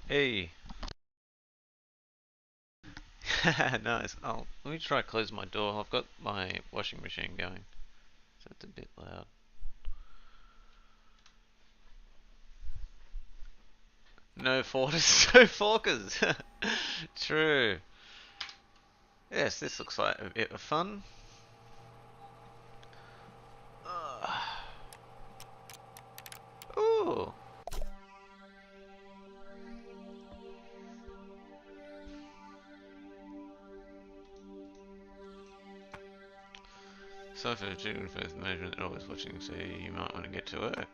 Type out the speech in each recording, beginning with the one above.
Hey, nice. Let me try close my door. I've got my washing machine going, so it's a bit loud. No Fortis, no Forkers. True. Yes, this looks like a bit of fun. Ooh. So for children first management, they're always watching, so you might want to get to work.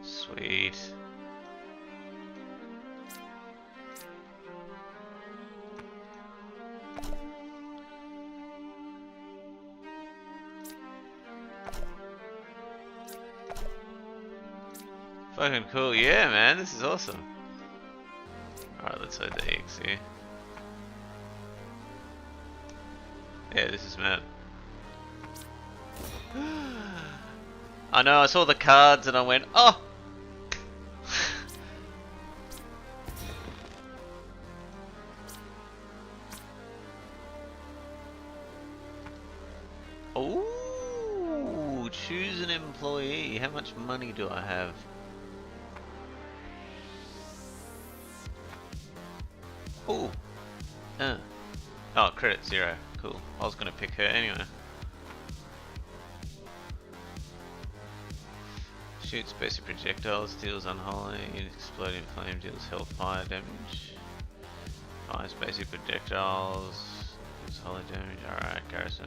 Sweet. Fucking cool. Yeah, man, this is awesome. Alright, let's load the EXE. Yeah, this is mad. I know, I saw the cards and I went, oh! Ooh, choose an employee. How much money do I have? Ooh. Oh, credit 0. Cool. I was gonna pick her anyway. Shoots basic projectiles, deals unholy, exploding flame, deals hellfire damage. Fires basic projectiles, deals holy damage. Alright, garrison.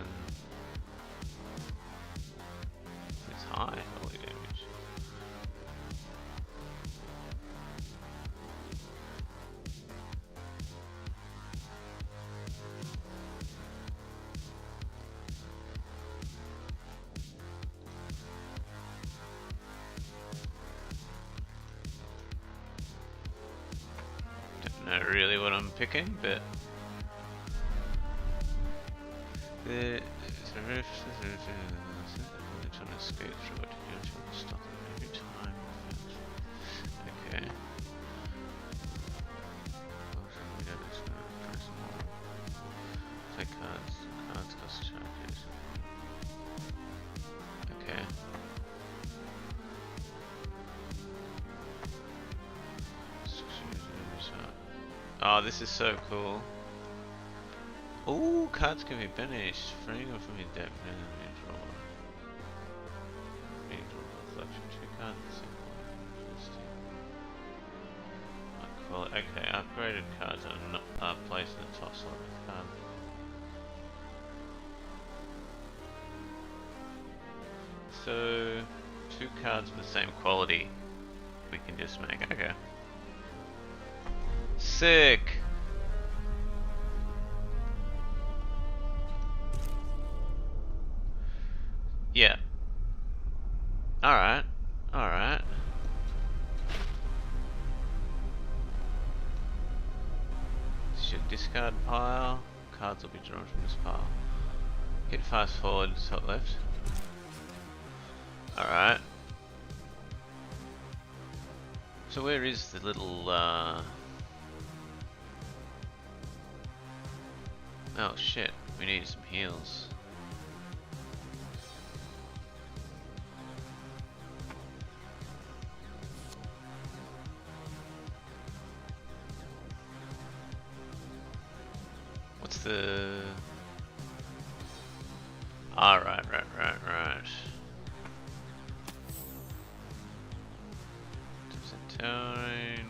It's high holy damage. Don't know really what I'm picking, but the rift trying to escape through it. You're trying to stop them every time. Okay. Take cards. Cards cost charges. Okay. Oh, this is so cool. Ooh, cards can be banished. Freeing them from your deck. Draw. Reflection. 2 cards. Okay, upgraded cards are not placed in the top slot of the card. So, 2 cards with the same quality we can just make. Okay. Sick! Yeah. Alright. Alright. Should discard pile. Cards will be drawn from this pile. Hit fast forward, top left. Alright. So where is the little oh shit, we need some heals. What's the... Ah, right. Tower range.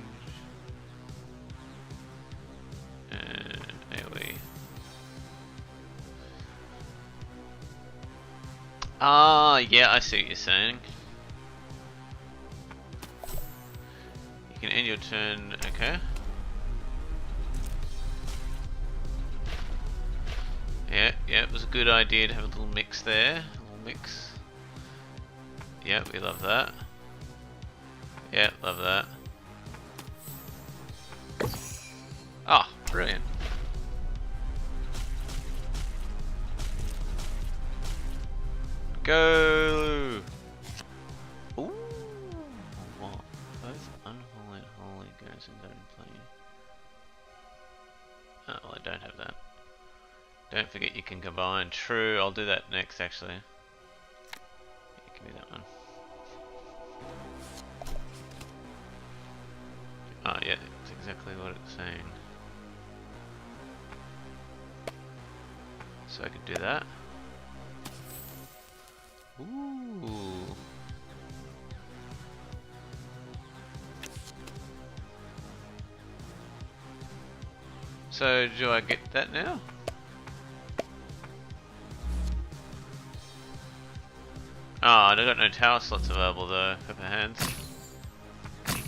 And AoE. Ah, yeah, I see what you're saying. You can end your turn, okay. Yeah, it was a good idea to have a little mix there. A little mix. Yeah, we love that. Yeah, love that. Ah, brilliant. Go! Ooh! What? Both unholy and holy garrisons are in play. Oh, well, I don't have that. Don't forget you can combine. True, I'll do that next actually. Yeah, give me that one. Oh yeah, it's exactly what it's saying. So I could do that. Ooh. So do I get that now? Oh, I got no tower slots available though, Pepper Hands.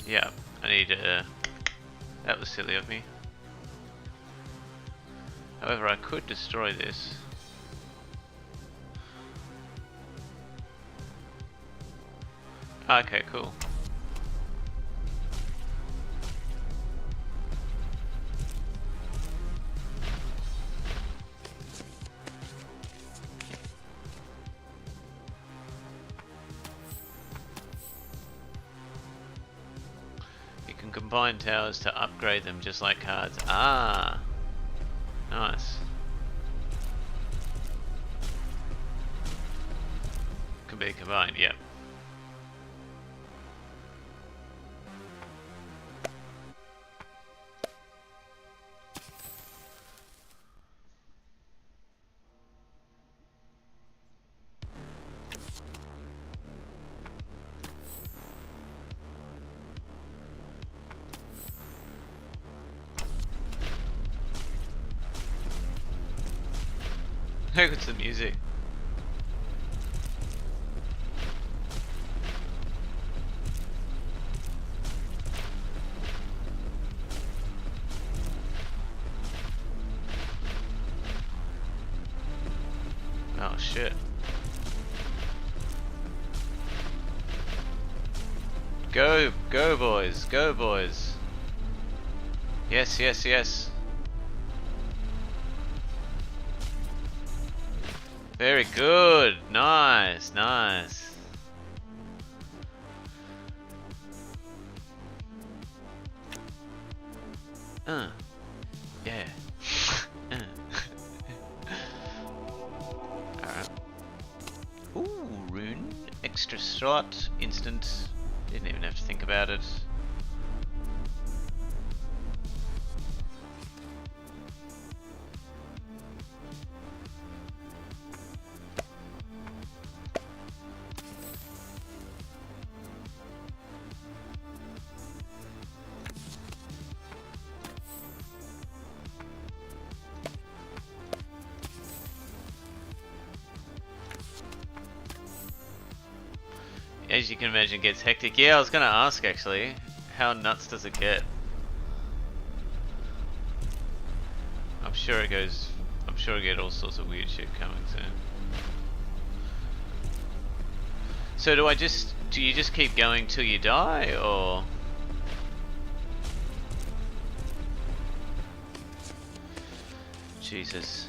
Yeah, I need that was silly of me. However, I could destroy this. Okay, cool. You can combine towers to upgrade them just like cards. Ah, nice. Can be combined, yep. Look at the music. Oh shit. Go, go boys, go boys. Yes, yes, yes. Very good. Nice, nice. Yeah. Alright. Ooh, rune. Extra slot. Instant. Didn't even have to think about it. As you can imagine, it gets hectic. Yeah, I was gonna ask actually, how nuts does it get? I'm sure it goes. I'm sure I get all sorts of weird shit coming soon. So do you just keep going till you die, or? Jesus.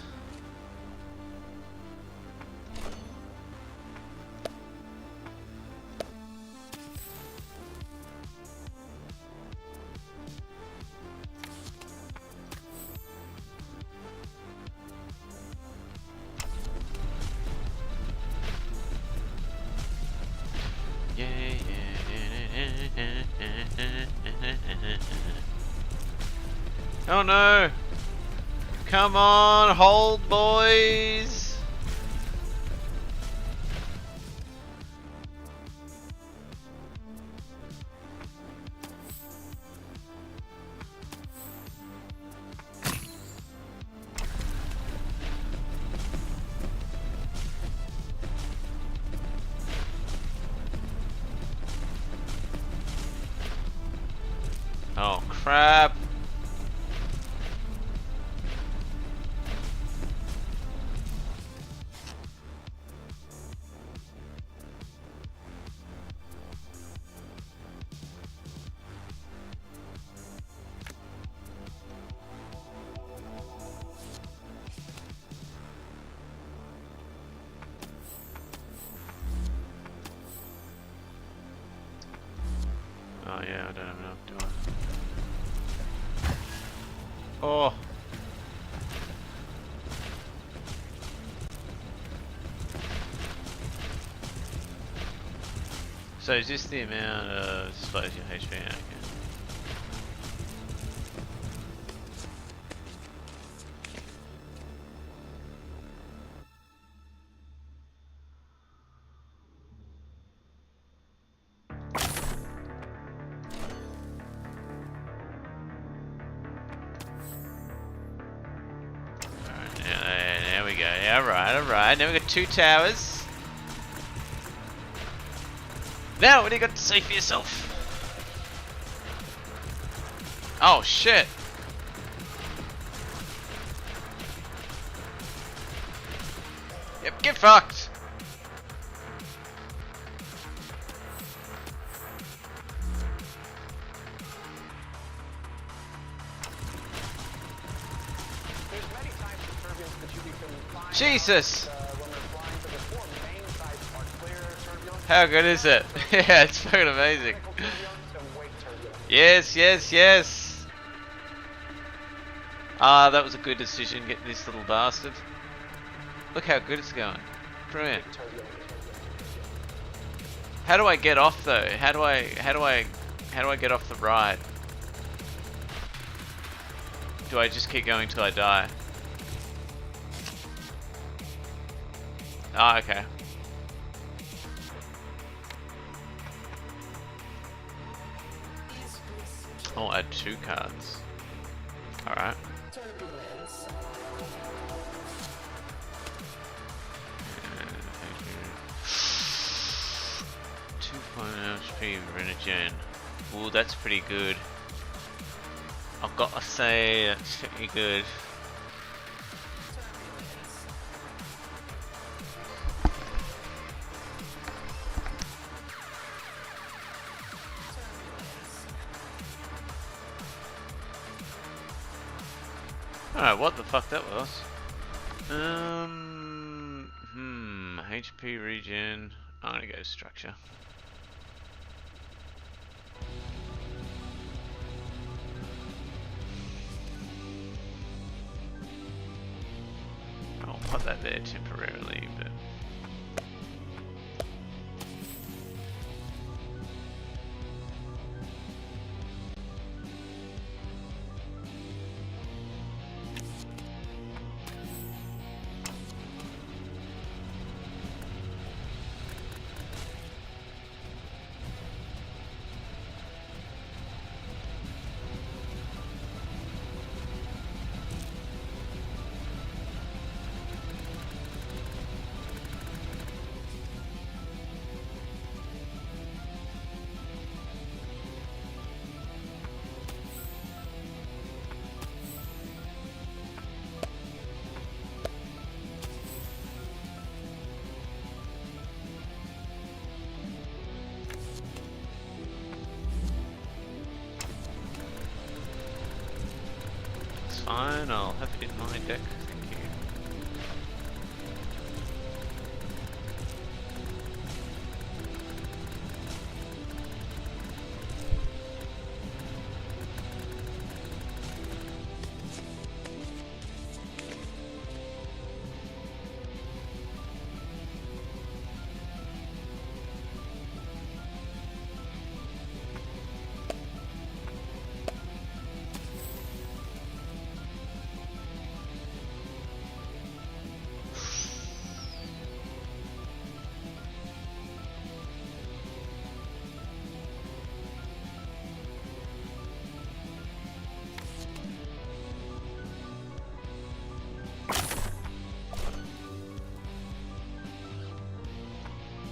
Oh no! Come on, hold boys! Oh crap! yeah, I don't have enough, do I? Oh! So is this the amount of displays your HP? Okay. Alright, there we go. Yeah, alright. Now we got 2 towers. Now, what do you got to say for yourself? Oh, shit. Yep, get fucked. Jesus. How good is it? Yeah, it's fucking amazing. Yes, yes, yes. Ah, that was a good decision, getting this little bastard. Look how good it's going. Brilliant. How do I get off though? How do I get off the ride? Do I just keep going till I die? Ah, okay. I'll add 2 cards. Alright. 2.0 HP Renogen. Ooh, that's pretty good. I've got to say, that's pretty good. Alright, what the fuck that was? HP regen. I'm gonna go structure. I'll put that there temporarily, but fine, I'll have it in my deck, thank you.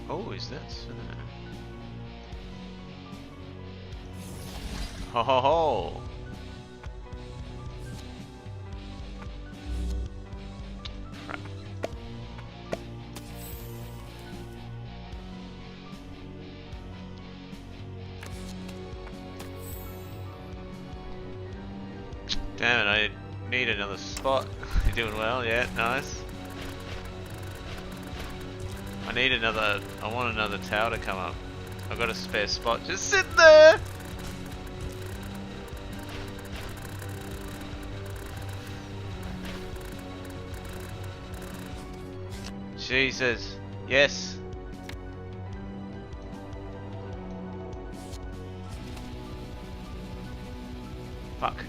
Oh, is this? Ho ho ho! Crap. Damn it, I need another spot. You're doing well, yeah, nice. I want another tower to come up. I've got a spare spot just sitting there! Jesus. Yes. Fuck.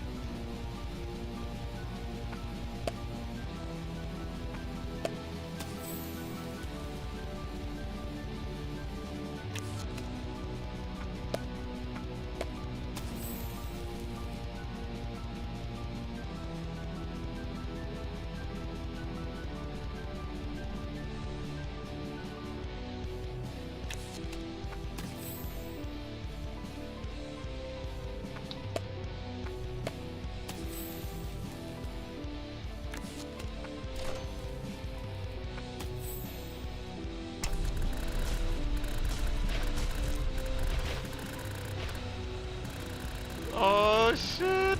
Oh shit!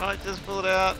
Right, just pull it out.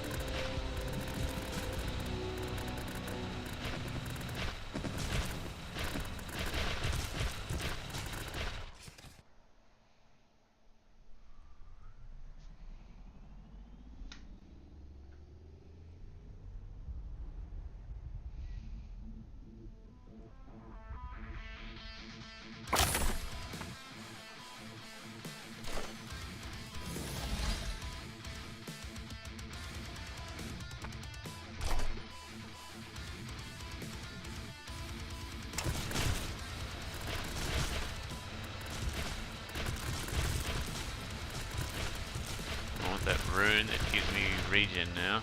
I want that rune that gives me regen now.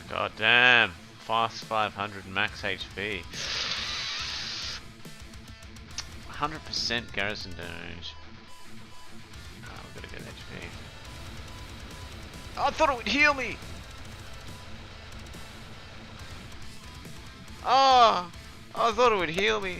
God damn. Fast 500 max HP. 100% garrison damage. Oh, we've got to get HP. Oh, I thought it would heal me! Oh! I thought it would heal me.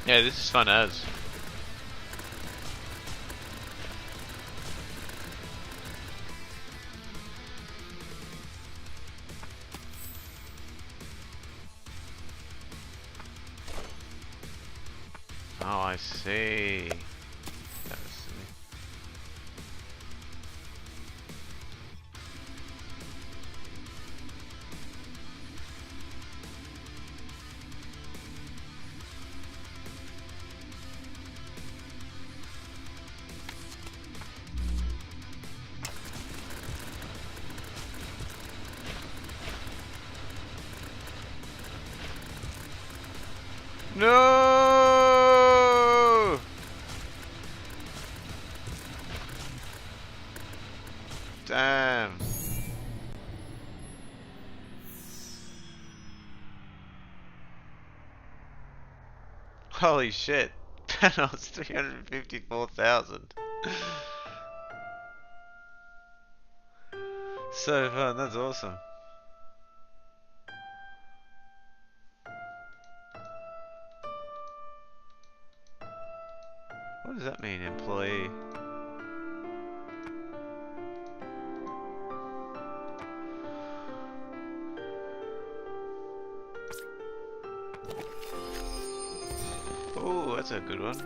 Yeah, this is fun as. Oh, I see. That was silly. No! Damn. Holy shit. That was 354,000. So fun, that's awesome. What does that mean, employee? Oh, that's a good one.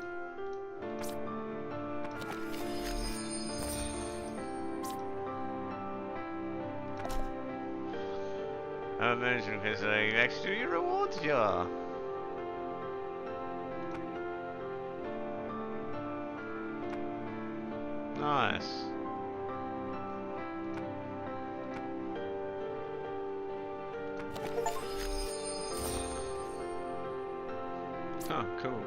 Management is next to your rewards jar. Nice. Oh, cool.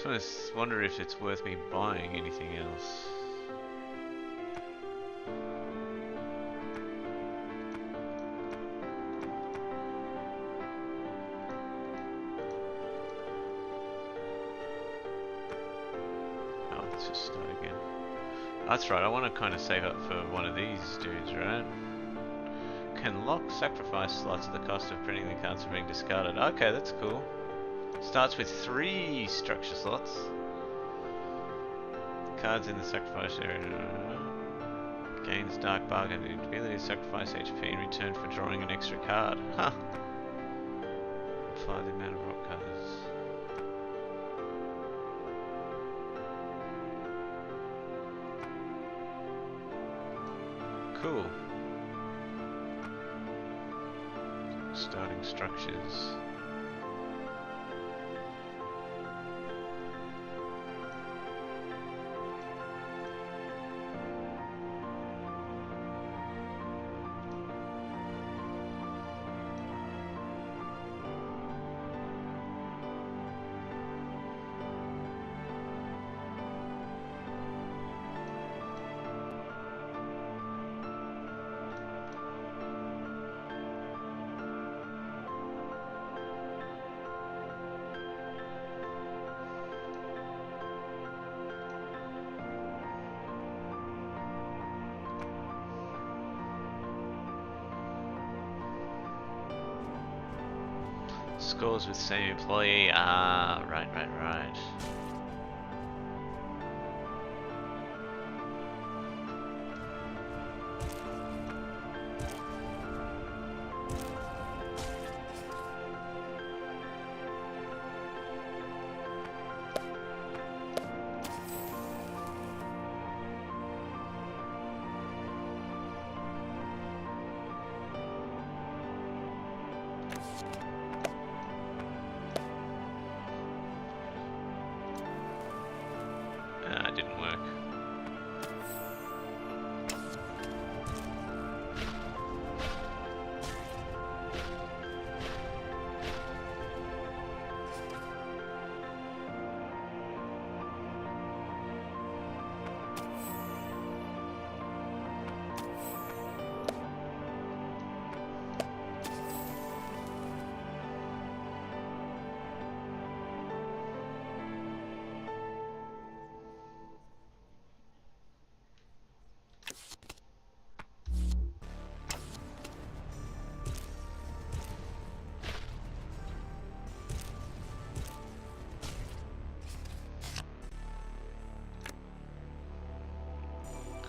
I just wonder if it's worth me buying anything else. Oh, let's just start again. That's right, I want to kind of save up for one of these dudes, right? Can lock sacrifice slots at the cost of printing the cards are being discarded. Okay, that's cool. Starts with 3 structure slots. Cards in the sacrifice area. Gains Dark Bargain. The ability to sacrifice HP in return for drawing an extra card. Huh. Apply the amount of rock cards. Cool. Starting structures. Scores with same employee. Ah, right. Didn't work.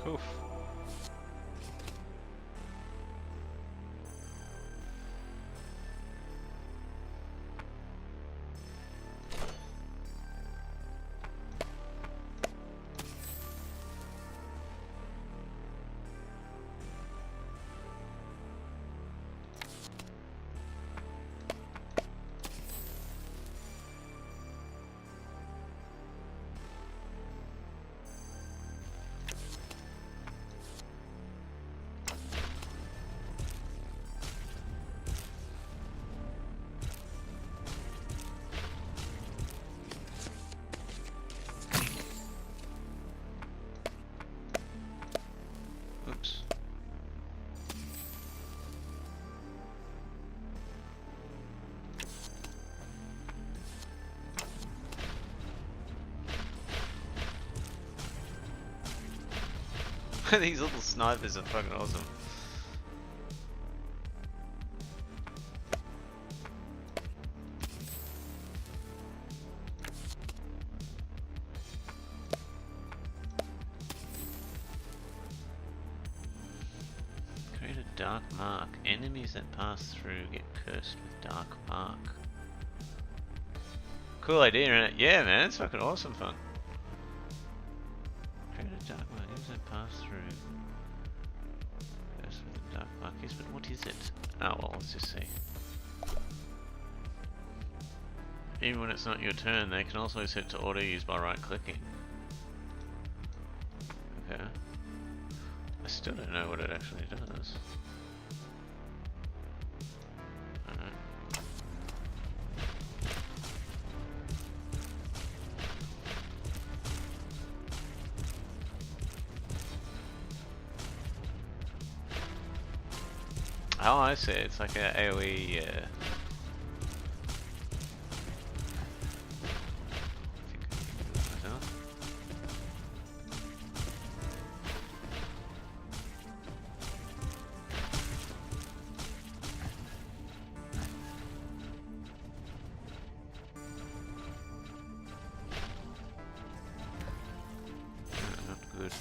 Oof. These little snipers are fucking awesome. Create a dark mark. Enemies that pass through get cursed with dark mark. Cool idea, right? Yeah, man, it's fucking awesome fun. Create a dark mark. Enemies that pass through. Cursed with a dark mark. Yes, but what is it? Oh well, let's just see. Even when it's not your turn, they can also set to auto use by right clicking. Okay. I still don't know what it actually does. Alright. Oh, I see. It's like a AoE. Not good.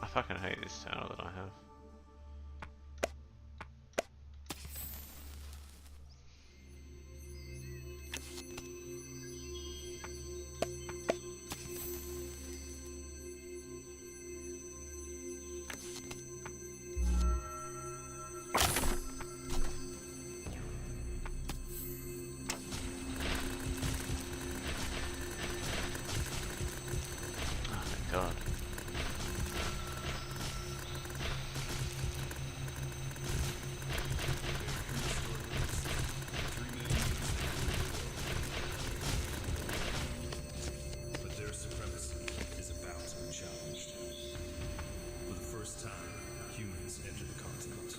I fucking hate this tower that I have. Oh, thank God. But their supremacy is about to be challenged. For the first time, humans enter the continent.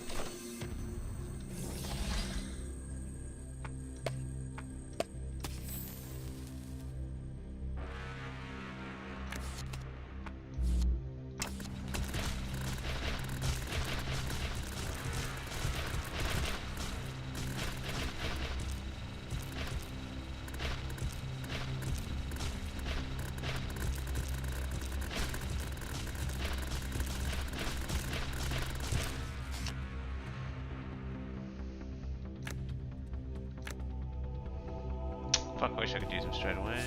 Fuck, I wish I could use them straight away.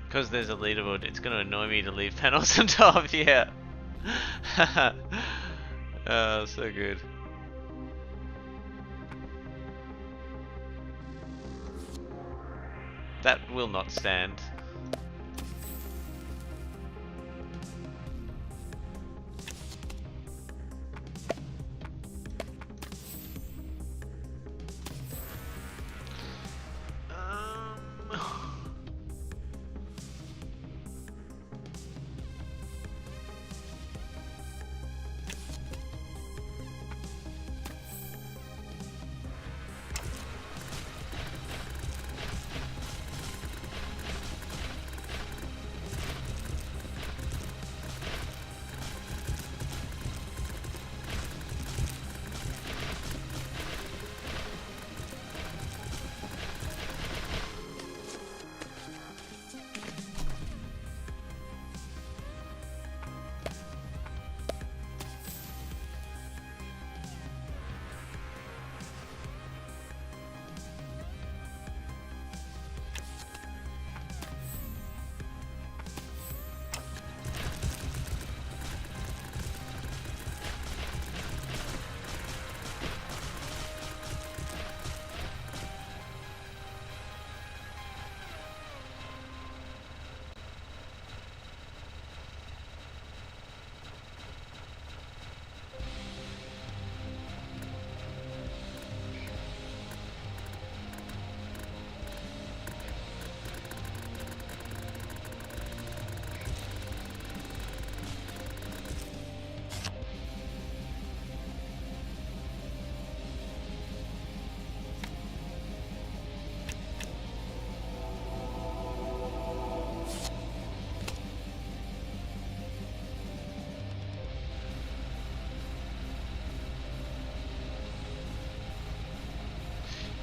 Because there's a leaderboard, it's gonna annoy me to leave panels on top, yeah. Oh, so good. That will not stand.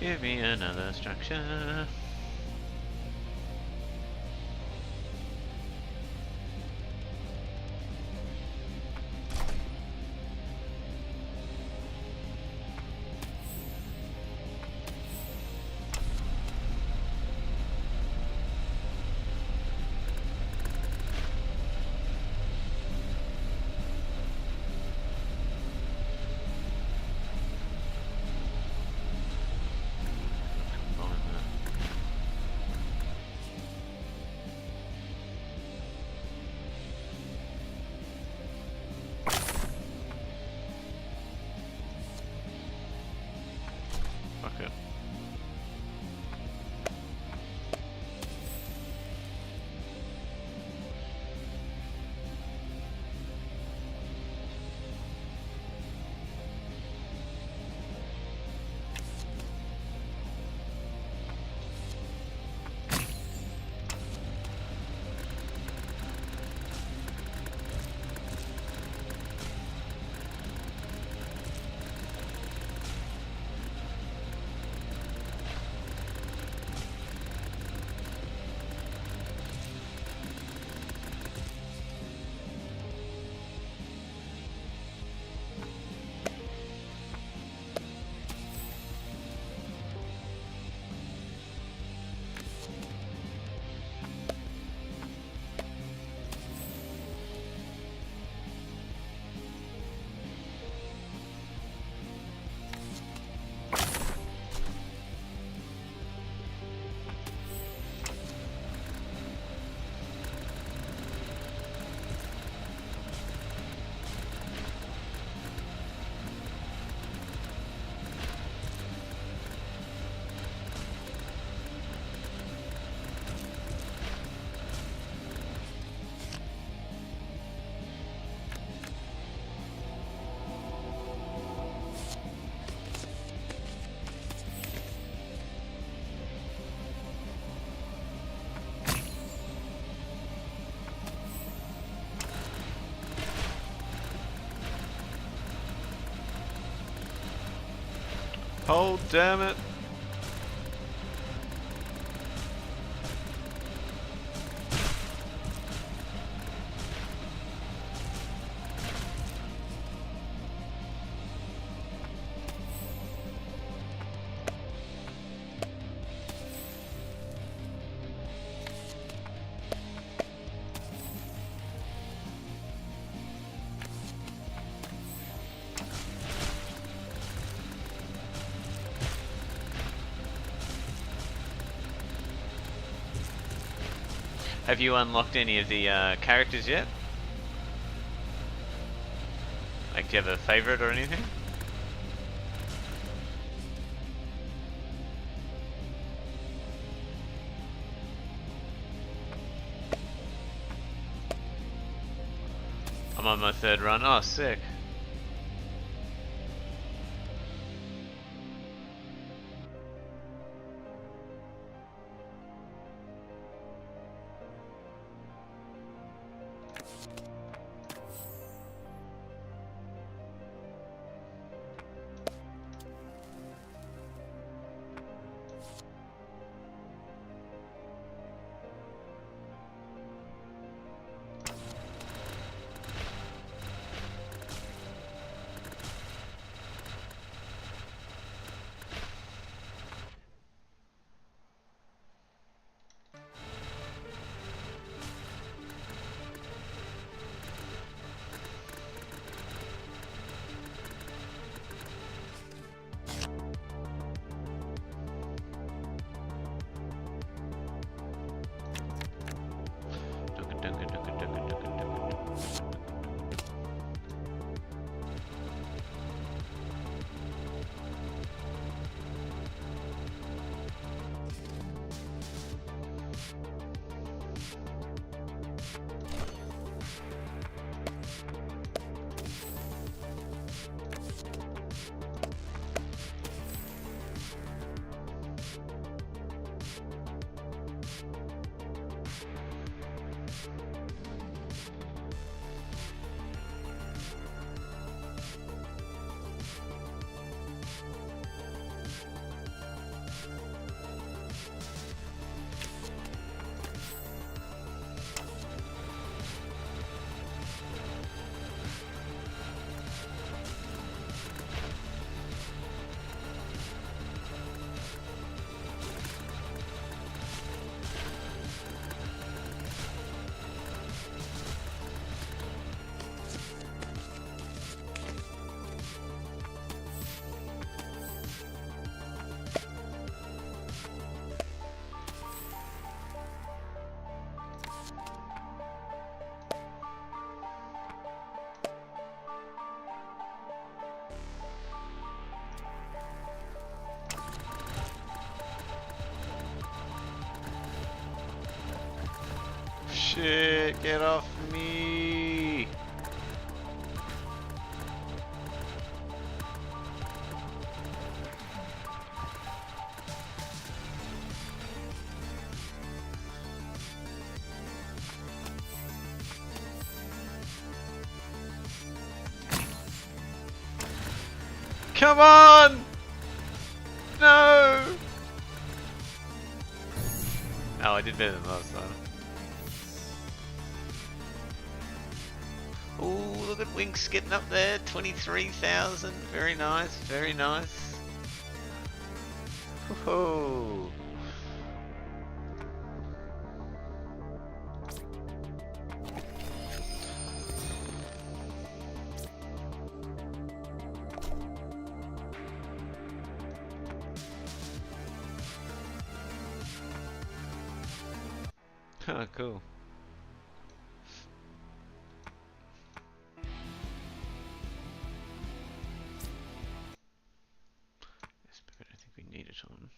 Give me another structure. Combine that. Fuck it. Oh, damn it. Have you unlocked any of the characters yet? Like, do you have a favorite or anything? I'm on my third run. Oh, sick. shit, get off me! Come on! No! Oh, I did better than last time. Ooh, look at Winx getting up there. 23,000. Very nice, very nice. Woohoo! Oh, cool. Yes, but I don't think we need it on.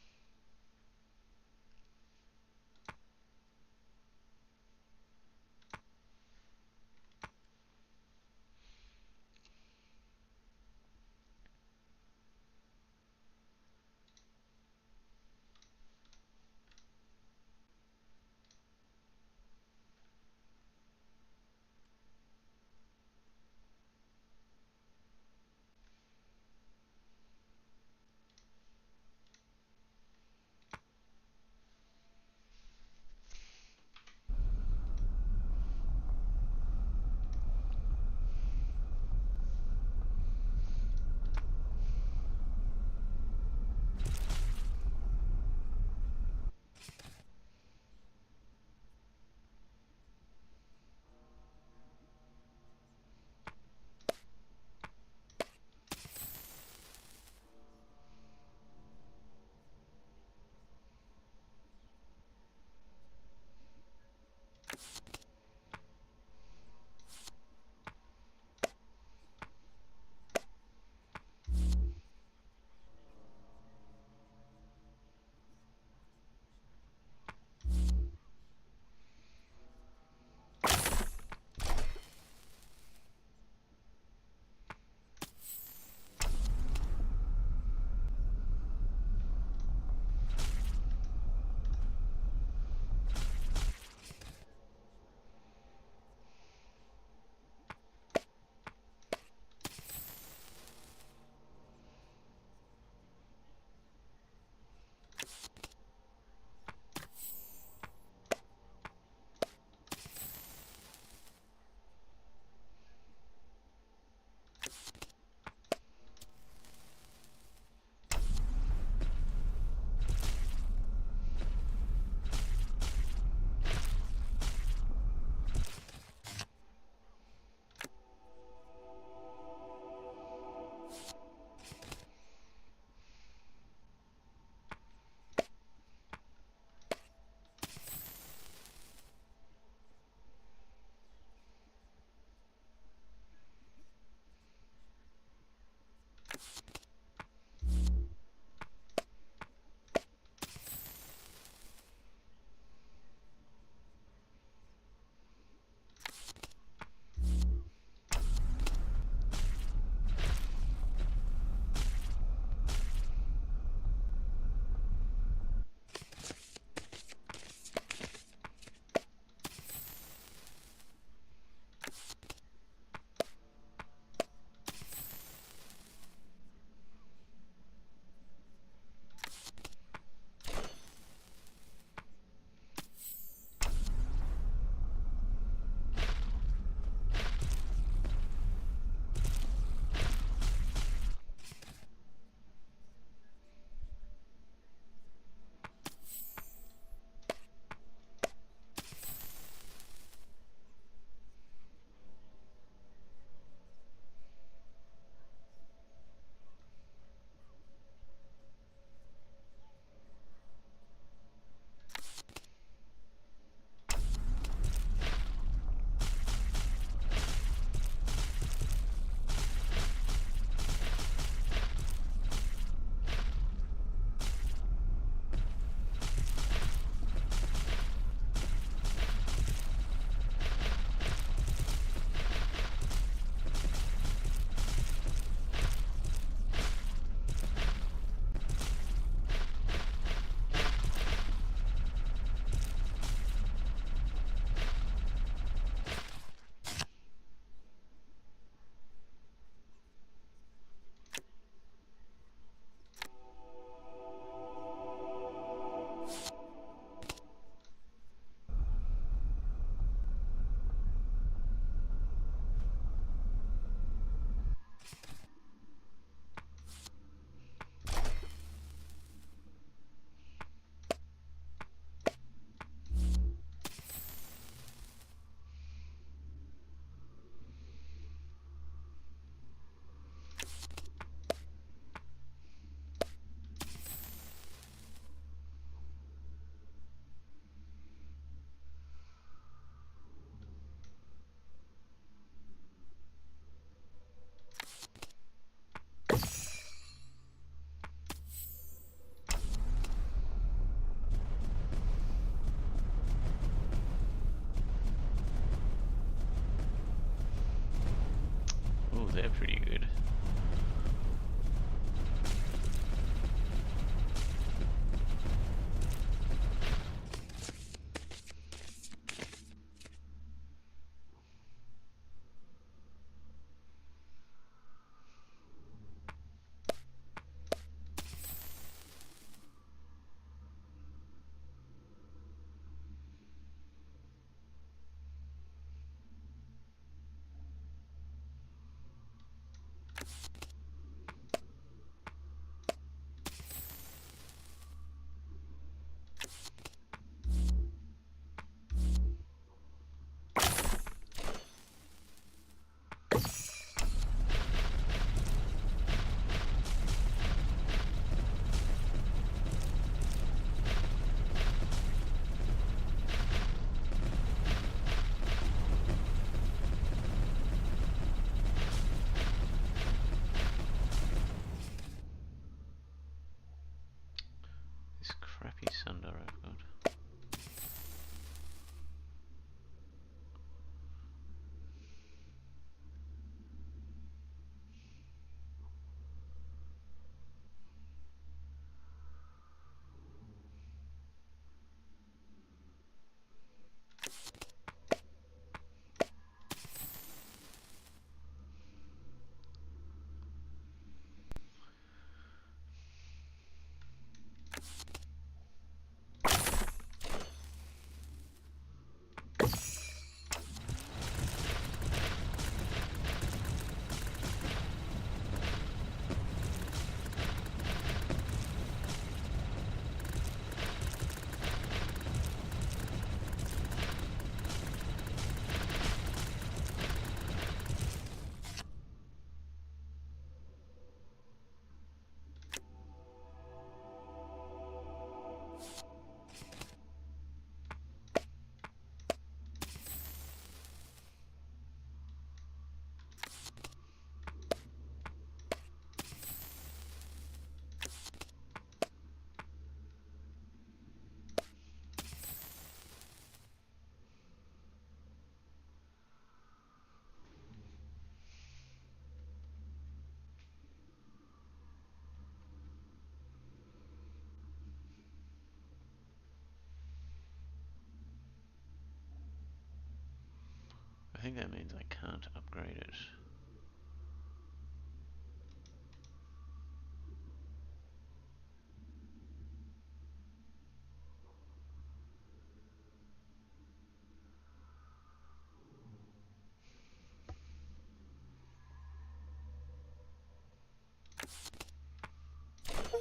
think that means I can't upgrade it.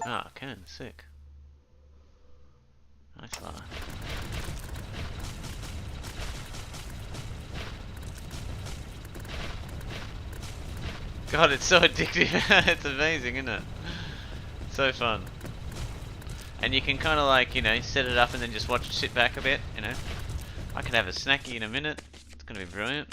Ah, I can. Sick. Nice line. God, it's so addictive. It's amazing, isn't it? So fun. And you can kind of like, you know, set it up and then just watch it sit back a bit, you know. I could have a snacky in a minute. It's going to be brilliant.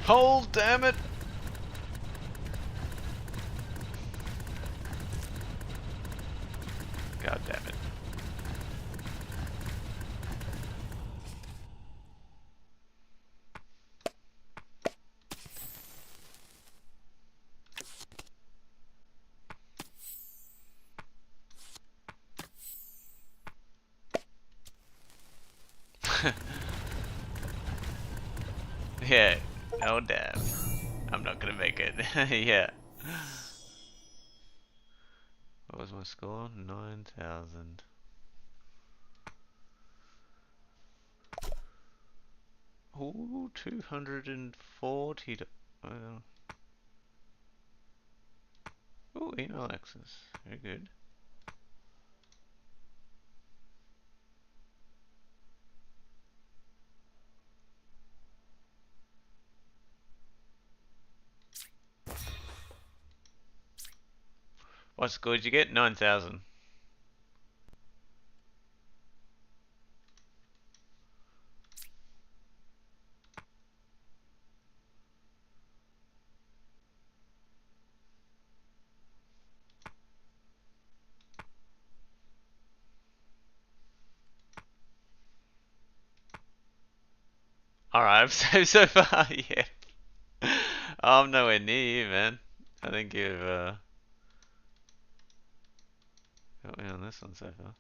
Hold, damn it! God damn it. Yeah, no damn. I'm not gonna make it. Yeah. What was my score? 9,000. Ooh, 240. Ooh, email access. Very good. What score did you get? 9,000. Alright, so far, yeah. I'm nowhere near you, man. I think you've got me on this one so far.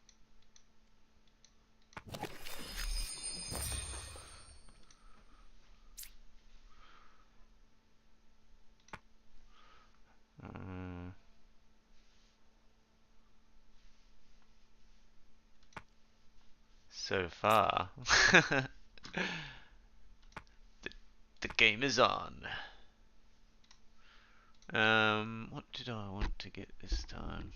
So far, the game is on. What did I want to get this time?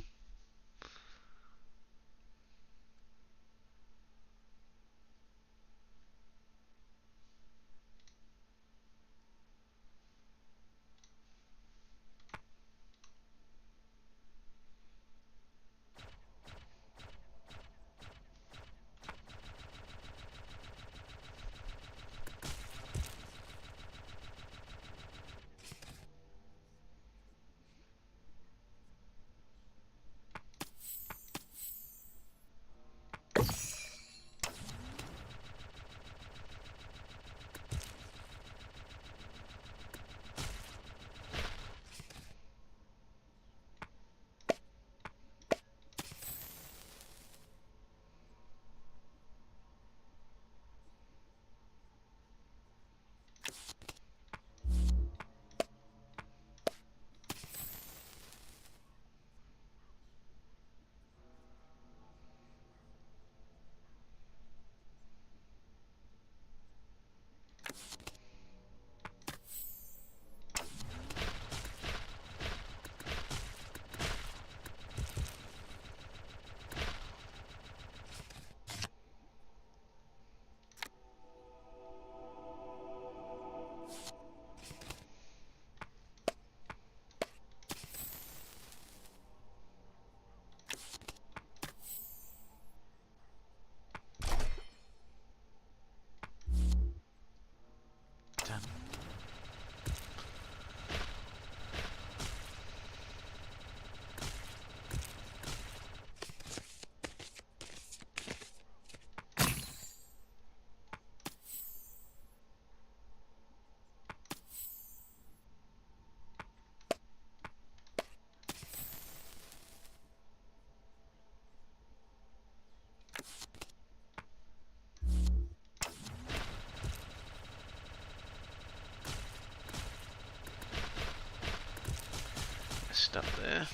Stuff there.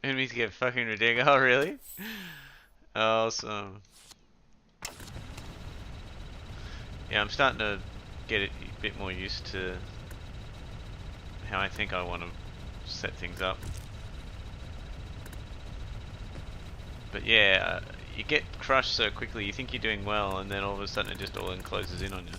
Enemies get fucking ridiculous. Oh, really? Awesome. Yeah, I'm starting to get a bit more used to how I think I want to set things up. But yeah, you get crushed so quickly, you think you're doing well, and then all of a sudden it just all closes in on you.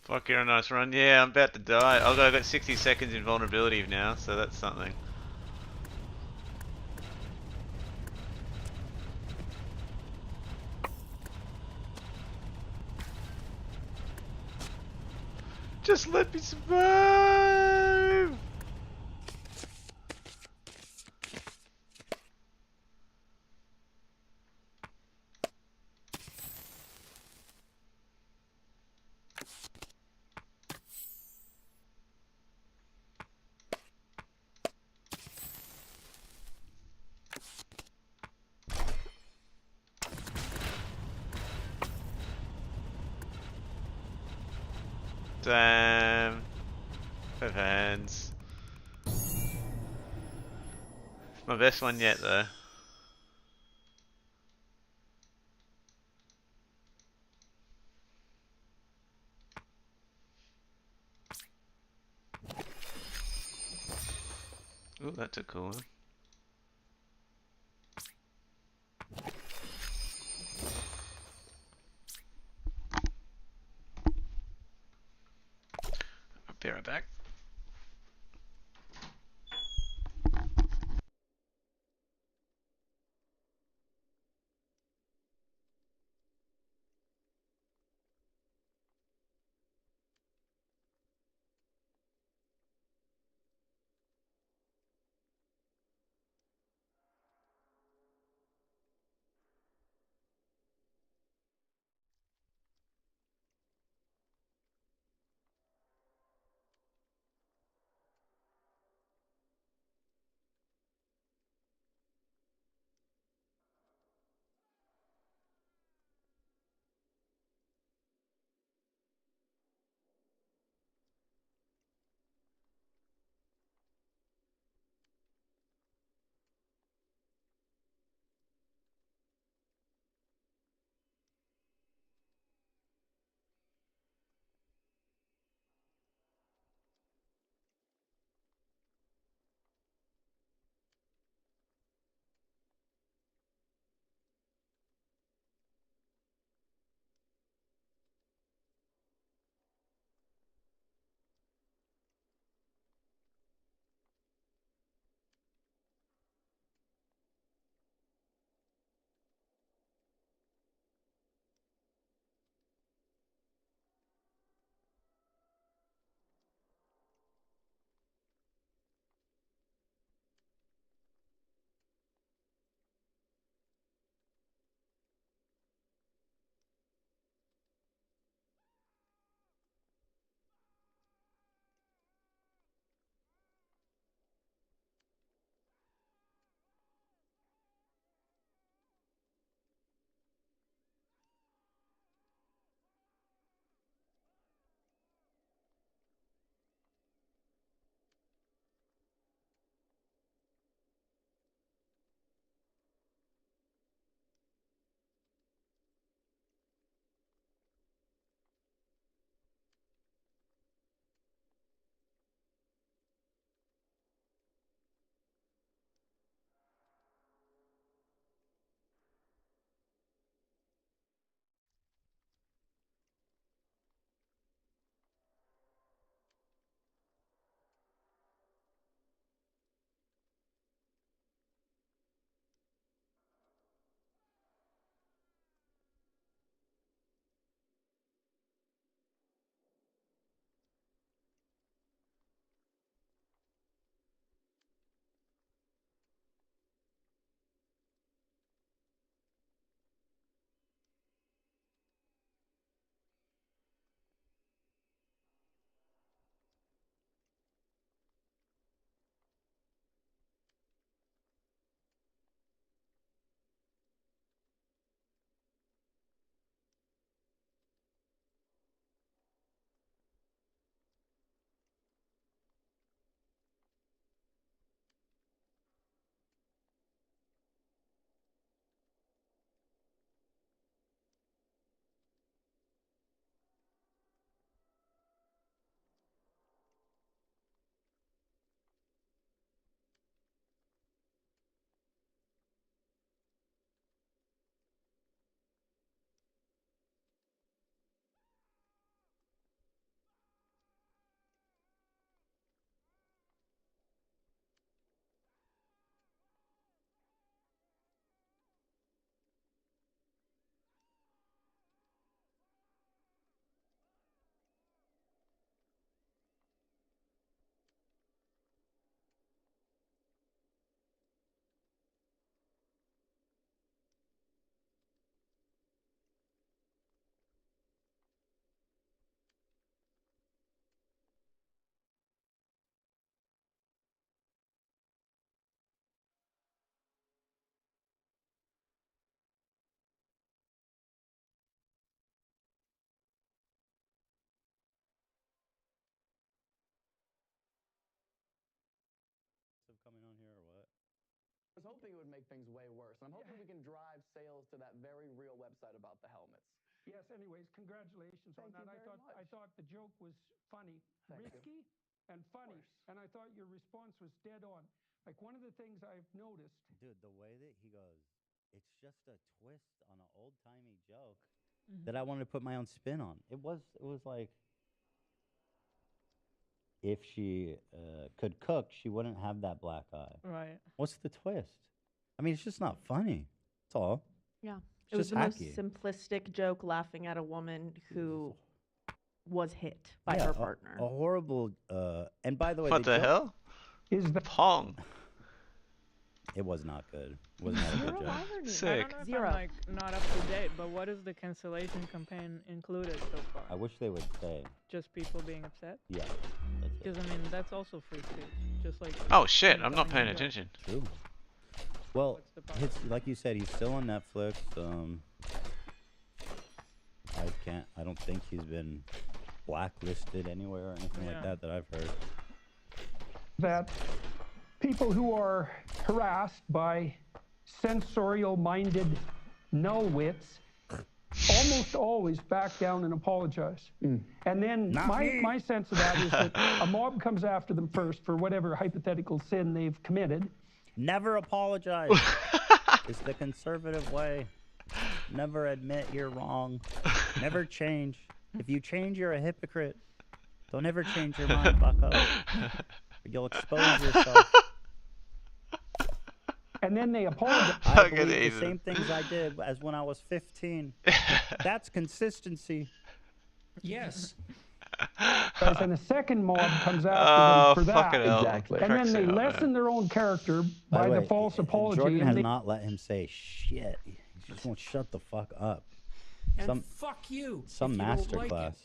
Fuck, you're a nice run. Yeah, I'm about to die. I got 60 seconds in vulnerability now, so that's something. Just let me survive! Damn. Both hands. My best one yet, though. Ooh, that's a cool one. I'll be right back. was hoping it would make things way worse. And I'm hoping we can drive sales to that very real website about the helmets. Yes, anyways, congratulations on that. I thought the joke was funny, risky and funny. And I thought your response was dead on. Like one of the things I've noticed. Dude, the way that he goes, it's just a twist on an old-timey joke that I wanted to put my own spin on. It was like, if she could cook, she wouldn't have that black eye. Right. What's the twist? I mean, it's just not funny. That's all. Yeah. It's It was just the most hacky. simplistic joke laughing at a woman who was hit by her partner. A horrible. And by the way, What the hell? Is the Pong. It was not good. It was not a good joke. I Sick. don't know if Zero. I'm like not up to date, but what is the cancellation campaign included so far? I wish they would say, Just people being upset? yeah, that's it. Because I mean that's also free speech, just like. Oh shit, I'm not telling paying a joke. attention. True. Well, What's the problem? it's like you said, he's still on Netflix. I don't think he's been blacklisted anywhere or anything like Yeah. that I've heard. that people who are harassed by sensorial-minded nullwits almost always back down and apologize. And then my sense of that is that a mob comes after them first for whatever hypothetical sin they've committed. Never apologize. It's the conservative way. Never admit you're wrong. Never change. If you change, you're a hypocrite. Don't ever change your mind, bucko. Or you'll expose yourself. And then they apologize. I Fucking believe Ethan. the same things I did as when I was 15. That's consistency. Yes. And a second mob comes after Oh, them for fucking that. hell. Exactly. And then Cracks they out, man. lessen their own character By by the the way, false apology. Jordan and has they- not let him say shit. He just won't shut the fuck up. And fuck you. Some if you don't like it. masterclass.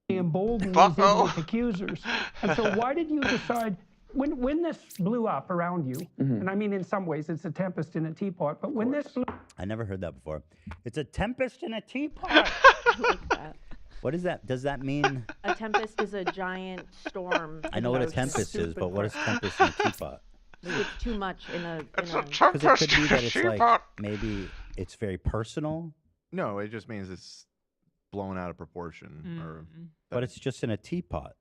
embolden these Bucko. idiot accusers. And so why did you decide, when this blew up around you, and I mean in some ways it's a tempest in a teapot, but when this blew I never heard that before. It's a tempest in a teapot. Like that. What is that? Does that mean? A tempest is a giant storm. I know what a Those tempest is, stupid but what is words. tempest in a teapot? It's too much in a. It's in a a Because it could tempest be in that a it's like teapot. maybe it's very personal, No, it just means it's blown out of proportion, or but it's just in a teapot.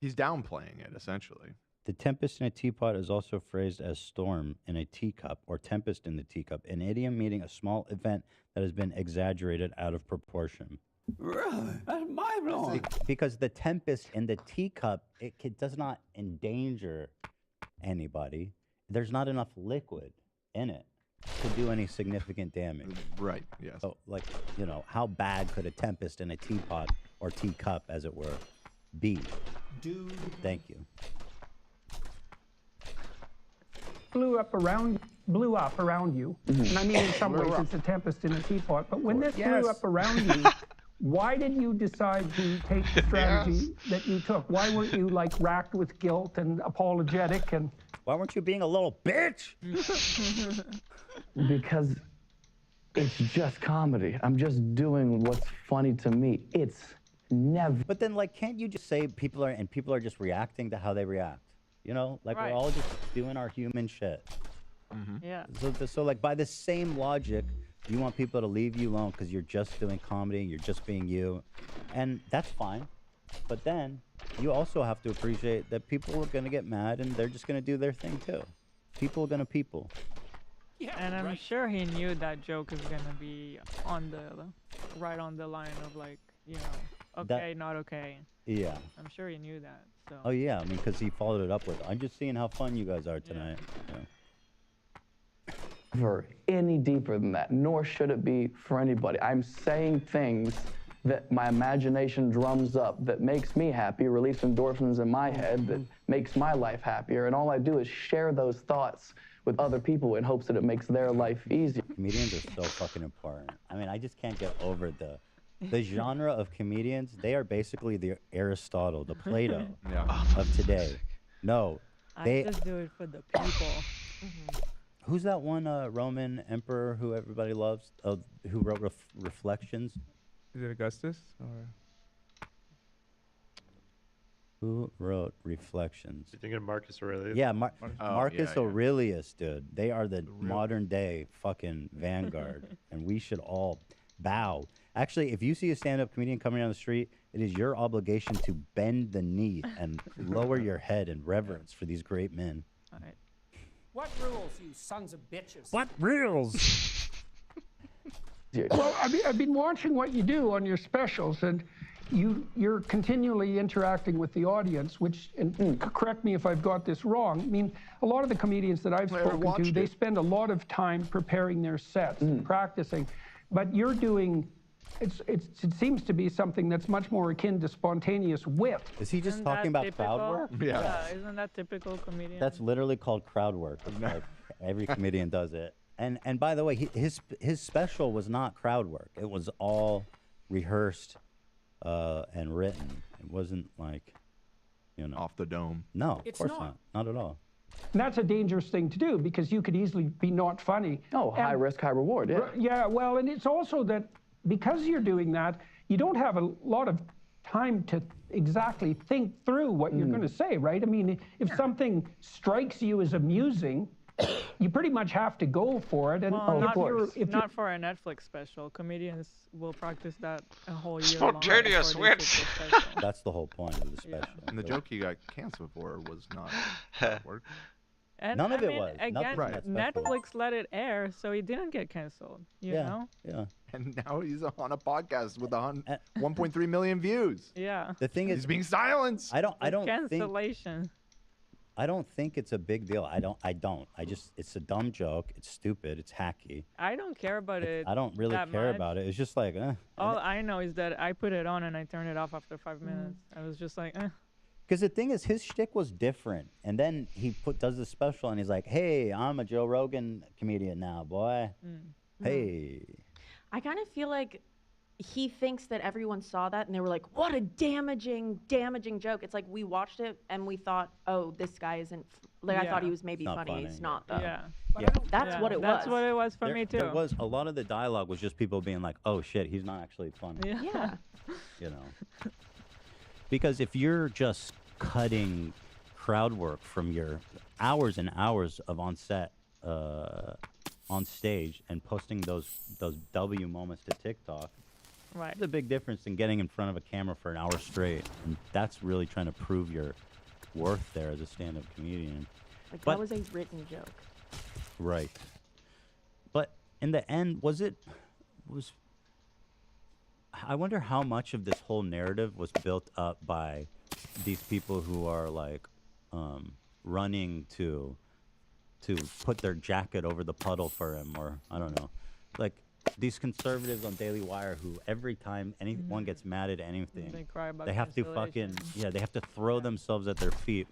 he's downplaying it essentially. The tempest in a teapot is also phrased as storm in a teacup or tempest in the teacup, an idiom meaning a small event that has been exaggerated out of proportion. Really? That's mind blowing. Because the tempest in the teacup, does not endanger anybody. There's not enough liquid in it to do any significant damage. Right. Yes. So, like, you know, how bad could a tempest in a teapot or teacup, as it were, be? Dude. Thank you. blew up around you, and I mean in some ways it's a tempest in a teapot, but when this blew up around you, why did you decide to take the strategy that you took? Why weren't you like racked with guilt and apologetic and Why weren't you being a little bitch? Because it's just comedy. I'm just doing what's funny to me. It's never. But then, like, can't you just say people are just reacting to how they react? You know, like Right. we're all just doing our human shit. Yeah. So like by the same logic, you want people to leave you alone because you're just doing comedy, you're just being you, and that's fine. But then you also have to appreciate that people are gonna get mad and they're just gonna do their thing too. People are gonna people. Yeah, And I'm right. sure he knew that joke is gonna be right on the line of like, you know, That- okay, not okay. Yeah. I'm sure he knew that. So. Oh yeah. I mean, because he followed it up with, "I'm just seeing how fun you guys are tonight." Yeah. Never any deeper than that, nor should it be for anybody. I'm saying things that my imagination drums up, that makes me happy, release endorphins in my head, that makes my life happier. And all I do is share those thoughts with other people in hopes that it makes their life easier. Comedians are so fucking important. I mean, I just can't get over the genre of comedians. They are basically the Aristotle, the Plato of today. No, I just do it for the people. Who's that one Roman emperor who everybody loves? Who wrote Reflections? Is it Augustus or? Who wrote Reflections? You thinking of Marcus Aurelius? Yeah, Oh, Marcus yeah, yeah. Aurelius, dude. They are the modern day fucking vanguard, and we should all bow. Actually, if you see a stand-up comedian coming down the street, it is your obligation to bend the knee and lower your head in reverence for these great men. All right. What rules, you sons of bitches? What rules? Well, I've been watching what you do on your specials, and you're continually interacting with the audience, which, and correct me if I've got this wrong, I mean, a lot of the comedians that I've spoken to, they spend a lot of time preparing their sets and practicing, but you're doing, it seems to be something that's much more akin to spontaneous wit. Is he just Isn't talking that about crowd typical? work? Yeah, isn't that typical comedian? That's literally called crowd work. It's like every comedian does it. And by the way, his special was not crowd work. It was all rehearsed and written. It wasn't like, off the dome. No, It's of course not. not at all. And that's a dangerous thing to do because you could easily be not funny. Oh, high risk, high reward. Yeah. Yeah, well, and it's also that because you're doing that, you don't have a lot of time to exactly think through what you're going to say, right? I mean, if something strikes you as amusing, you pretty much have to go for it. And Well, not, if not for a Netflix special. Comedians will practice that a whole year Spontaneous long. wit. That's the whole point of the special. And the joke he got canceled for was not crowd work. And None of I it mean, was. Again, Nothing from that special. Netflix let it air, so he didn't get canceled. You know? Yeah. And now he's on a podcast with 1.3 million views. Yeah. The thing is, he's being silenced. I don't think. Cancellation. I don't think it's a big deal. I just, it's a dumb joke. It's stupid. It's hacky. I don't care about it. I don't really that care much. about it. It's just like, All I know is that I put it on and I turned it off after 5 minutes. I was just like, Because the thing is, his shtick was different. And then he does the special and he's like, hey, I'm a Joe Rogan comedian now, boy. Hey. I kind of feel like he thinks that everyone saw that and they were like, what a damaging joke. It's like we watched it and we thought, oh, this guy isn't, I thought he was maybe It's not funny. funny, It's not, though. yeah. That's what it was. That's what it was for me, too. There was a lot of the dialogue was just people being like, oh shit, he's not actually funny. Yeah. You know. Because if you're just cutting crowd work from your hours and hours of on set, on stage, and posting those W moments to TikTok, Right. there's a big difference in getting in front of a camera for an hour straight, and that's really trying to prove your worth there as a stand-up comedian. Like, But- that was a written joke. Right. But in the end, I wonder how much of this whole narrative was built up by these people who are like running to put their jacket over the puddle for him, or I don't know, like these conservatives on Daily Wire who every time anyone gets mad at anything, They cry about they have to fucking they have to throw themselves at their feet.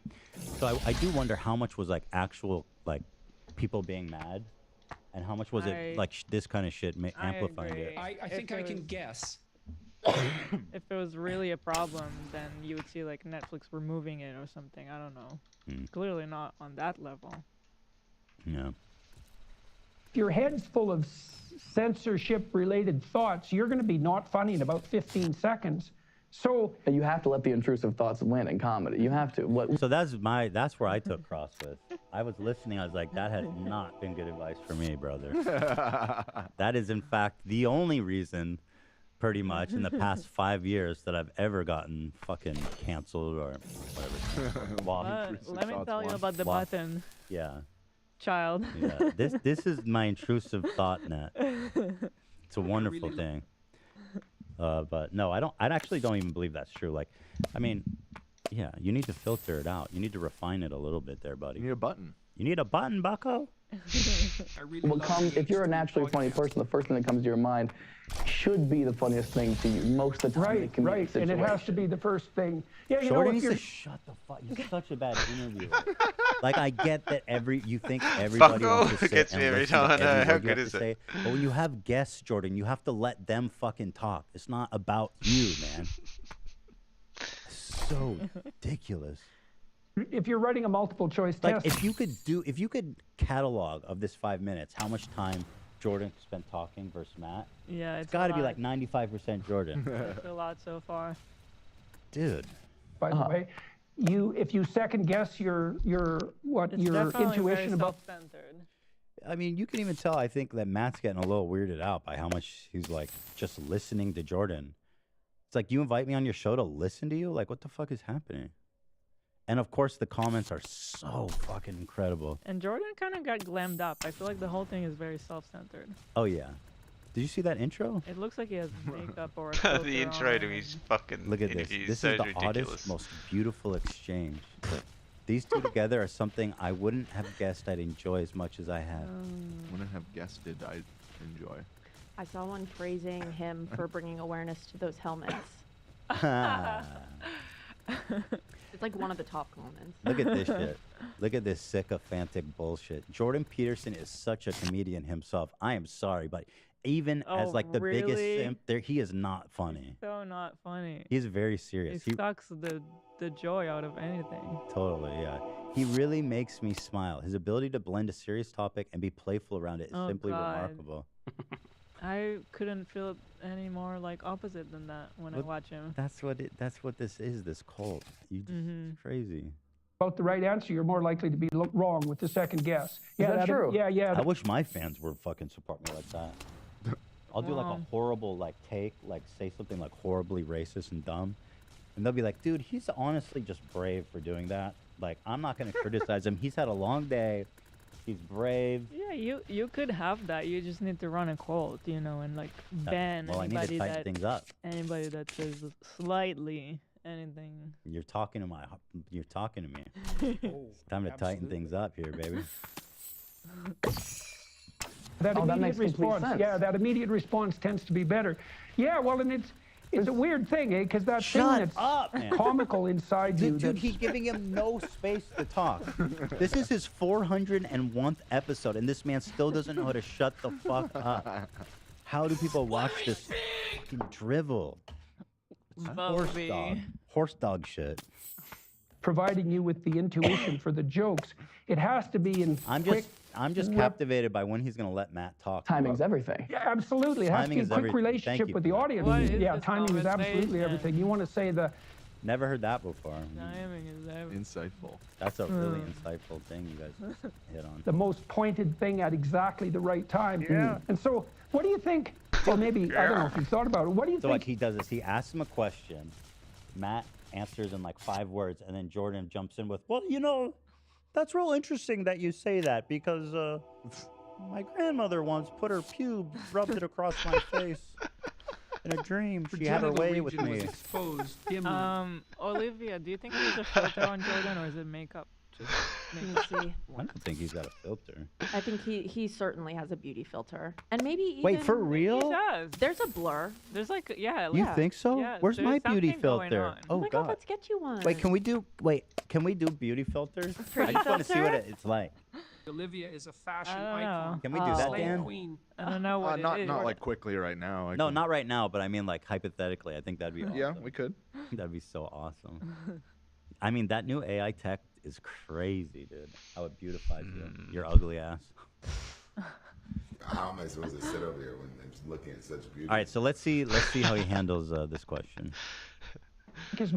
So I do wonder how much was like actual like people being mad, and how much was it like this kind of shit amplifying agree. it. I think I can guess. If it was really a problem, then you would see like Netflix removing it or something. I don't know. Clearly not on that level. Yeah. If your head's full of censorship-related thoughts, you're going to be not funny in about 15 seconds. So you have to let the intrusive thoughts win in comedy. You have to. So that's where I took cross with. I was listening. I was like, that has not been good advice for me, brother. That is in fact the only reason, pretty much in the past 5 years, that I've ever gotten fucking canceled or whatever. Let me tell you about the button. Yeah. Child. Yeah. This is my intrusive thought net. It's a wonderful thing. But no, I actually don't even believe that's true. Like, I mean, yeah, you need to filter it out. You need to refine it a little bit there, buddy. You need a button. You need a button, bucko? If you're a naturally funny person, the first thing that comes to your mind should be the funniest thing to you most of the time. right, and it has to be the first thing. Yeah, you Jordan know, if needs to you're shut the fuck. You're such a bad interviewer. Like, I get that you think everybody wants to sit gets and me every listen to time. every How word you good have is to it? say. But when you have guests, Jordan, you have to let them fucking talk. It's not about you, man. So ridiculous. if you're writing a multiple choice Like, test, if you could catalog of this 5 minutes, how much time Jordan spent talking versus Matt? Yeah, It's got to be like 95% Jordan. It's a lot so far. Dude. by the way, if you second guess your It's your definitely intuition very about self-centered. I mean, you can even tell, I think, that Matt's getting a little weirded out by how much he's, like, just listening to Jordan. It's like, you invite me on your show to listen to you? Like, what the fuck is happening? And, of course, the comments are so fucking incredible. And Jordan kind of got glammed up. I feel like the whole thing is very self-centered. Oh, yeah. Did you see that intro? It looks like he has makeup or a filter The intro on to his fucking Look at this. interview This so is the ridiculous. oddest, most beautiful exchange. These two together are something I wouldn't have guessed I'd enjoy as much as I have. Wouldn't have guessed it. I'd enjoy. I saw one praising him for bringing awareness to those helmets. It's like one of the top comments. Look at this shit. Look at this sycophantic bullshit. Jordan Peterson is such a comedian himself. I am sorry, but even as like the biggest really? simp, there he is not funny. So not funny. He's very serious. He sucks the joy out of anything. Totally, yeah. He really makes me smile. His ability to blend a serious topic and be playful around it is Oh, simply God. remarkable. I couldn't feel any more like opposite than that when I But watch him. That's what this is, this cult. You just it's crazy. the right answer, you're more likely to be wrong with the second guess. Yeah, that true? Yeah. I wish my fans would fucking support me like that. I'll do like a horrible like take, like say something like horribly racist and dumb. And they'll be like, dude, he's honestly just brave for doing that. Like, I'm not going to criticize him. He's had a long day. He's brave. Yeah, you could have that. You just need to run a cult, you know, and like ban Well, I need to anybody tighten that things up. anybody that says slightly anything. You're talking to me. It's time to tighten things up here, baby. That Oh, that immediate makes complete response, sense. yeah, that immediate response tends to be better. Yeah, well, and it's a weird thing, eh? Because that thing Shut that's up, man. comical inside you. Dude, that's- he's giving him no space to talk. This is his 401th episode, and this man still doesn't know how to shut the fuck up. How do people watch this fucking drivel? It's horse dog shit. providing you with the intuition for the jokes. It has to be in I'm just captivated by when he's gonna let Matt talk. Timing's everything. Yeah, absolutely. It has Timing to is be a quick everything. relationship Thank you with for the that. audience. What is Yeah, this timing is absolutely conversation? everything. You want to say the Never heard that before. Timing is everything. Insightful. That's a really insightful thing you guys hit on. the most pointed thing at exactly the right time. Yeah. And so, what do you think? Or maybe I don't know if you've thought about it. What do you So think? like he does this, he asks him a question, Matt answers in like 5 words, and then Jordan jumps in with, well, you know, that's real interesting that you say that because my grandmother once put her pube, rubbed it across my face in a dream. She had her way with me. Exposed dimly. Olivia, do you think there's a filter on Jordan or is it makeup? Just Let me see. I don't think he's got a filter. I think he certainly has a beauty filter, and maybe even Wait, for He real? does. there's a blur. There's like, yeah. You yeah, think so? yeah, Where's my there's beauty something going filter? on. Oh my God, let's get you one. Wait, can we do beauty filters? I just want to see what it's like. Olivia is a fashion I don't icon. know. Can we do that, Slave Dan? queen. I don't know what Not it is. not like quickly right now. No, not right now, but I mean like hypothetically. I think that'd be awesome. Yeah, we could. That'd be so awesome. I mean, that new AI tech is crazy, dude. How it beautifies you. Your ugly ass. How am I supposed to sit over here when I'm just looking at such beauty? All right, so let's see how he handles this question. Because,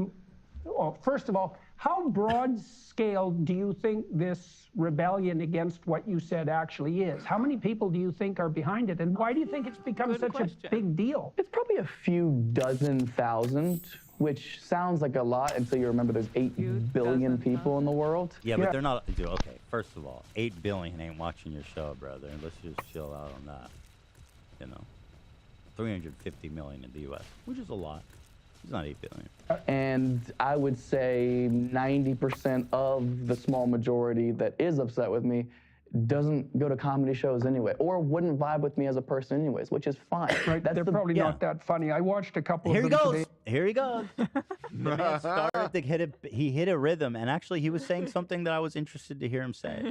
well, first of all, how broad scale do you think this rebellion against what you said actually is? How many people do you think are behind it? And why do you think it's become Good such question. a big deal? It's probably a few dozen thousand, which sounds like a lot until you remember there's 8 billion people in the world. Yeah, but they're not. Dude, okay. First of all, 8 billion ain't watching your show, brother. Let's just chill out on that. You know, 350 million in the U.S., which is a lot. It's not 8 billion. And I would say 90% of the small majority that is upset with me doesn't go to comedy shows anyway, or wouldn't vibe with me as a person anyways, which is fine. Right? They're probably not that funny. I watched a couple Here of he them goes. today. Here he goes. The man started to hit he hit a rhythm, and actually he was saying something that I was interested to hear him say.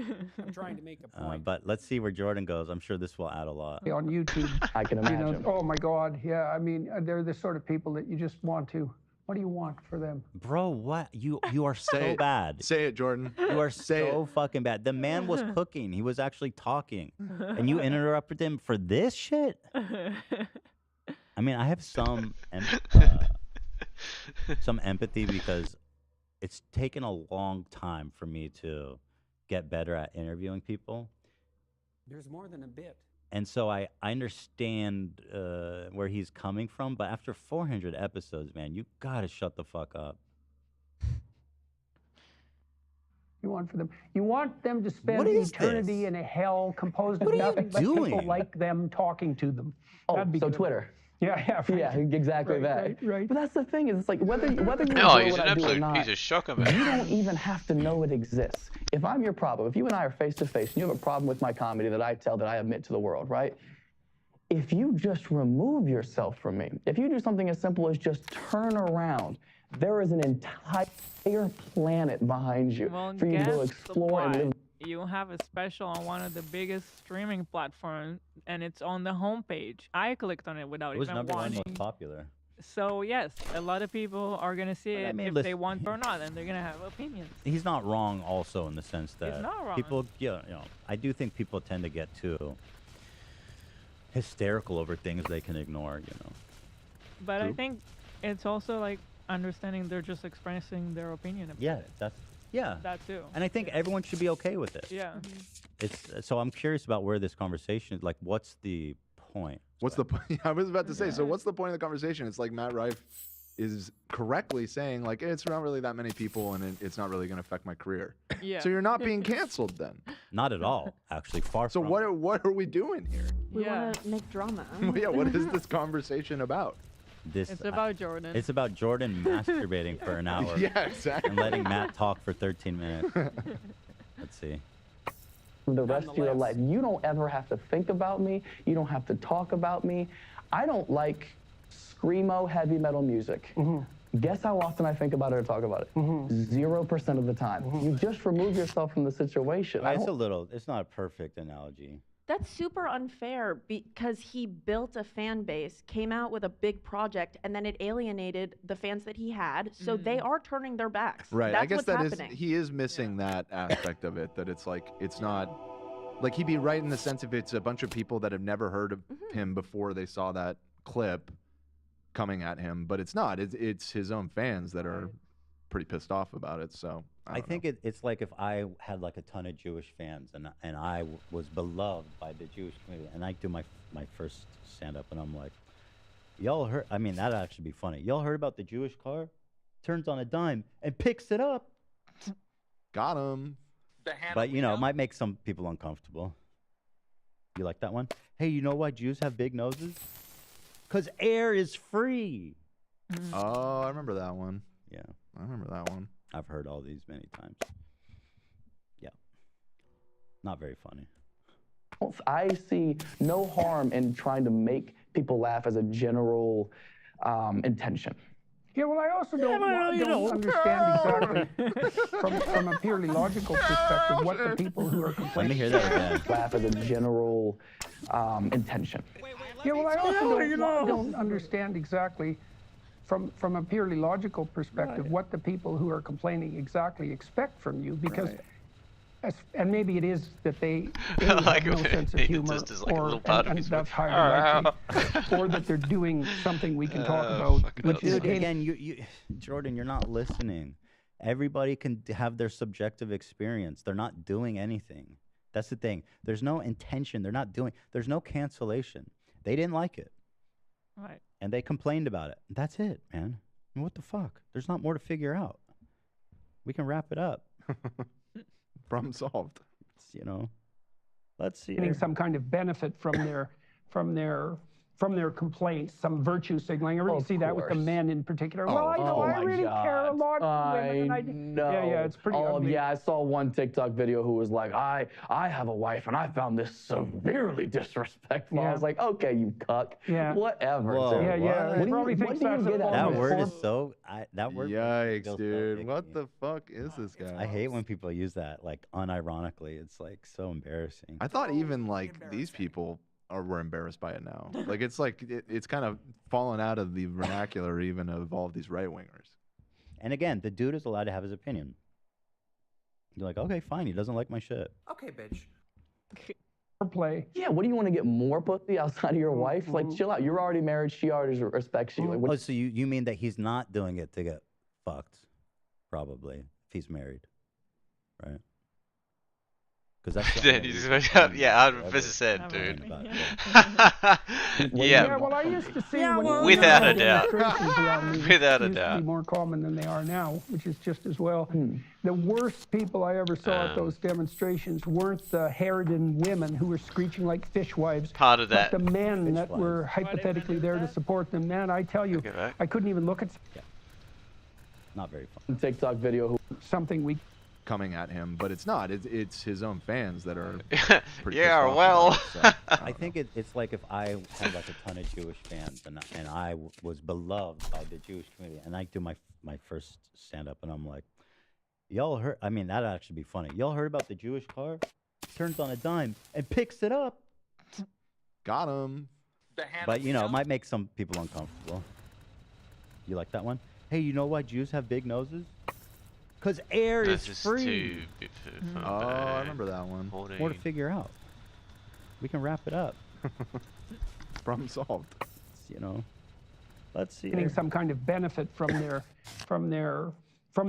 I'm trying to make a point. But let's see where Jordan goes. I'm sure this will add a lot. On YouTube. I can You imagine. know, oh my God, yeah. I mean, they're the sort of people that you just want to. What do you want for them? Bro, what? You are so bad. Say it, Jordan. You are so fucking bad. The man was cooking. He was actually talking. And you interrupted him for this shit? I mean, I have some empathy because it's taken a long time for me to get better at interviewing people. There's more than a bit. And so I understand where he's coming from, but after 400 episodes, man, you gotta shut the fuck up. You want for them. You want them to spend What is eternity this? in a hell composed What of are you nothing but people doing? like them talking to them. Oh, That'd be so good. Twitter. Yeah, yeah, right. Yeah, exactly Right, that. right. But that's the thing is, it's like whether you No, enjoy he's what an I do or absolute not, piece of shocker, man. you don't even have to know it exists. If I'm your problem, if you and I are face to face and you have a problem with my comedy that I tell, that I admit to the world, right? If you just remove yourself from me, if you do something as simple as just turn around, there is an entire planet behind you Well, for you to go guess explore and what? live. You have a special on one of the biggest streaming platforms, and it's on the homepage. I clicked on it without It was even number one wanting. most popular. So yes, a lot of people are gonna see But I it mean, if they listen- want or not, and they're gonna have opinions. He's not wrong also in the sense that not wrong. people, I do think people tend to get too hysterical over things they can ignore, But I True. think it's also like understanding they're just expressing their opinion about Yeah, it. yeah. That too. And I think everyone should be okay with it. Yeah. It's so I'm curious about where this conversation is. Like, what's the point? What's the point? I was about to say. So what's the point of the conversation? It's like Matt Rife is correctly saying like it's not really that many people and it's not really going to affect my career. Yeah. So you're not being canceled then. Not at all, actually. Far So from. what are we doing here? We Yeah. want to make drama. Yeah, what is this conversation about? This, It's about Jordan. It's about Jordan masturbating for an hour. Yeah, exactly. And letting Matt talk for 13 minutes. Let's see. the rest of your life. You don't ever have to think about me. You don't have to talk about me. I don't like screamo heavy metal music. Guess how often I think about it or talk about it? 0% of the time. You just remove yourself from the situation. I It's don't- it's not a perfect analogy. That's super unfair because he built a fan base, came out with a big project, and then it alienated the fans that he had. So they are turning their backs. Right. That's I guess what's that happening. is he is missing that aspect of it. That it's like it's not like he'd be right in the sense if it's a bunch of people that have never heard of him before they saw that clip coming at him, but it's not. It's his own fans that are pretty pissed off about it. So I think it's like if I had like a ton of Jewish fans and I was beloved by the Jewish community, and I do my first stand up and I'm like, y'all heard? I mean, that'd actually be funny. Y'all heard about the Jewish car? Turns on a dime and picks it up. Got him. But you know, it might make some people uncomfortable. You like that one? Hey, you know why Jews have big noses? 'Cause air is free. Oh, I remember that one. Yeah, I remember that one. I've heard all these many times. Yeah, not very funny. I see no harm in trying to make people laugh as a general intention. Yeah, well, I also don't understand exactly from a purely logical perspective what the people who are complaining. Let me hear that again. Laugh as a general intention. Yeah, well, I also don't understand exactly from a purely logical perspective what the people who are complaining exactly expect from you because. And maybe it is that they have Like no it sense of humor, just is like a or little part of and his that's voice. highly likely, or that they're doing something we can talk about, which is Dude, again, you, Jordan, you're not listening. Everybody can have their subjective experience. They're not doing anything. That's the thing. There's no intention. They're not doing. There's no cancellation. They didn't like it, Right. and they complained about it. That's it, man. I mean, what the fuck? There's not more to figure out. We can wrap it up. Problem solved. You know, let's see. getting some kind of benefit from their complaints, some virtue signaling. I really see that with the course. men in particular. Oh, Well, I my really care a God. lot for women. I And know. Yeah, it's pretty ugly. Yeah, I saw one TikTok video who was like, I have a wife and I found this severely disrespectful. I Yeah. was like, okay, you cuck. Yeah. Whatever. Whoa, dude. Yeah, yeah. What He do probably you, thinks what do you that's a get out That of it? word is so. That word. Yikes, feels so dude. icky. What the fuck is this guy? I hate when people use that like unironically. It's like so embarrassing. I thought even like these people were embarrassed by it now. Like it's like it's kind of fallen out of the vernacular even of all of these right wingers. And again, the dude is allowed to have his opinion. You're like, okay, fine. He doesn't like my shit. Okay, bitch. Play. Yeah, what do you want to get more pussy outside of your wife? Like, chill out. You're already married. She already respects you. Like, Oh, so you mean that he's not doing it to get fucked? probably, if he's married, right? Because that's the Then only you just reason went up, anyone yeah, would ever 100%, dude. complain about it. Yeah, well, I used to see when without we a had doubt. demonstrations around me, which Without a used to doubt. be more common than they are now, which is just as well. The worst people I ever saw at those demonstrations weren't the harridan women who were screeching like fishwives, Part of that. but the men that were hypothetically there to support them. Man, I tell you, I couldn't even look at Not very fun. TikTok video who something we coming at him, but it's not. It's his own fans that are. pretty Yeah, pissed off well. about it, so, I think it's like if I had like a ton of Jewish fans and I was beloved by the Jewish community, and I do my first stand up, and I'm like, y'all heard? I mean, that'd actually be funny. Y'all heard about the Jewish car? Turns on a dime and picks it up. Got him. But you know, it might make some people uncomfortable. You like that one? Hey, you know why Jews have big noses? Because air is free. Oh, I remember that one. More to figure out. We can wrap it up. Problem solved. You know, let's see. getting some kind of benefit from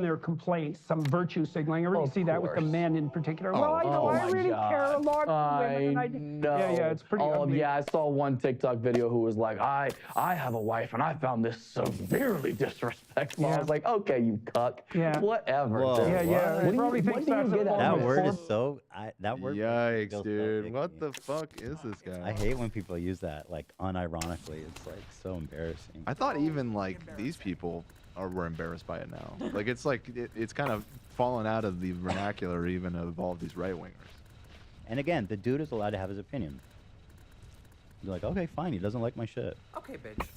their complaints, some virtue signaling. I really see that with the men in particular. Well, I know I really care a lot for women. I And know. yeah, it's pretty ugly. Yeah, I saw one TikTok video who was like, I have a wife and I found this severely disrespectful. I Yeah. was like, okay, you cuck. Yeah. Whatever. Whoa, dude. Yeah, yeah. What He do probably you, thinks what do you that's a get out That of it? word is so. That word. Yikes, feels so dude. icky. What the fuck is this guy? I hate when people use that like unironically. It's like so embarrassing. I thought even like these people were embarrassed by it now. Like it's like it's kind of fallen out of the vernacular even of all these right wingers. And again, the dude is allowed to have his opinion. You're like, okay, fine. He doesn't like my shit. Okay, bitch.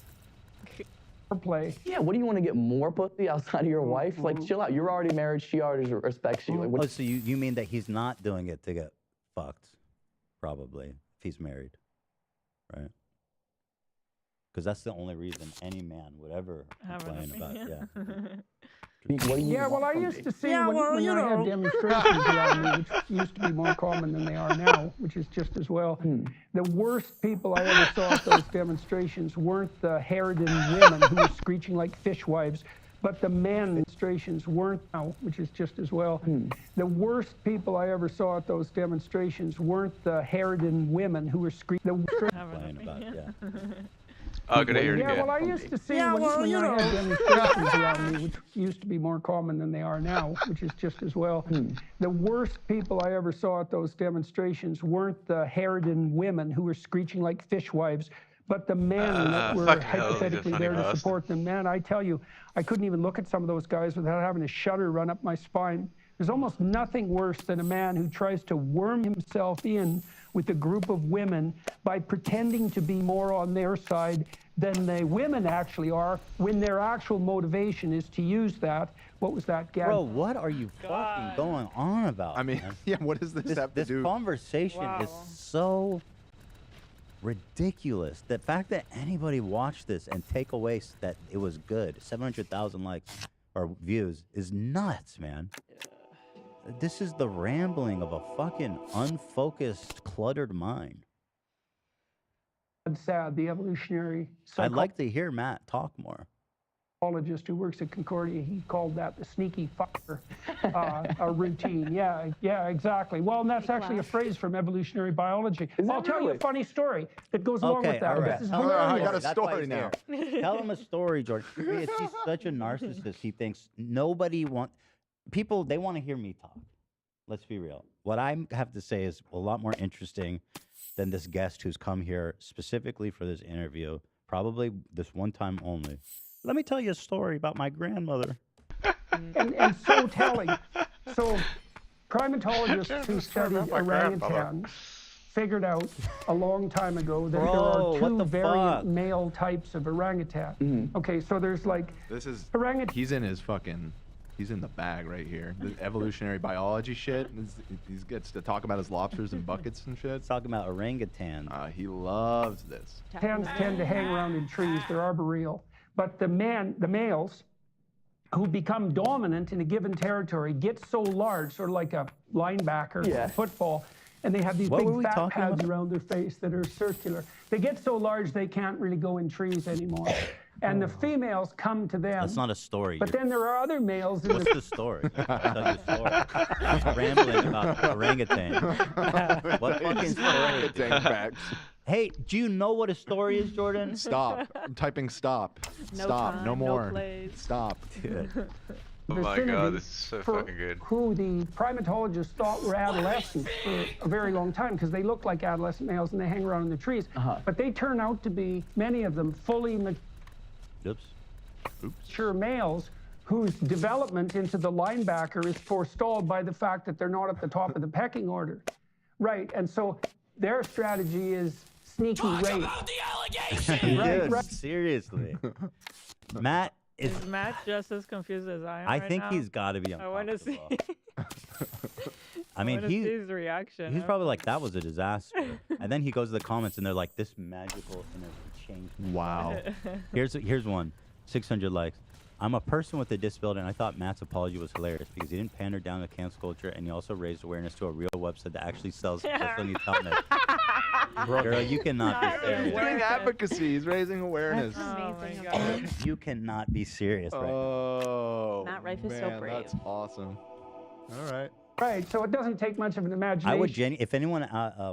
Play. Yeah, what do you want to get more pussy outside of your wife? Like, chill out. You're already married. She already respects you. Like, what Oh, so you mean that he's not doing it to get fucked? Probably, if he's married, right? Because that's the only reason any man would ever complain about. Yeah. what do you Yeah, well, want I from used me? to see when I had demonstrations around me, which used to be more common than they are now, which is just as well. The worst people I ever saw at those demonstrations weren't the harridan women who were screeching like fishwives, but the men demonstrations weren't now, which is just as well. The worst people I ever saw at those demonstrations weren't the harridan women who were screeching. Complain about it, yeah. Oh, good to hear it Yeah, again. well, I used to see when I had demonstrations around me, which used to be more common than they are now, which is just as well. The worst people I ever saw at those demonstrations weren't the harridan women who were screeching like fishwives, but the men that were fucking hell, he's a hypothetically funny there to bastard. support them. Man, I tell you, I couldn't even look at some of those guys without having a shudder run up my spine. There's almost nothing worse than a man who tries to worm himself in with a group of women by pretending to be more on their side than the women actually are, when their actual motivation is to use that. What was that, Gab? Bro, what are you fucking going on about? I mean, man? yeah, what does this have to This do? conversation is so ridiculous. The fact that anybody watched this and take away that it was good, 700,000 likes or views, is nuts, man. This is the rambling of a fucking unfocused, cluttered mind. Sad, the evolutionary I'd like to hear Matt talk more. psychologist who works at Concordia, he called that the sneaky fucker a routine. Yeah, exactly. Well, and that's actually a phrase from evolutionary biology. I'll tell you a funny story that goes along with that. all right. This is Tell him hilarious. I got a That's why story he's now. here. Tell him a story, George. He's such a narcissist. He thinks nobody wants... People, they want to hear me talk. Let's be real. What I have to say is a lot more interesting than this guest who's come here specifically for this interview, probably this one time only. Let me tell you a story about my grandmother. And so telling. So primatologists who studied orangutan figured out a long time ago that Bro, there are what two the variant fuck? male types of orangutan. Okay, so there's like This is orangutan. he's in his fucking he's in the bag right here. The evolutionary biology shit. He gets to talk about his lobsters and buckets and shit. Talking about orangutan. He loves this. Tans tend to hang around in trees. They're arboreal. But the males who become dominant in a given territory get so large, sort of like a linebacker in football, and they have these What were big we fat talking pads about? around their face that are circular. They get so large they can't really go in trees anymore. and the females come to them. That's not a story. But then there are other males in What's the story? I'll tell you a story. He's rambling about orangutan. What fucking story? Orangutan facts. Hey, do you know what a story is, Jordan? Stop. I'm typing stop. No Stop. time, no no more. place. Stop. Dude. Oh my god, this is so for fucking good. who the primatologists thought were adolescents for a very long time because they look like adolescent males and they hang around in the trees. But they turn out to be, many of them, fully mature males whose development into the linebacker is forestalled by the fact that they're not at the top of the pecking order. Right, and so their strategy is sneaky rape. Dude, Right. seriously. Matt Is Matt just as confused as I am? I right think now? he's got to be I want to see. I mean, wanna see his reaction. he's probably like, that was a disaster. And then he goes to the comments and they're like, this magical energy changed me. Wow. Here's one. 600 likes. I'm a person with a disability, and I thought Matt's apology was hilarious because he didn't pander down to cancel culture, and he also raised awareness to a real website that actually sells Sicilian helmets. Girl, you cannot be serious. He's doing advocacy. He's raising awareness. Oh my Amazing. god. You cannot be serious right now. Oh. Matt Rife is so man, brave. That's awesome. All right. Right, so it doesn't take much of an imagination. I would if anyone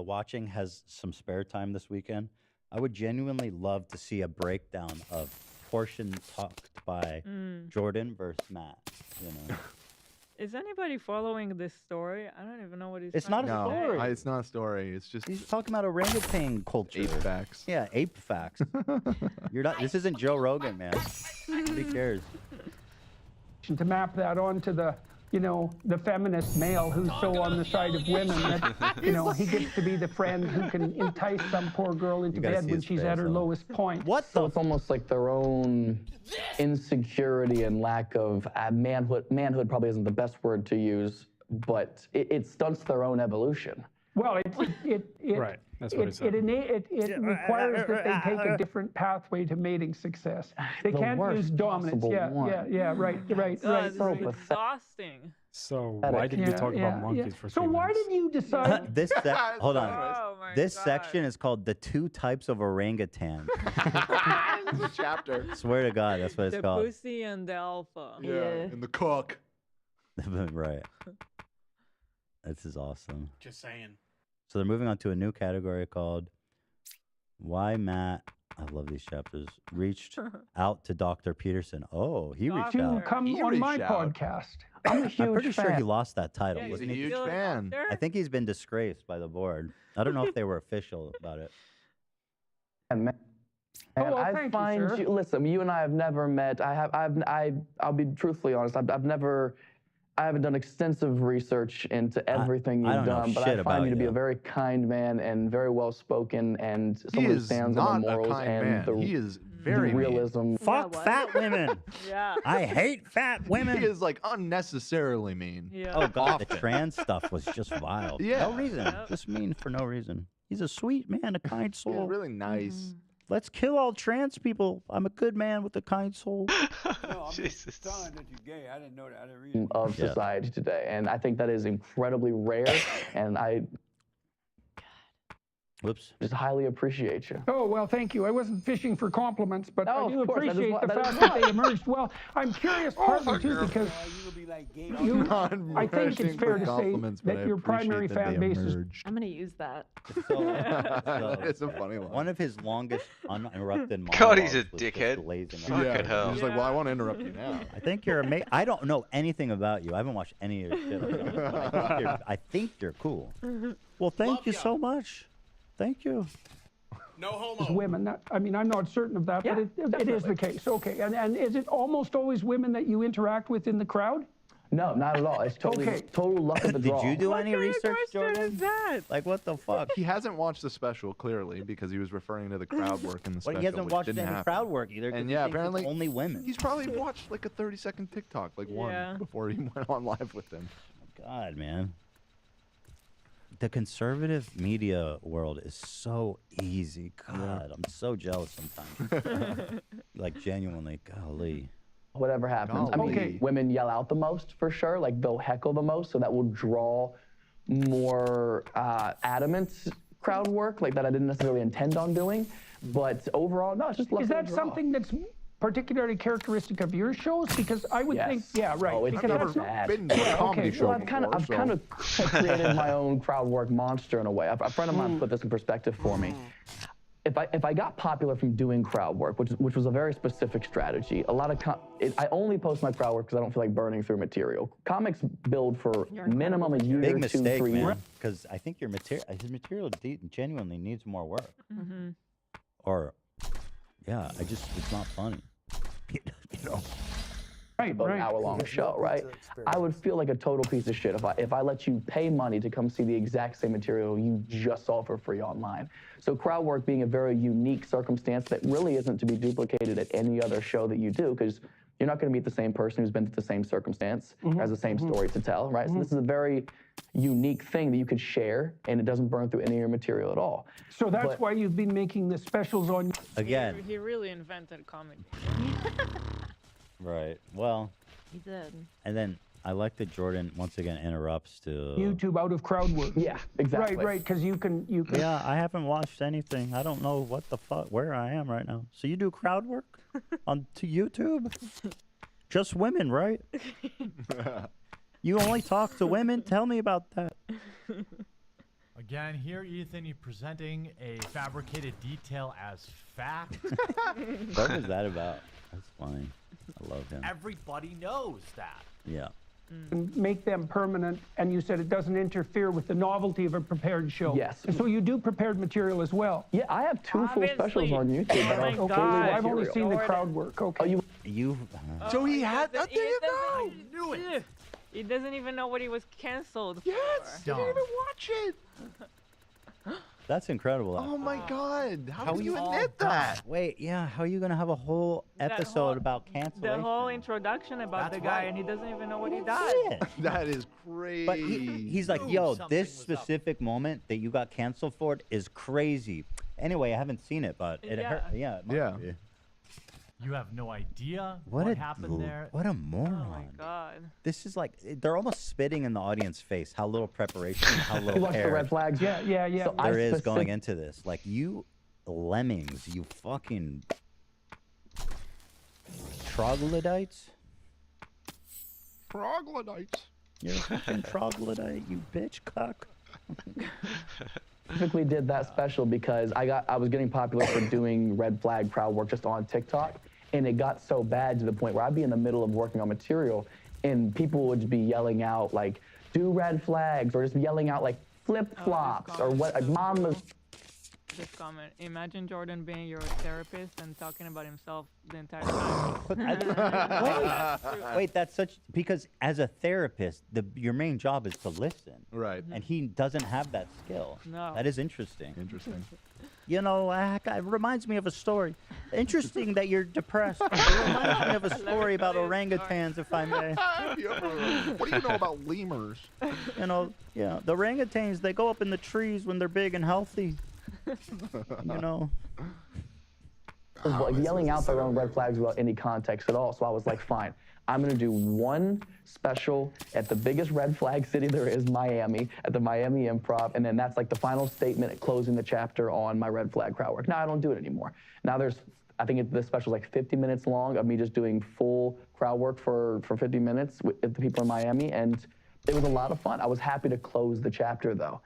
watching has some spare time this weekend, I would genuinely love to see a breakdown of portion talked by Jordan versus Matt. You know, Is anybody following this story? I don't even know what he's. It's trying not a to say. story. It's not a story. It's just he's talking about orangutan culture. ape facts. Yeah, ape facts. You're not. This isn't Joe Rogan, man. Nobody cares. to map that onto the, the feminist male who's so on the side of women that, he gets to be the friend who can entice some poor girl into gotta bed see when his she's face, at her huh? lowest point. So it's almost like their own insecurity and lack of manhood. Manhood probably isn't the best word to use, but it stunts their own evolution. Well, it Right, that's what he said. It requires that they take a different pathway to mating success. They The can't worst use dominance. possible one. Right. God, this is exhausting. So why did you talk about monkeys for 3 So why minutes? did you decide? Hold on. Oh my This God. section is called "The Two Types of Orangutan." It's a chapter. Swear to God, that's what it's The called. pussy and the alpha. And the cook. Right. This is awesome. Just saying. So they're moving on to a new category called "Why Matt." I love these chapters. Reached out to Dr. Peterson. Oh, he reached To out. come on my podcast. I'm a huge I'm pretty sure he fan. lost that title. Yeah, He's a wasn't he? huge Still fan. up there? I think he's been disgraced by the board. I don't know if they were official about it. And man, Oh, well, I thank you, find sir. listen, you and I have never met. I'll be truthfully honest. I haven't done extensive research into everything I you've don't know done, but shit I about find you to be you. a very kind man and very well spoken and He someone who is stands on not the a morals kind and man. the, He is the very mean. realism. Fuck what? fat women. Yeah. I hate fat women. He is like unnecessarily mean. Yeah. Oh God, the trans stuff was just vile. Yeah. No reason. Yep. Just mean for no reason. He's a sweet man, a kind He's soul. really nice. Let's kill all trans people. I'm a good man with a kind soul. No, I'm Jesus. just telling that you're gay. I didn't know that. I didn't read it. Of Yeah. society today, and I think that is incredibly rare, and I Whoops. just highly appreciate you. Oh, well, thank you. I wasn't fishing for compliments, but No, I do of course, that is appreciate what- the that is fact that they emerged well. I'm curious partly, too, because You will be like gay. you, Not I think fishing it's fair for to say compliments, but that I your primary appreciate that fan they base is emerged. I'm gonna use that. It's a funny one. One of his longest uninterrupted monologues. God, he's a was just dickhead. blazing Fuck up. it, hell. He's just like, well, I want to interrupt you now. I think you're amazing. I don't know anything about you. I haven't watched any of your shit. But I think you're cool. Well, thank Love you ya. so much. Thank you. No homo. women. I'm not certain of that, but it is the case. Okay, and is it almost always women that you interact with in the crowd? No, not at all. It's totally Okay. total luck of the Did draw. you do What any kind of research, question Jordan? is that? Like, what the fuck? He hasn't watched the special, clearly, because he was referring to the crowd work in the special. Well, he hasn't which watched didn't any happen. crowd work either. 'cause And he yeah, thinks it's apparently only women. He's probably watched like a 30-second TikTok, like Yeah. one, before he went on live with them. God, man. The conservative media world is so easy. God, I'm so jealous sometimes. Like, genuinely, golly. Whatever happens. I mean, Okay. women yell out the most for sure. Like they'll heckle the most, so that will draw more adamant crowd work, like that I didn't necessarily intend on doing. But overall, no, it's just luck Is of the that draw. something that's particularly characteristic of your shows? Because I would think, yeah, right. Oh, it's because never that's not- bad. Been to a comedy show Well, I've kind of created my own crowd work monster in a way. A friend of mine put this in perspective for me. If I got popular from doing crowd work, which was a very specific strategy, a lot of I only post my crowd work because I don't feel like burning through material. Comics build for minimum a year, Big 2, mistake, 3 man. years. Because I think his material genuinely needs more work. Or, yeah, it's not funny. You know. Right, about an hour-long show, right? I would feel like a total piece of shit if I let you pay money to come see the exact same material you just saw for free online. So crowd work being a very unique circumstance that really isn't to be duplicated at any other show that you do, because you're not going to meet the same person who's been through the same circumstance, has the same story to tell, right? So this is a very unique thing that you could share, and it doesn't burn through any of your material at all. So that's why you've been making the specials on. Again. He really invented comic. Right. Well. He did. And then I like that Jordan once again interrupts to YouTube out of crowd work. Yeah, exactly. Right, because you can. Yeah, I haven't watched anything. I don't know what the fuck where I am right now. So you do crowd work to YouTube? Just women, right? You only talk to women? Tell me about that. Again, here Ethan presenting a fabricated detail as fact. What was that about? That's funny. I love him. Everybody knows that. Yeah. And make them permanent, and you said it doesn't interfere with the novelty of a prepared show. Yes. So you do prepared material as well. Yeah, I have 2 full specials on YouTube. Oh my God. I've only seen the crowd work. Okay. You. So he had. There you go. I knew it. He doesn't even know what he was canceled Yes. for. You didn't even watch it. That's incredible. Oh my God! How do you all admit that? Wait, yeah. How are you gonna have a whole episode about cancellation? The whole introduction about the guy, and he doesn't even know what he does. That is crazy. But he's like, yo, this specific moment that you got canceled for it is crazy. Anyway, I haven't seen it, but it hurt. Yeah. It must be. You have no idea what happened there. What a moron. Oh my God. This is like, they're almost spitting in the audience face how little preparation, how little Watch the red flags. Yeah. So there is going into this. Like, you lemmings, you fucking troglodytes. Troglodytes. You're a fucking troglodyte, you bitch cock. Specifically did that special because I was getting popular for doing red flag crowd work just on TikTok, and it got so bad to the point where I'd be in the middle of working on material, and people would be yelling out like, "Do red flags," or just yelling out like flip flops or what, like mama's. This comment. Imagine Jordan being your therapist and talking about himself the entire time. Wait, that's because as a therapist, your main job is to listen. Right. And he doesn't have that skill. No. That is interesting. Interesting. You know, it reminds me of a story. Interesting that you're depressed. It reminds me of a story about orangutans, if I may. What do you know about lemurs? You know, yeah, the orangutans, they go up in the trees when they're big and healthy. You know. Like yelling out their own red flags without any context at all. So I was like, fine, I'm gonna do one special at the biggest red flag city there is, Miami, at the Miami Improv, and then that's like the final statement at closing the chapter on my red flag crowd work. Now I don't do it anymore. Now I think this special is like 50 minutes long of me just doing full crowd work for 50 minutes with the people in Miami, and it was a lot of fun. I was happy to close the chapter though.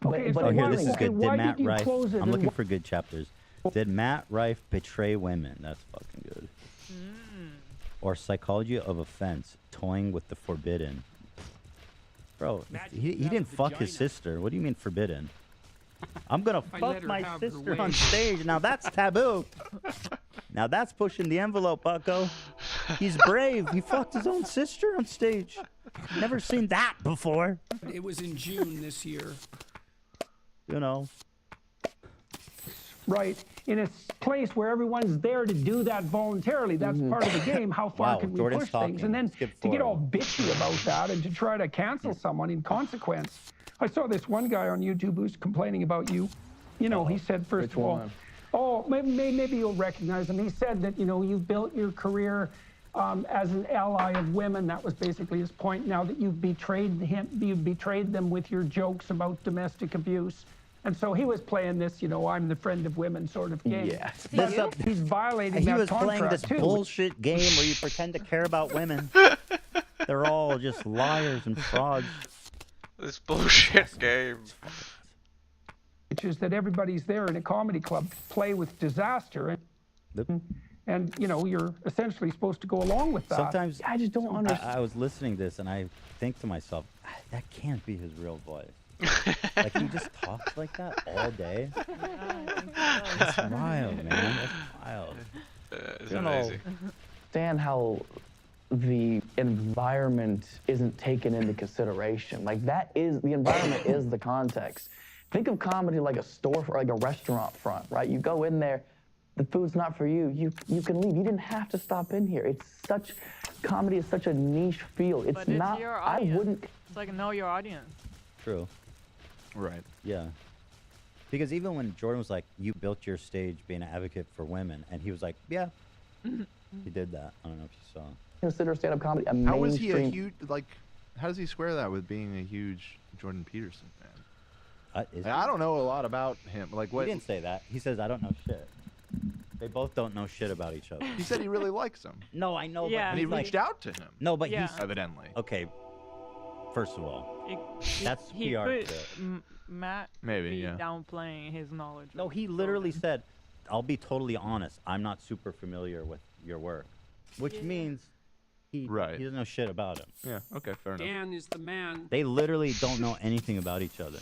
Okay, Oh, here, this is good. Did why Matt did you Rife? close it I'm and looking for good chapters. Did Matt Rife betray women? That's fucking good. Or psychology of offense, toying with the forbidden. Bro, he didn't fuck his sister. What do you mean forbidden? I'm gonna fuck my sister on stage. Now that's taboo. Now that's pushing the envelope, bucko. He's brave. He fucked his own sister on stage. Never seen that before. It was in June this year. You know. Right. In a place where everyone's there to do that voluntarily. That's part of the game. How far can we push things? And then to get all bitchy about that and to try to cancel someone in consequence. I saw this one guy on YouTube who's complaining about you. You know, he said, first of all, oh, maybe you'll recognize him. He said that, you know, you've built your career as an ally of women. That was basically his point. Now that you've betrayed them with your jokes about domestic abuse. And so he was playing this, you know, I'm the friend of women sort of game. Yeah. But he's violating He that was contract playing this too. bullshit game where you pretend to care about women. They're all just liars and frauds. This bullshit game. Which is that everybody's there in a comedy club to play with disaster. And you know, you're essentially supposed to go along with that. Sometimes I just don't understand. I was listening to this and I think to myself, that can't be his real voice. Like he just talks like that all day. That's wild, man. That's wild. It's amazing. Understand how the environment isn't taken into consideration. Like that is the environment is the context. Think of comedy like a store or like a restaurant front, right? You go in there, the food's not for you. You can leave. You didn't have to stop in here. It's such comedy is such a niche field. It's But not. It's your I audience. wouldn't. It's like know your audience. True. Right. Yeah. Because even when Jordan was like, you built your stage being an advocate for women, and he was like, yeah, he did that. I don't know if you saw. Consider stand-up comedy a How is he a mainstream- huge like? How does he square that with being a huge Jordan Peterson fan? Is I don't know a lot about him. Like what? He didn't say that. He says, I don't know shit. They both don't know shit about each other. He said he really likes him. No, I know. Yeah, but And he he's like- reached out to him. No, but Yeah. he's Evidently. okay. First of all, that's He PR. could shit. Matt Maybe, be yeah. downplaying his knowledge. No, of he literally Jordan. said, I'll be totally honest. I'm not super familiar with your work, which means he doesn't know shit about him. Yeah. Okay. Fair enough. Dan is the man. They literally don't know anything about each other.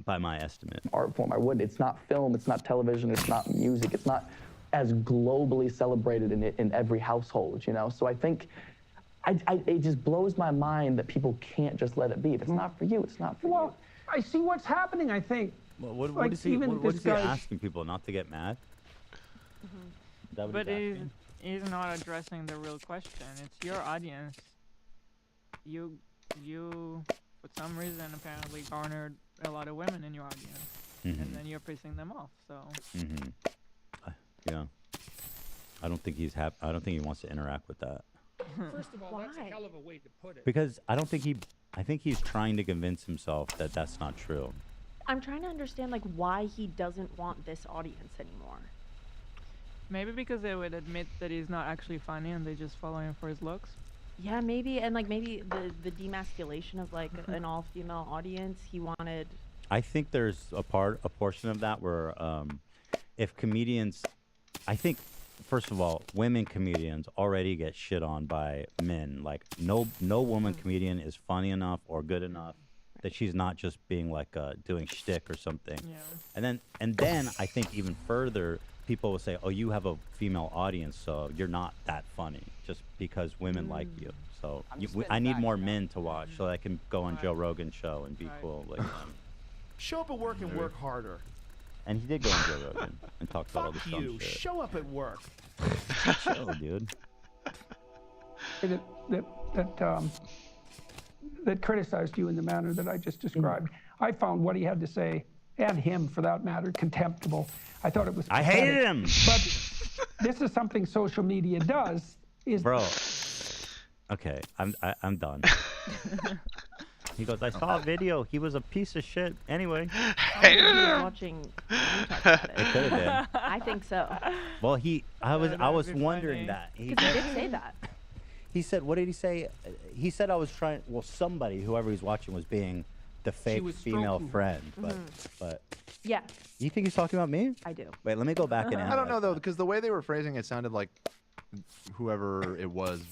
By my estimate. art form. I wouldn't. It's not film. It's not television. It's not music. It's not as globally celebrated in every household. You know. So I think, it just blows my mind that people can't just let it be. If it's not for you, it's not for you. I see what's happening, I think. Well, what Like, is he? even What this is he guy- asking people not to get mad? Is that what But he's asking? he's not addressing the real question. It's your audience. You, for some reason, apparently garnered a lot of women in your audience, and then you're pissing them off. So. Yeah. I don't think he's happy. I don't think he wants to interact with that. First of all, that's a Why? hell of a way to put it. Because I don't think he. I think he's trying to convince himself that that's not true. I'm trying to understand like why he doesn't want this audience anymore. Maybe because they would admit that he's not actually funny and they just follow him for his looks. Yeah, maybe, and like maybe the demasculation of like an all-female audience. He wanted. I think there's a portion of that where, if comedians, I think, first of all, women comedians already get shit on by men. Like no woman comedian is funny enough or good enough that she's not just being like doing shtick or something. Yeah. And then I think even further, people will say, "Oh, you have a female audience, so you're not that funny just because women like you." So I need more men to watch so I can go on Joe Rogan's show and be cool like them. Show up at work and work harder. And he did go on Joe Rogan and talk about all this Fuck dumb you. shit. Show up at work. Chill, dude. That criticized you in the manner that I just described. I found what he had to say, and him for that matter, contemptible. I thought it was I pathetic. hated him. But this is something social media does. Is Bro. Okay, I'm done. He goes, I saw a video. He was a piece of shit. Anyway. He was watching. You talk about it. It could have been. I think so. Well, I was that'd be wondering funny. that. He Because he did say that. He said, what did he say? He said I was trying, well, somebody, whoever he's watching, was being the fake was female stroking her. friend. But Yeah, you think he's talking about me? I do. Wait, let me go back and I don't know analyze though, that. because the way they were phrasing it sounded like whoever it was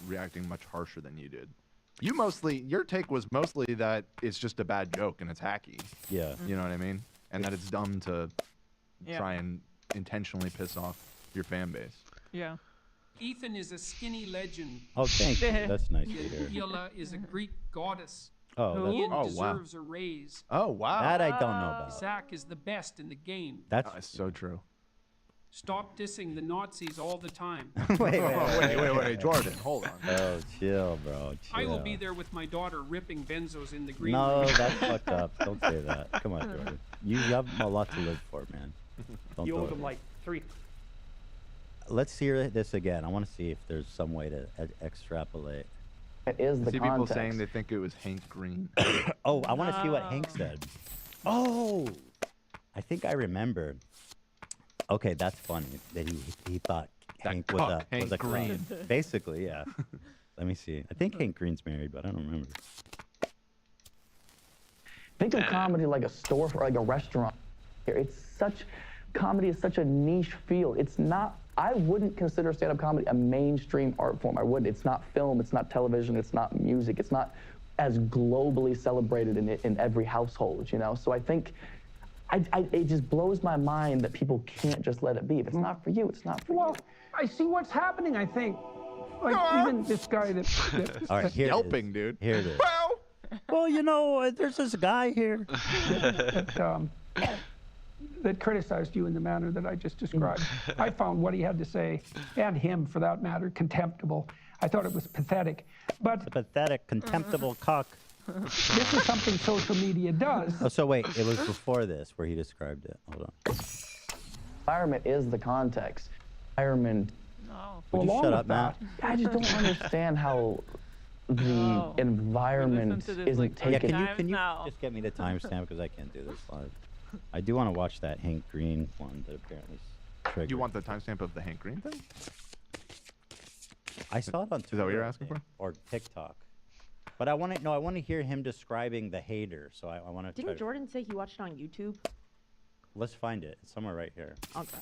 reacting much harsher than you did. Your take was mostly that it's just a bad joke and it's hacky. Yeah. You know what I mean? And that it's dumb to Yeah. try and intentionally piss off your fan base. Yeah. Ethan is a skinny legend. Oh, thanks. That's nice to hear. Hela is a Greek goddess. Oh, Ian that's, wow. deserves a raise. Oh, wow. that I don't know about. Zach is the best in the game. That's so true. Stop dissing the Nazis all the time. Wait, Jordan, hold on. Oh, chill, bro. Chill. I will be there with my daughter ripping benzos in the green No, room. that's fucked up. Don't say that. Come on, Jordan. You have a lot to live for, man. Don't You do owe it. them like 3. Let's hear this again. I want to see if there's some way to extrapolate. It is I the see people context. saying they think it was Hank Green. Oh, I want to see what Hank said. Oh, I think I remember. Okay, that's funny that he thought Hank was a Hank was a Green. cuck. Basically, yeah. Let me see. I think Hank Green's married, but I don't remember. Think of comedy like a store or like a restaurant. Comedy is such a niche field. It's not, I wouldn't consider stand-up comedy a mainstream art form. I wouldn't. It's not film, it's not television, it's not music. It's not as globally celebrated in every household, you know? So I think, it just blows my mind that people can't just let it be. If it's not for you, it's not for you. I see what's happening, I think. Like, even this guy that All right, here Yelping, it is. dude. Here it is. Well, you know, there's this guy here. that criticized you in the manner that I just described. I found what he had to say, and him for that matter, contemptible. I thought it was pathetic. But The pathetic, contemptible cuck. this is something social media does. Oh, so wait, it was before this where he described it. Hold on. Environment is the context. Environment. Would you shut up, Matt? I just don't understand how the environment isn't taken. Yeah, can you just get me the timestamp because I can't do this live. I do want to watch that Hank Green one that apparently triggered. You want the timestamp of the Hank Green thing? I saw it on Twitter. Is that what you're asking for? Or TikTok. But I want to hear him describing the hater. So I want to. Didn't Jordan say he watched it on YouTube? Let's find it. It's somewhere right here. Okay.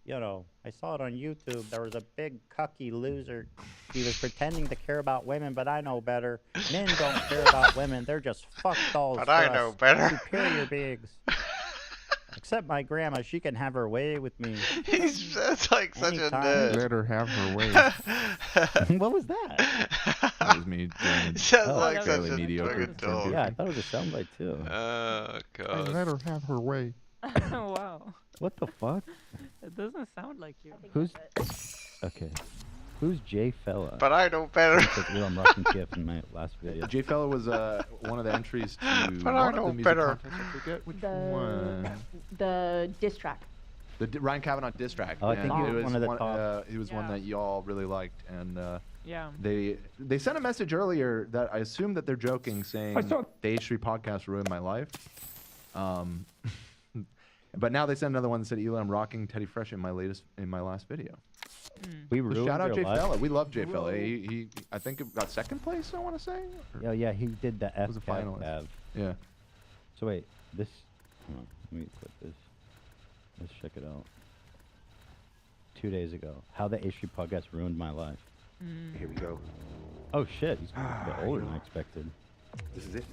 You know, I saw it on YouTube. There was a big cucky loser. He was pretending to care about women, but I know better. Men don't care about women. They're just fuck dolls. But for I us know better. Superior beings. Except my grandma, she can have her way with me. That's like such a nerd. Let her have her way. What was that? That was me doing Sounds like such fairly a mediocre. fucking dog. Yeah, I thought it was a soundbite too. Oh god. Let her have her way. Wow. What the fuck? It doesn't sound like you. Who's okay? Who's Jay Fella? But I know better. I'm rocking GIF in my last video. Jay Fella was one of the entries to But I one of know the music better. contests. I forget which one. The diss track. The Ryan Kavanaugh diss track. Oh, I think and he was one of the top. He was one that y'all really liked, and Yeah. they sent a message earlier that I assume that they're joking, saying the H3 podcast ruined my life. But now they sent another one that said, "Eli, I'm rocking Teddy Fresh in my last video." We So ruined shout out your Jay life? Fella. We love Jay Fella. He I think got second place. I want to say. Yeah, he did the F was a finalist. Yeah. So wait, this. Hold on, let me put this. Let's check it out. 2 days ago, how the H3 podcast ruined my life. Here we go. Oh shit, he's a bit older than I expected. This is it.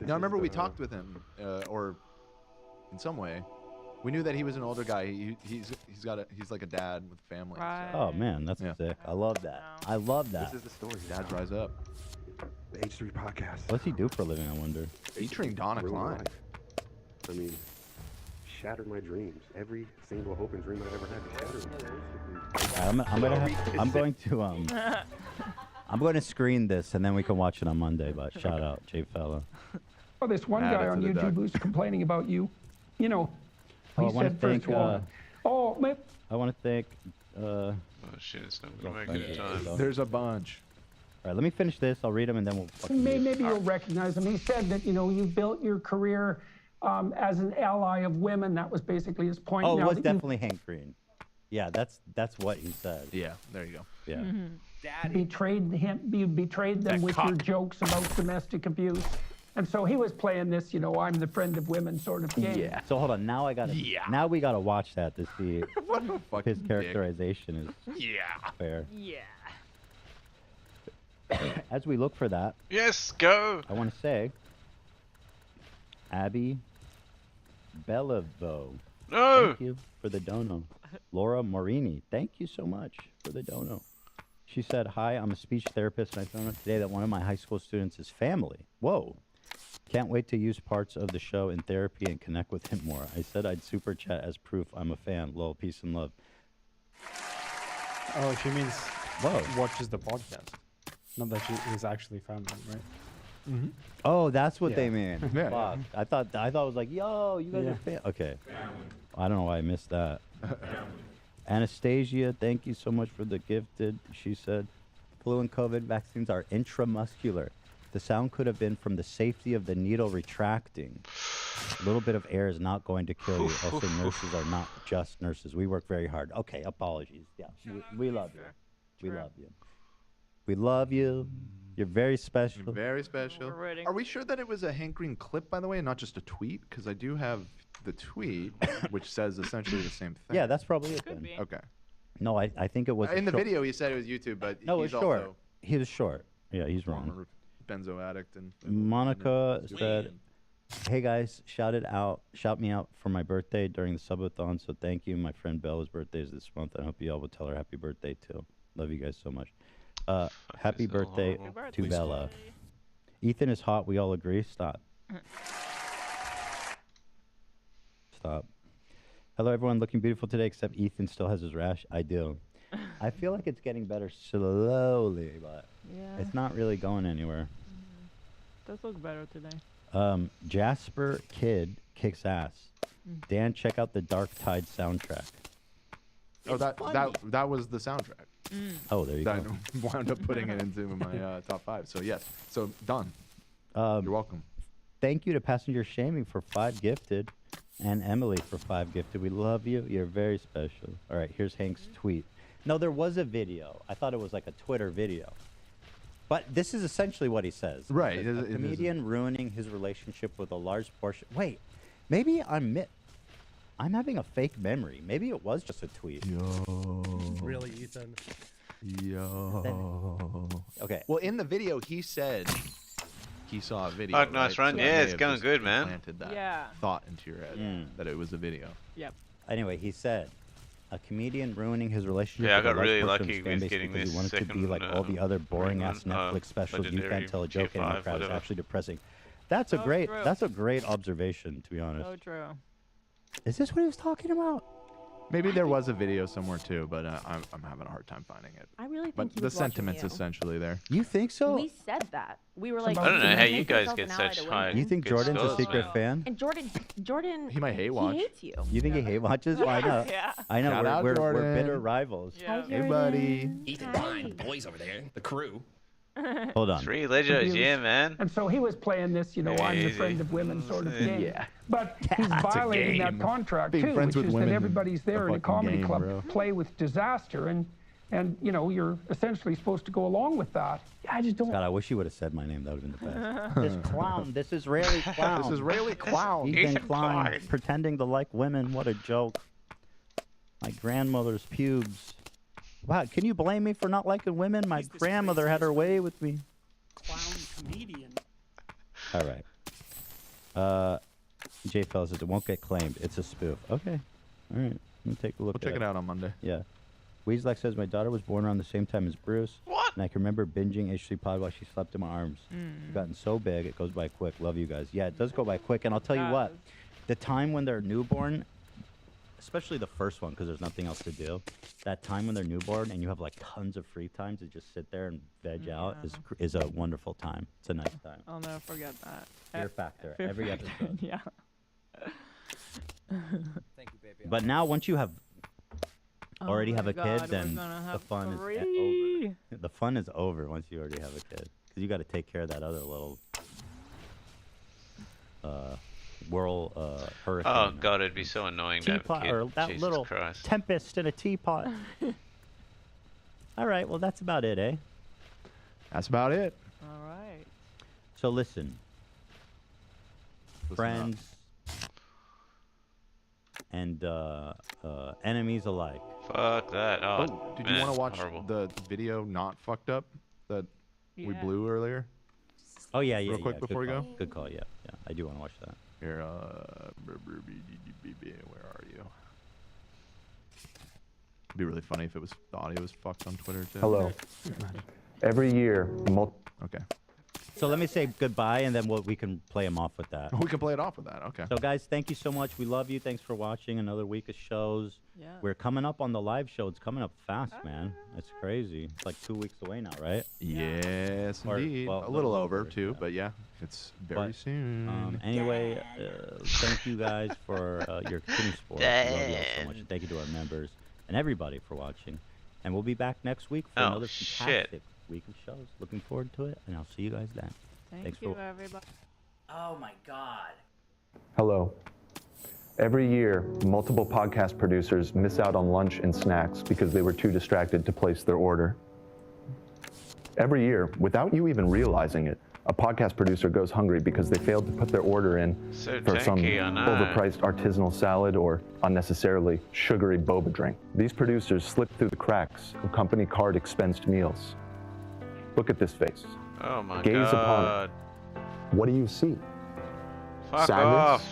Now, remember we talked with him, or in some way, we knew that he was an older guy. He's like a dad with a family. Right. Oh man, that's sick. I love that. I love that. This is the story. Dads rise up. The H3 podcast. What's he do for a living? I wonder. Featuring Donna Ruined my Klein. life. I mean, shattered my dreams. Every single hope and dream I've ever had shattered. I'm going to screen this and then we can watch it on Monday. But shout out Jay Fella. Oh, this one Add guy it on to the YouTube deck. who's complaining about you. You know, Oh, I he wanna said first thank, of all, oh, man, I want to thank. Oh shit, it's not gonna make it in time. There's a bunch. All right, let me finish this. I'll read them and then we'll. fucking leave. maybe you'll recognize him. He said that, you know, you built your career as an ally of women. That was basically his point. Oh, it Now was that you definitely Hank Green. Yeah, that's what he said. Yeah, there you go. Yeah. betrayed him, you betrayed them with your jokes about domestic abuse. And so he was playing this, you know, I'm the friend of women sort of game. Yeah. So hold on. Now I gotta. Yeah. Now we gotta watch that to see What a if fucking his characterization is Yeah. fair. Yeah. As we look for that, Yes, go. I want to say, Abby Bellavo. No. Thank you for the dono. Laura Morini, thank you so much for the dono. She said, "Hi, I'm a speech therapist, and I found out today that one of my high school students is family. Whoa. Can't wait to use parts of the show in therapy and connect with him more. I said I'd super chat as proof I'm a fan. Lol, peace and love." Oh, she means Whoa. watches the podcast. Not that she is actually family, right? Mm-hmm. Oh, that's what Yeah. they mean. Yeah. Fuck. I thought it was like, yo, you guys Yeah. are fan. Okay. I don't know why I missed that. Anastasia, thank you so much for the gifted. She said, flu and COVID vaccines are intramuscular. The sound could have been from the safety of the needle retracting. A little bit of air is not going to kill you. Also, nurses are not just nurses. We work very hard. Okay, apologies. Yeah, we love you. We love you. We love you. You're very special. You're very special. Are we sure that it was a Hank Green clip, by the way, and not just a tweet? Because I do have the tweet, which says essentially the same thing. Yeah, that's probably it then. Okay. No, I think it was In the short- video, he said it was YouTube, but No, he's it's short. also He was short. Yeah, he's a wrong. former benzo addict. And Monica said, "Hey guys, shout me out for my birthday during the subathon. So thank you. My friend Bella's birthday is this month. I hope you all will tell her happy birthday too. Love you guys so much. Happy birthday to Bella. Ethan is hot. We all agree. Stop. Stop. Hello everyone, looking beautiful today. Except Ethan still has his rash. I do. I feel like it's getting better slowly, but Yeah. it's not really going anywhere. Does look better today. Jasper Kidd kicks ass. Dan, check out the Dark Tide soundtrack. Oh, that was the soundtrack. Oh, there you that go. wound up putting it into my top 5. So yes, so done. You're welcome. Thank you to Passenger Shaming for 5 gifted, and Emily for 5 gifted. We love you. You're very special. All right, here's Hank's tweet. No, there was a video. I thought it was like a Twitter video. But this is essentially what he says. Right. He says, a comedian ruining his relationship with a large portion. Wait, maybe I'm having a fake memory. Maybe it was just a tweet. Really, Ethan? Yo. Okay. Well, in the video, he said he saw a video. Oh, nice run. So Yeah, it may it's have going just good, man. Planted that Yeah. thought into your head that it was a video. Yep. Anyway, he said, a comedian ruining his relationship Yeah, I with a got large really portion of lucky his fan with base getting because this he wanted to be second, like all the other boring-ass Netflix specials. You legendary can't tell a joke Tier and the 5, crowd is whatever. actually depressing. That's a great. true. That's a great observation, to be honest. So true. Is this what he was talking about? Maybe there was a video somewhere too, but I'm having a hard time finding it. I really But think he the was watching sentiment's you. essentially there. You think so? We said that. We were like, I don't know "He how you makes guys himself get an ally such to high. women." You think good Jordan's a scores, secret man. fan? And Jordan, He might hate he watch. hates you. You think he hate watches? Why not? Yeah. I know Shout out, we're Jordan. bitter rivals. Yeah. Hey, buddy. Ethan Pine, the boys over there, the crew. Hold on. 3 legends, yeah, man. And so he was playing this, I'm the Easy. friend of women sort of game. Yeah. But he's That's a violating that game. contract Being too, friends which with is that women everybody's there a in a fucking comedy game, club bro. play with disaster, and you're essentially supposed to go along with that. I just don't. God, I wish you would have said my name. That would have been the best. This clown, this Israeli clown. This Israeli clown. Ethan Klein, Klein. pretending to like women. What a joke. My grandmother's pubes. Wow, can you blame me for not liking women? My He's this grandmother had her way with me. Clown comedian. All right. Jay Fellas says it won't get claimed. It's a spoof. Okay. All right. Let me take a look We'll check it out on Monday. Yeah. Weezlak says my daughter was born around the same time as Bruce. What? And I can remember binging H3 Pod while she slept in my arms. It's gotten so big, it goes by quick. Love you guys. Yeah, it does go by quick. And I'll tell you what, the time when they're newborn, especially the first one, because there's nothing else to do, that time when they're newborn and you have like tons of free time to just sit there and veg out is a wonderful time. It's a nice time. I'll never forget that. Fear factor, Fear every factor, episode. Yeah. Thank you, baby. But now, once you have already Oh have my a kid, God, we're then gonna the have fun is three. over. The fun is over once you already have a kid, because you got to take care of that other little hurricane. Oh god, it'd be so annoying to have a Teapot, kid. or that Jesus little Christ. tempest in a teapot. All right, well that's about it, eh? That's about it. All right. So listen, Listen friends and enemies alike. Fuck that. Oh, Oh, did man, you want to watch horrible. the video not fucked up that we Yeah. blew earlier? Oh yeah, yeah. Real quick yeah. before we Good go? call. Good call. Yeah, yeah. I do want to watch that. Here, where are you? It'd be really funny if the audio was fucked on Twitter too. Hello. Every year, Okay. So let me say goodbye, and then we can play them off with that. We can play it off with that. Okay. So guys, thank you so much. We love you. Thanks for watching another week of shows. Yeah. We're coming up on the live show. It's coming up fast, man. It's crazy. It's like 2 weeks away now, right? Yes, Or, indeed. well, a little over too, but yeah, it's very But, soon. Anyway, thank you guys for your continued support. We love you all so much. Thank you to our members and everybody for watching. And we'll be back next week for Oh, another shit. fantastic week of shows. Looking forward to it, and I'll see you guys then. Thanks you, for everybody. Oh my god. Hello. Every year, multiple podcast producers miss out on lunch and snacks because they were too distracted to place their order. Every year, without you even realizing it, a podcast producer goes hungry because they failed to put their order in So for some janky, I know. overpriced artisanal salad or unnecessarily sugary boba drink. These producers slip through the cracks of company card expensed meals. Look at this face. Oh my Gaze upon god. it. What do you see? Fuck Sadness? off.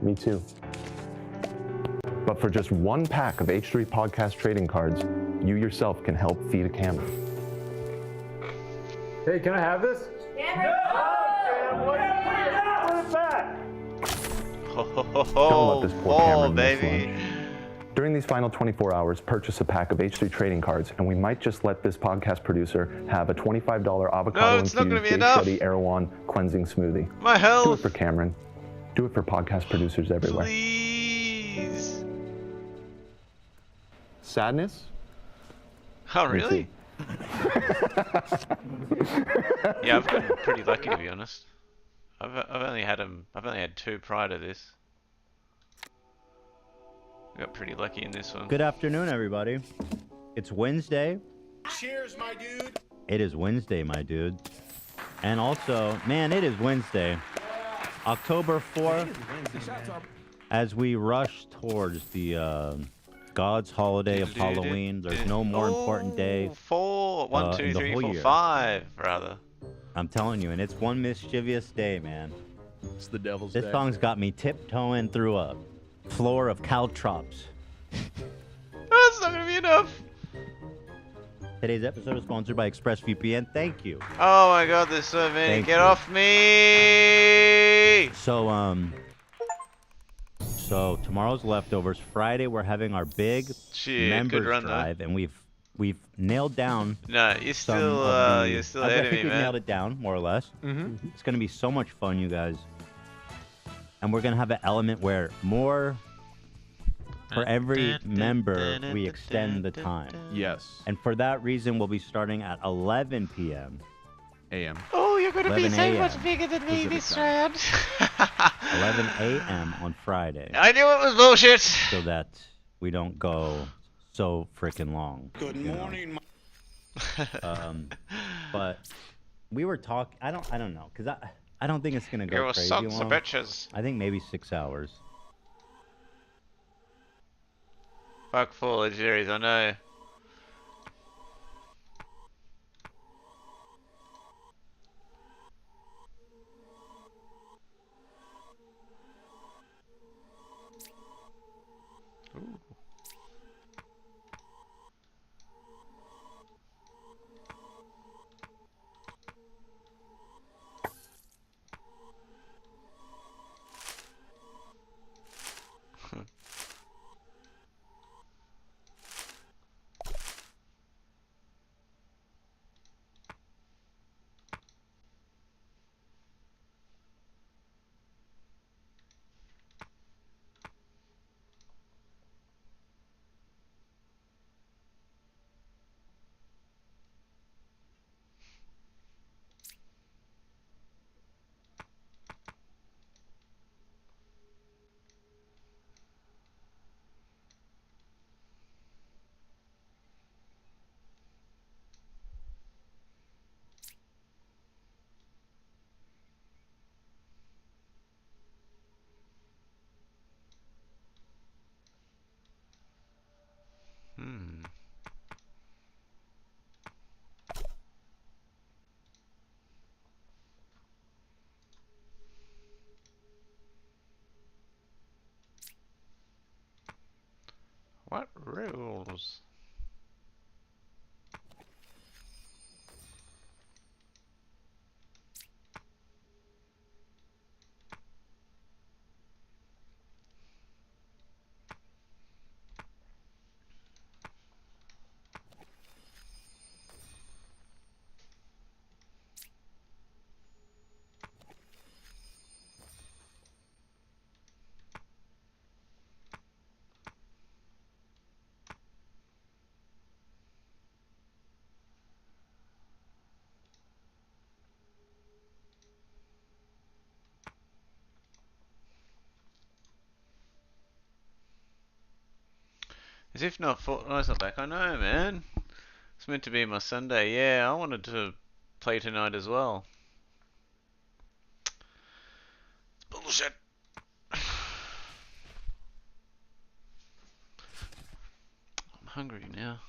Me too. But for just one pack of H3 podcast trading cards, you yourself can help feed a camera. Hey, can I have this? Don't let this poor Cameron miss baby. lunch. During these final 24 hours, purchase a pack of H3 trading cards, and we might just let this podcast producer have a $25 avocado-infused J. Shetty Erewhon cleansing smoothie. My health. Do it for Cameron. Do it for podcast producers everywhere. Please. Sadness? Oh, Me really? too. Yeah, I've been pretty lucky to be honest. I've only had two prior to this. I got pretty lucky in this one. Good afternoon, everybody. It's Wednesday. Cheers, my dude. It is Wednesday, my dude. And also, man, it is Wednesday. October 4th, as we rush towards the God's holiday of Halloween, there's no more important day. 1, 2, in the 3, whole 4, year. 5, rather. I'm telling you, and it's one mischievous day, man. It's the devil's This day. song's got me tiptoeing through a floor of caltrops. That's not gonna be enough. Today's episode is sponsored by ExpressVPN. Thank you. Oh my god, there's so many. Thank Get you. off me! So tomorrow's leftovers. Friday we're having our big Shit, members good run, though. drive, and we've nailed down. No, you're some still of the- you're still I ahead of think me, we've man. nailed it down more or less. Mm-hmm. It's gonna be so much fun, you guys. And we're gonna have an element where for every member we extend the time. Yes. And for that reason, we'll be starting at 11 p.m. a.m. Oh, you're gonna be 11 so much a.m. bigger than me Pacific this time. round. 11 a.m. on Friday. I knew it was bullshit. So that we don't go so freaking long. Good morning, But we were talking. I don't know, cause I don't think it's gonna go You're crazy sons of long. bitches. I think maybe 6 hours. Fuck full legendaries, I know. Ooh. Hmm. What rules? As if not Fortnite's not back. I know, man. It's meant to be my Sunday. Yeah, I wanted to play tonight as well. It's bullshit. I'm hungry now.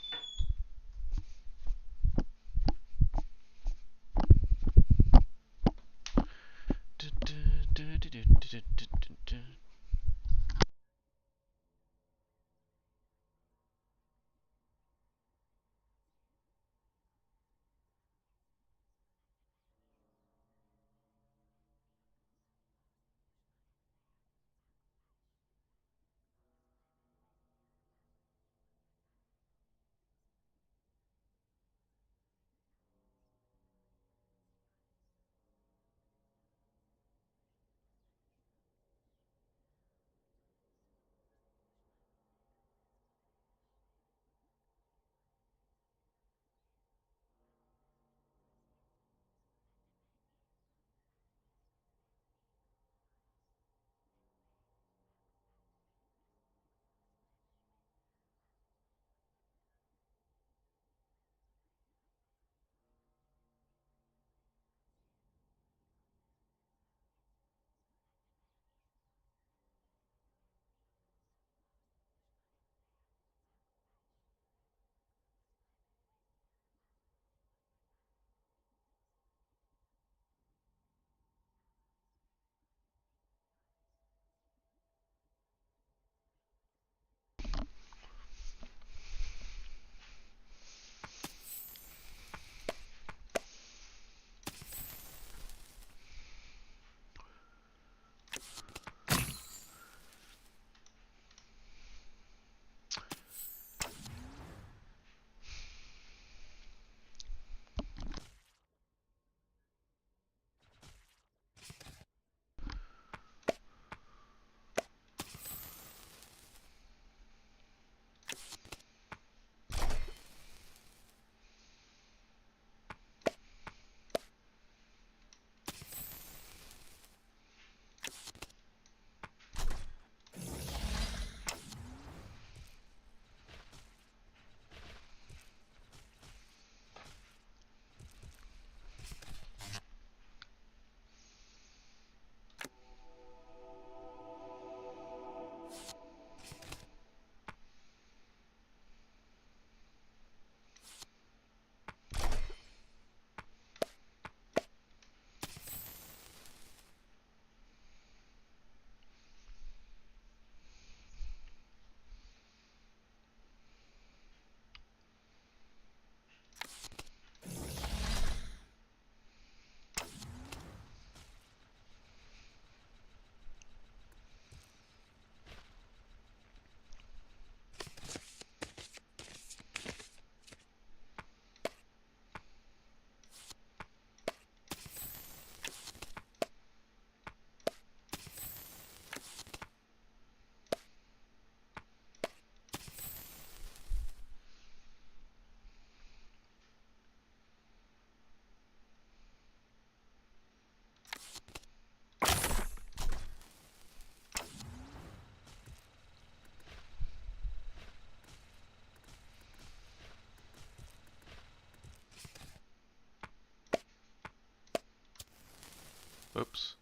Oops.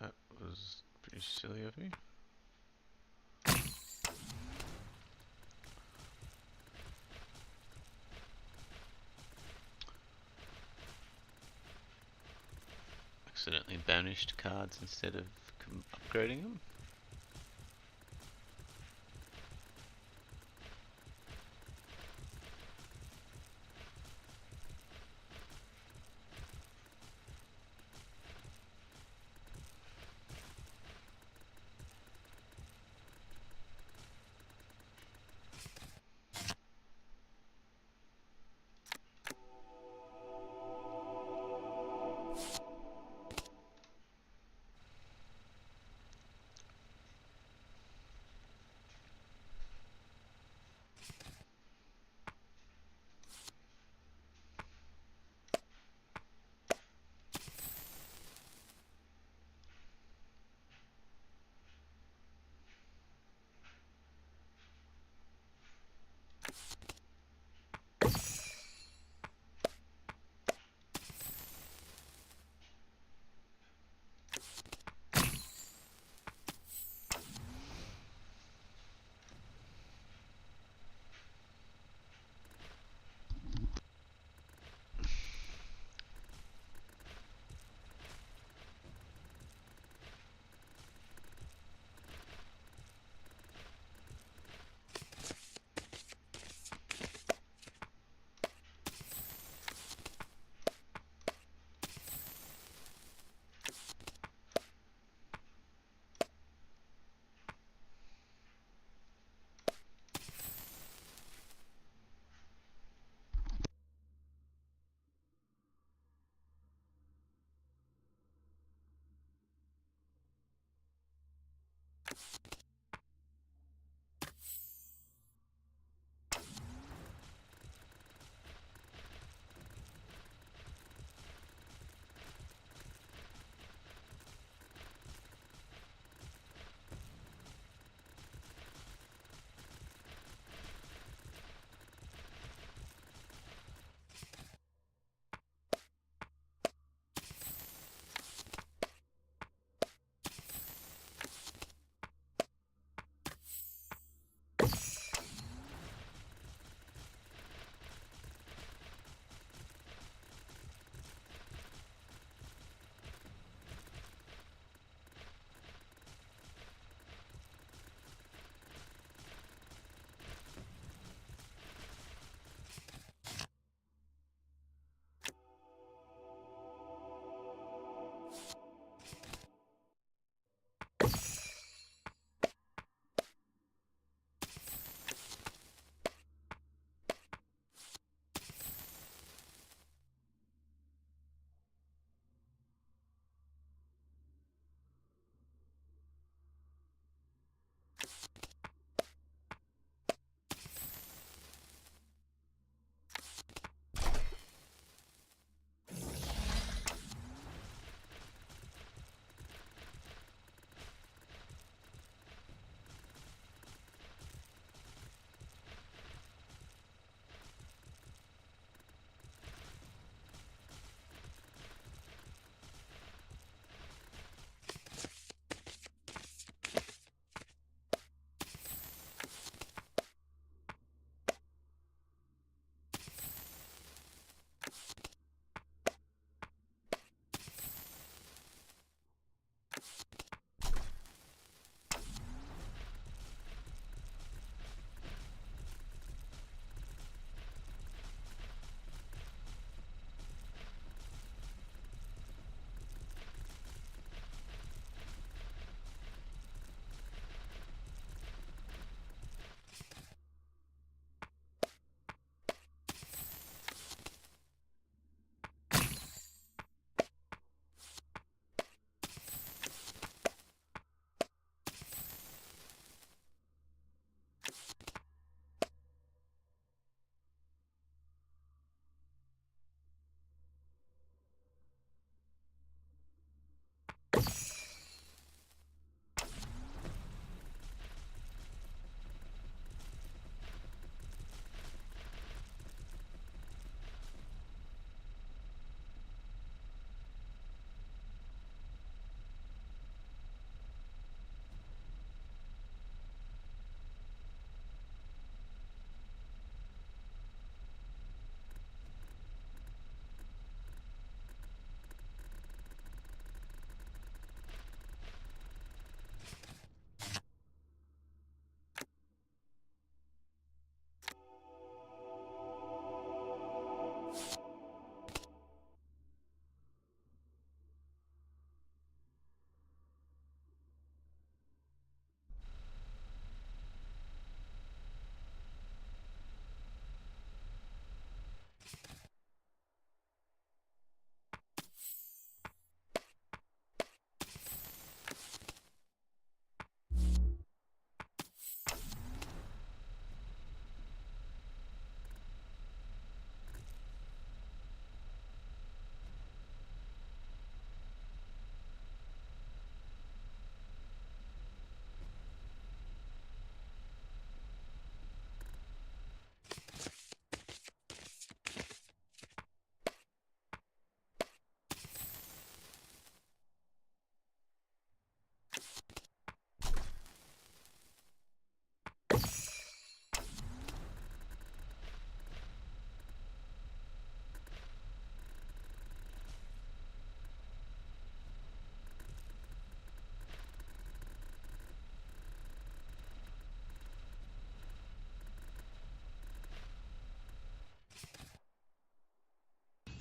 That was pretty silly of me. Accidentally banished cards instead of upgrading them.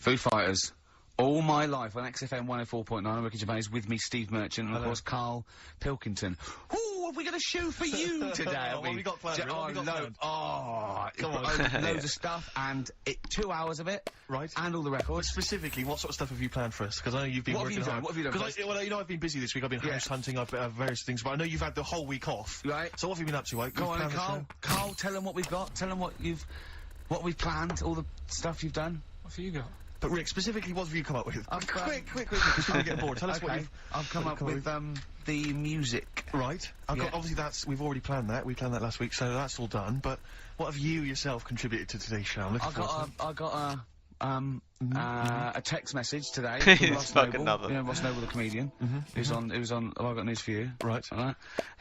Foo Fighters. All my life on XFM 104.9, I'm Ricky Gervais, with me Steve Merchant, and of course Carl Pilkington. Ooh, what are we going to show for you today? What have we got planned? What have we got planned? Come on. Loads of stuff, and 2 hours of it. Right. And all the records. Specifically, what sort of stuff have you planned for us? Because I know you've been working hard. What have you done? Because well, you know, I've been busy this week. I've been house hunting. I've various things, but I know you've had the whole week off. Right. So what have you been up to? Like, go on, Carl. Carl, tell them what we've got. Tell them what we've planned. All the stuff you've done. What have you got? But Rick, specifically, what have you come up with? Quick, because people get bored. Tell us what you've... I've come up with the music. Right. Obviously, we've already planned that. We planned that last week, so that's all done. But what have you yourself contributed to today's show? I got a text message today. It's fucking another. You know, Ross Noble, the comedian. It was on. Have I got news for you? Right.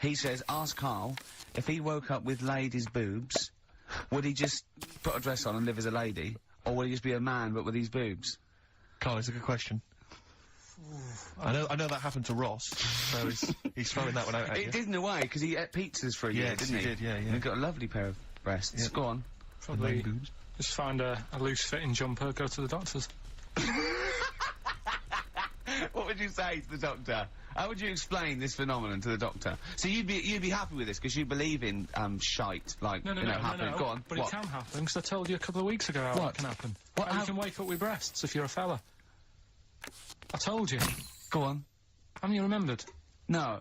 He says, ask Carl if he woke up with ladies' boobs, would he just put a dress on and live as a lady? Or will he just be a man, but with these boobs? Carl, it's a good question. I know that happened to Ross, so he's throwing that one out at you. It did in a way, because he ate pizzas for a year, didn't he? He did, yeah. And he got a lovely pair of breasts. Yeah. Go on. Probably just find a loose-fitting jumper, go to the doctor's. What would you say to the doctor? How would you explain this phenomenon to the doctor? So you'd be happy with this because you believe in shite, like happening. Go on. But it can happen because I told you a couple of weeks ago how it can happen. How you can wake up with breasts if you're a fella. I told you. Go on. Haven't you remembered? No.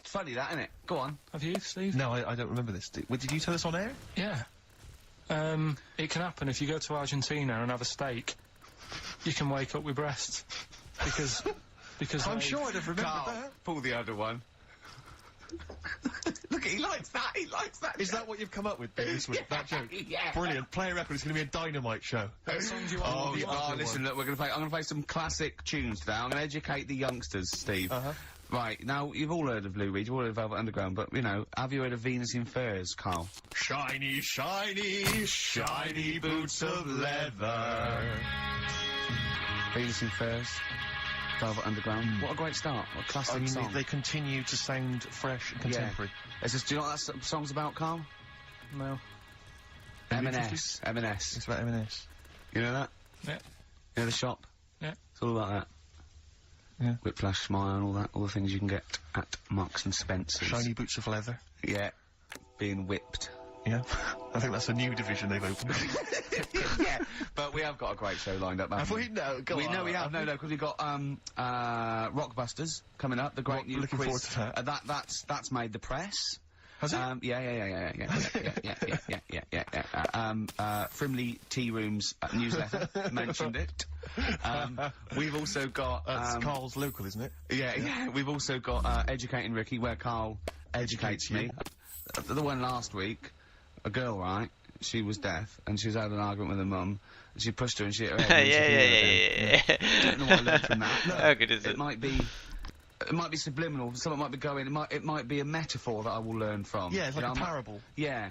Funny that, innit? Go on. Have you, Steve? No, I don't remember this. Did you tell us on air? Yeah. It can happen if you go to Argentina and have a steak. You can wake up with breasts because I'm sure I'd have remembered that. Pull the other one. Look, he likes that. He likes that. Is that what you've come up with this week? That joke? Yeah. Brilliant. Play a record. It's going to be a dynamite show. Listen, look, I'm going to play some classic tunes today. I'm going to educate the youngsters, Steve. Right, now, you've all heard of Lou Reed, you've all heard of Velvet Underground, but, you know, have you heard of Venus in Furs, Carl? Shiny, shiny, shiny boots of leather. Venus in Furs, Velvet Underground. What a great start. What a classic song. They continue to sound fresh and contemporary. Do you know what that song's about, Carl? No. M&S. It's about M&S. You know that? Yeah. You know the shop? Yeah. It's all about that. Yeah. Whiplash, Smile, and all that, all the things you can get at Marks and Spencer's. Shiny boots of leather. Yeah. Being whipped. Yeah. I think that's a new division they've opened. Yeah. But we have got a great show lined up, haven't we? Have we? No, go on. No, we have. No, because we've got, Rockbusters coming up, the great new looking quiz. Forward to that. That's made the press. Has it? Yeah. Frimley Tea Room's newsletter mentioned it. We've also got... That's Carl's local, isn't it? Yeah. We've also got Educating Ricky, where Carl educates me. The one last week, a girl, right? She was deaf, and she was having an argument with her mum, and she pushed her and she hit her head. Yeah. Don't know what I learned from that. No, How good is it? It might be subliminal. Someone might be going. It might be a metaphor that I will learn from. Yeah, it's like a parable. Yeah.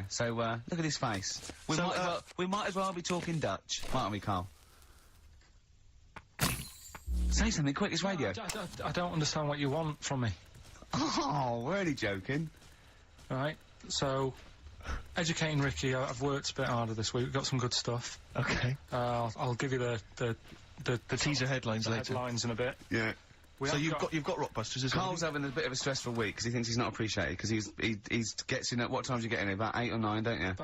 So look at his face. We might as well be talking Dutch, mightn't we, Carl? Say something quick. It's radio. I don't understand what you want from me. Oh, we're only joking. Right. So, Educating Ricky, I've worked a bit harder this week. We've got some good stuff. Okay. I'll give you the teaser headlines later. Headlines in a bit. Yeah. So you've got Rockbusters as well. Carl's having a bit of a stressful week because he thinks he's not appreciated because he gets in at what time do you get in? About 8 or 9, don't you?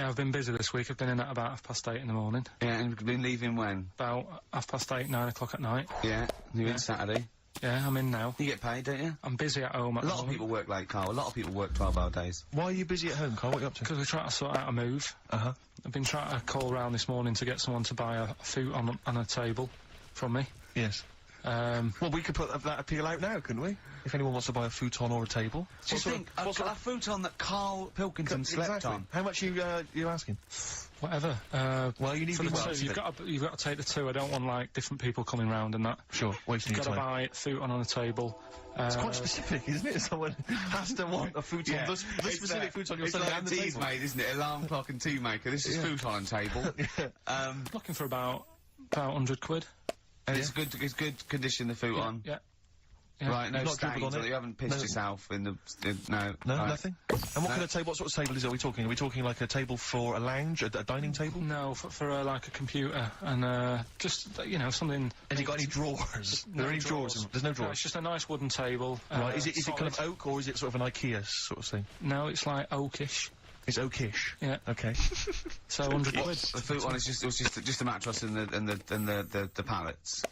I've been busy this week. I've been in at about 8:30 in the morning. Yeah, and you've been leaving when? About 8:30, 9 o'clock at night. Yeah, you're in Saturday. Yeah, I'm in now. You get paid, don't you? I'm busy at home. A lot of people work late, Carl. A lot of people work 12-hour days. Why are you busy at home, Carl? What are you up to? Because we're trying to sort out a move. I've been trying to call round this morning to get someone to buy a futon on a table from me. Yes. Well, we could put that appeal out now, couldn't we? If anyone wants to buy a futon or a table. Just think, a futon that Carl Pilkington slept on. How much you asking? Whatever. Well, you need for the two. You've got to take the two. I don't want, like, different people coming round and that. Sure, wasting your time. You've got to buy a futon on a table. It's quite specific, isn't it? Someone has to want a futon. Yeah. The specific futon you're selling on the table. It's like a teas mate, isn't it? Alarm clock and tea maker. This is futon and table. Looking for about £100. And it's good condition, the futon. Yeah. Yeah. Right, no You've not stains, dribbled on or it? you haven't pissed No. yourself in the... no. No, right. nothing. And what kind of table? What sort of table is it? Are we talking? Are we talking like a table for a lounge, a dining table? No, for like a computer and just something. Has it got any drawers? Are there any drawers? There's no No, drawers. it's just a nice wooden table. Right. Is it kind of solid. oak or is it sort of an IKEA sort of thing? No, it's like oakish. It's oakish. Yeah. Okay. So 100 quid. The foot one is just a mattress and the pallets.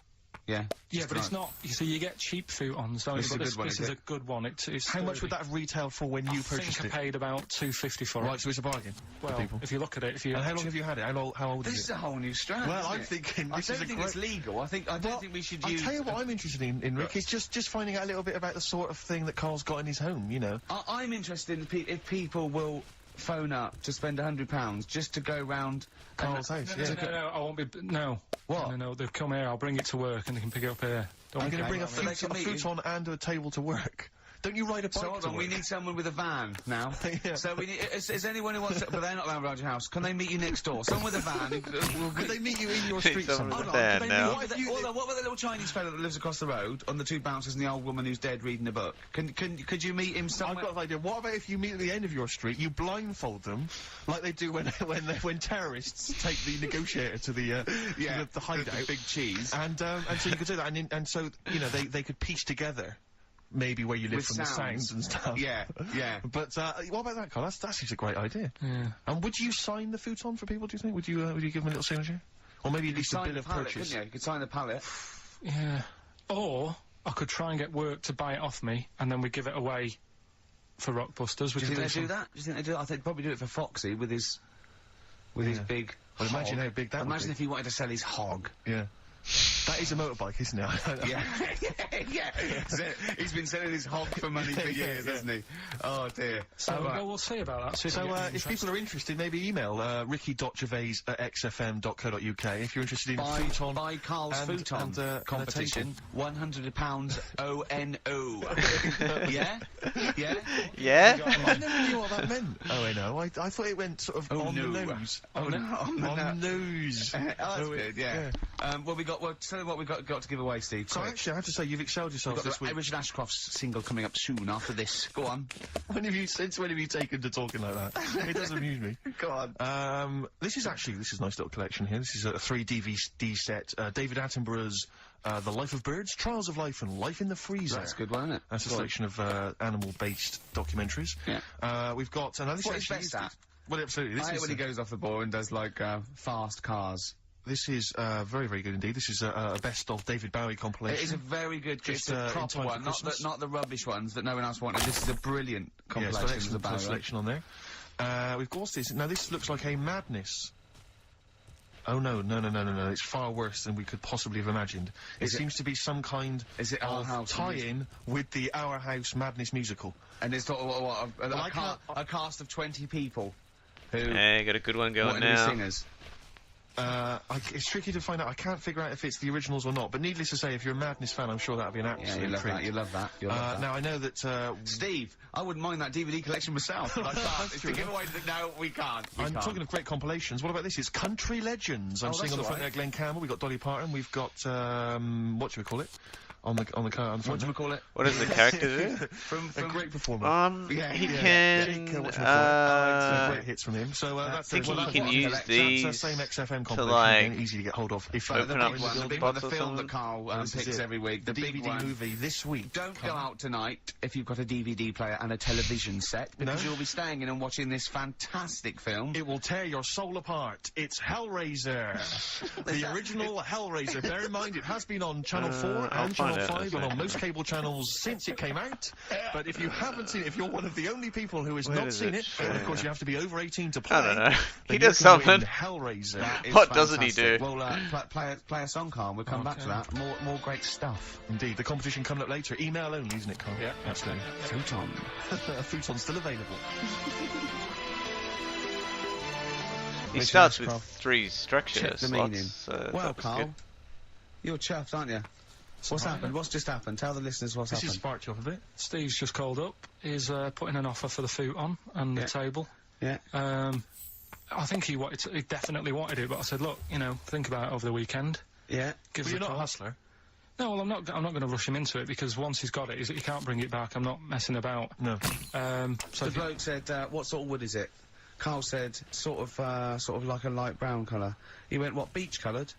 Yeah. Yeah, Just but a it's nice- not. You see, you get cheap futons, don't you? This is But a good one, this is is it? a good one. It's How much would that have retailed for when you purchased I it? paid about $2.50 for it. Right, so it's a bargain. for Well, people. if you look at it, if you And how long have you had it? How old This is is it? a whole new strand. Well, isn't I'm it? thinking I this don't is a think it's great- legal. I don't think we should I'll use. tell you what I'm interested in Rick. It's just finding out a little bit about the sort of thing that Carl's got in his home. You know. I'm interested in if people will phone up to spend £100 just to go round Carl's house. Yeah. No, I won't be. No. What? No, they'll come here. I'll bring it to work, and they can pick it up here. Don't I'm going to worry bring a about it. futon and a table to work. Don't you ride a bike So hold to on, we work? need someone with a van now. Yeah. So we need. Is anyone who wants to, but they're not allowed around your house. Can they meet you next door? Someone with a van. Could they meet you in your Need street someone somewhere? with a van Could they now. meet- What about the little Chinese fellow that lives across the road, on the two bouncers and the old woman who's dead reading a book? Could you meet him somewhere? I've got an idea. What about if you meet at the end of your street, you blindfold them, like they do when terrorists take the negotiator to the the hideout, the big cheese, and so you could do that, and so they could piece together. Maybe where you live With from sounds. the sounds and stuff. Yeah, yeah. But what about that, Carl? That seems a great idea. Yeah. And would you sign the futon for people? Do you think? Would you give them a little signature, or maybe at least a Sign bill the of pallet, purchase? couldn't you? You could sign the pallet. Yeah. Or I could try and get work to buy it off me, and then we give it away for Rockbusters. Do you think they do that? Do you think they do that? I think they'd probably do it for Foxy with his big. Well, imagine hog. how big that would Imagine be. if he wanted to sell his hog. Yeah. That is a motorbike, isn't it? Yeah, yeah. He's been selling his hog for money for years, hasn't he? Oh dear. So right. we'll see about that. See if I So, get any if interest. people are interested, maybe email ricky.gervais@xfm.co.uk if you're interested in a futon. Buy Carl's and- futon and, a competition. £100 ONO. Yeah? Yeah? Yeah? I never knew what that meant. Oh, I know. I thought it went sort of Oh, on no. the nose. Oh, no. On the On the nose. Oh, that's good, yeah. Well, tell you what we got to give away, Steve. So quick. actually, I have to say, you've excelled We've yourself got this the week. Richard Ashcroft's single coming up soon after this. Go on. Since when have you taken to talking like that? It does amuse me. Go on. This is a nice little collection here. This is a 3 DVD set. David Attenborough's The Life of Birds, Trials of Life, and Life in the Freezer. That's a good one, isn't it? That's a Go on. selection of animal-based documentaries. Yeah. We've got... And this What he's actually best is- at. Well, absolutely. This I hate is when he goes off the ball and does, like, fast cars. This is very, very good indeed. This is a best of David Bowie compilation. It is a very good, Just, it's a in proper time for one, Christmas. not the rubbish ones that no one else wanted. This is a brilliant Yeah, compilation. it's got of excellent Bowie. selection on there. We've got this. Now, this looks like a Madness. Oh, no. It's far worse than we could possibly have imagined. It seems to be some kind Our of House tie-in with the Our House Madness musical. And it's a cast of 20 people. Who? Hey, got a good one going what, now. singers? It's tricky to find out. I can't figure out if it's the originals or not. But needless to say, if you're a Madness fan, I'm sure that'll be an Yeah, absolute you love treat. that. You love that. You love that. Now, I know that... Steve, I wouldn't mind that DVD collection myself. But I can't. That's It's true. to give away. No, we can't. We I'm can't. talking of great compilations. What about this? It's Country Legends. I'm Oh, seeing on the that's front all there Glenn Campbell. We've got Dolly Parton. We've got what do we call it? On the front. What do we call it? What does the character do? From A great performer. Yeah, he yeah. can. Jake, what do we call it? Uh, great hits from him. So I that's think well, he that's can what- use that's these the same XFM to, compilation. like, again, easy to get hold of. If the Open up big one, the the big box one, the or film something. that Carl This is picks it. every week. The big DVD one. movie this week. Don't go out tonight if you've got a DVD player and a television set, because No. you'll be staying in and watching this fantastic film. It will tear your soul apart. It's Hellraiser. The original Hellraiser. Bear in mind, it has been on Channel 4 I'll and find Channel it, 5 and that's on it. most cable channels since it came out. But if you haven't seen it, if you're one of the only people who has Where not does seen it it, show and of it? course you have to be over 18 to play. I don't know. then He you does can win something. Hellraiser. That is What doesn't he fantastic. do? Well, play a song, Carl. We'll come back to that. More great stuff. Indeed, the competition coming up later. Email only, isn't it, Carl? Yeah. Absolutely. Futon. Futon's still available. He Richard starts with Ashcroft. 3 structure Check the slots. meaning. That Well, was Carl, good. you're chuffed, aren't you? What's happened? What's just happened? Tell the listeners what's This is happened. sparked you up a bit. Steve's just called up. He's putting an offer for the futon and the Yeah. table. Yeah. I think he definitely wanted it, but I said, look, think about it over the weekend. Yeah. Give But us you're a not a call. hustler. No, well, I'm not going to rush him into it because once he's got it, he can't bring it back. I'm not messing about. No. So the bloke said, "What sort of wood is it?" Carl said, "Sort of like a light brown colour." He went, "What, beach coloured?"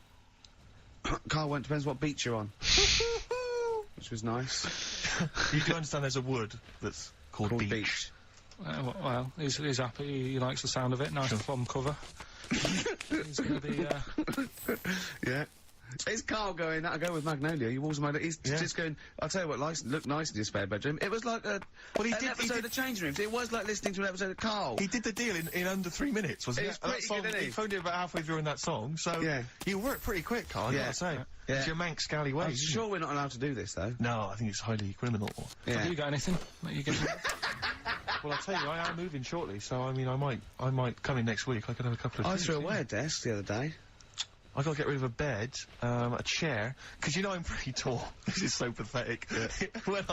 Carl went, "Depends what beach you're on." Which was nice. You do understand there's a wood that's called beach. Well, he's happy. He likes the sound of it. Nice plum cover. He's going to be. Yeah. It's Carl going, I go with Magnolia. He walks my. He's just going. I'll tell you what, looked nice in his spare bedroom. It was like an episode of Change Rooms. It was like listening to an episode of Carl. He did the deal in under 3 minutes, wasn't it? Pretty good, didn't he? He phoned it about halfway through in that song, so he worked pretty quick, Carl. I gotta say, it's your Manx scally way. I'm sure we're not allowed to do this though. No, I think it's highly criminal. Yeah. Have you got anything? Well, I'll tell you, I am moving shortly, so I mean, I might come in next week. I could have a couple of. I threw away a desk the other day. I got to get rid of a bed, a chair, because you know I'm pretty tall. This is so pathetic. When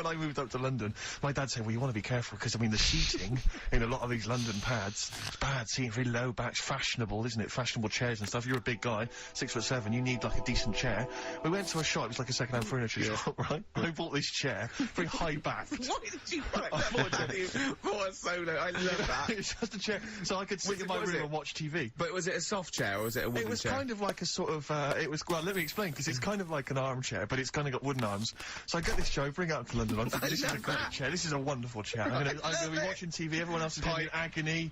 I moved up to London, my dad said, "Well, you want to be careful because I mean the seating in a lot of these London pads, it's bad seating, very low back, fashionable, isn't it? Fashionable chairs and stuff. You're a big guy, 6'7", you need like a decent chair." We went to a shop. It was like a second-hand furniture shop, right? I bought this chair, very high back. Why did you buy that for a solo? I love that. It's just a chair, so I could sit in my room and watch TV. But was it a soft chair or was it a wooden chair? It was kind of like a sort of, well, let me explain, because it's kind of like an armchair, but it's kind of got wooden arms. So I get this chair, I bring it up to London, I'm thinking, this is a great chair, this is a wonderful chair. I'm going to be watching TV, everyone else is going to be in agony.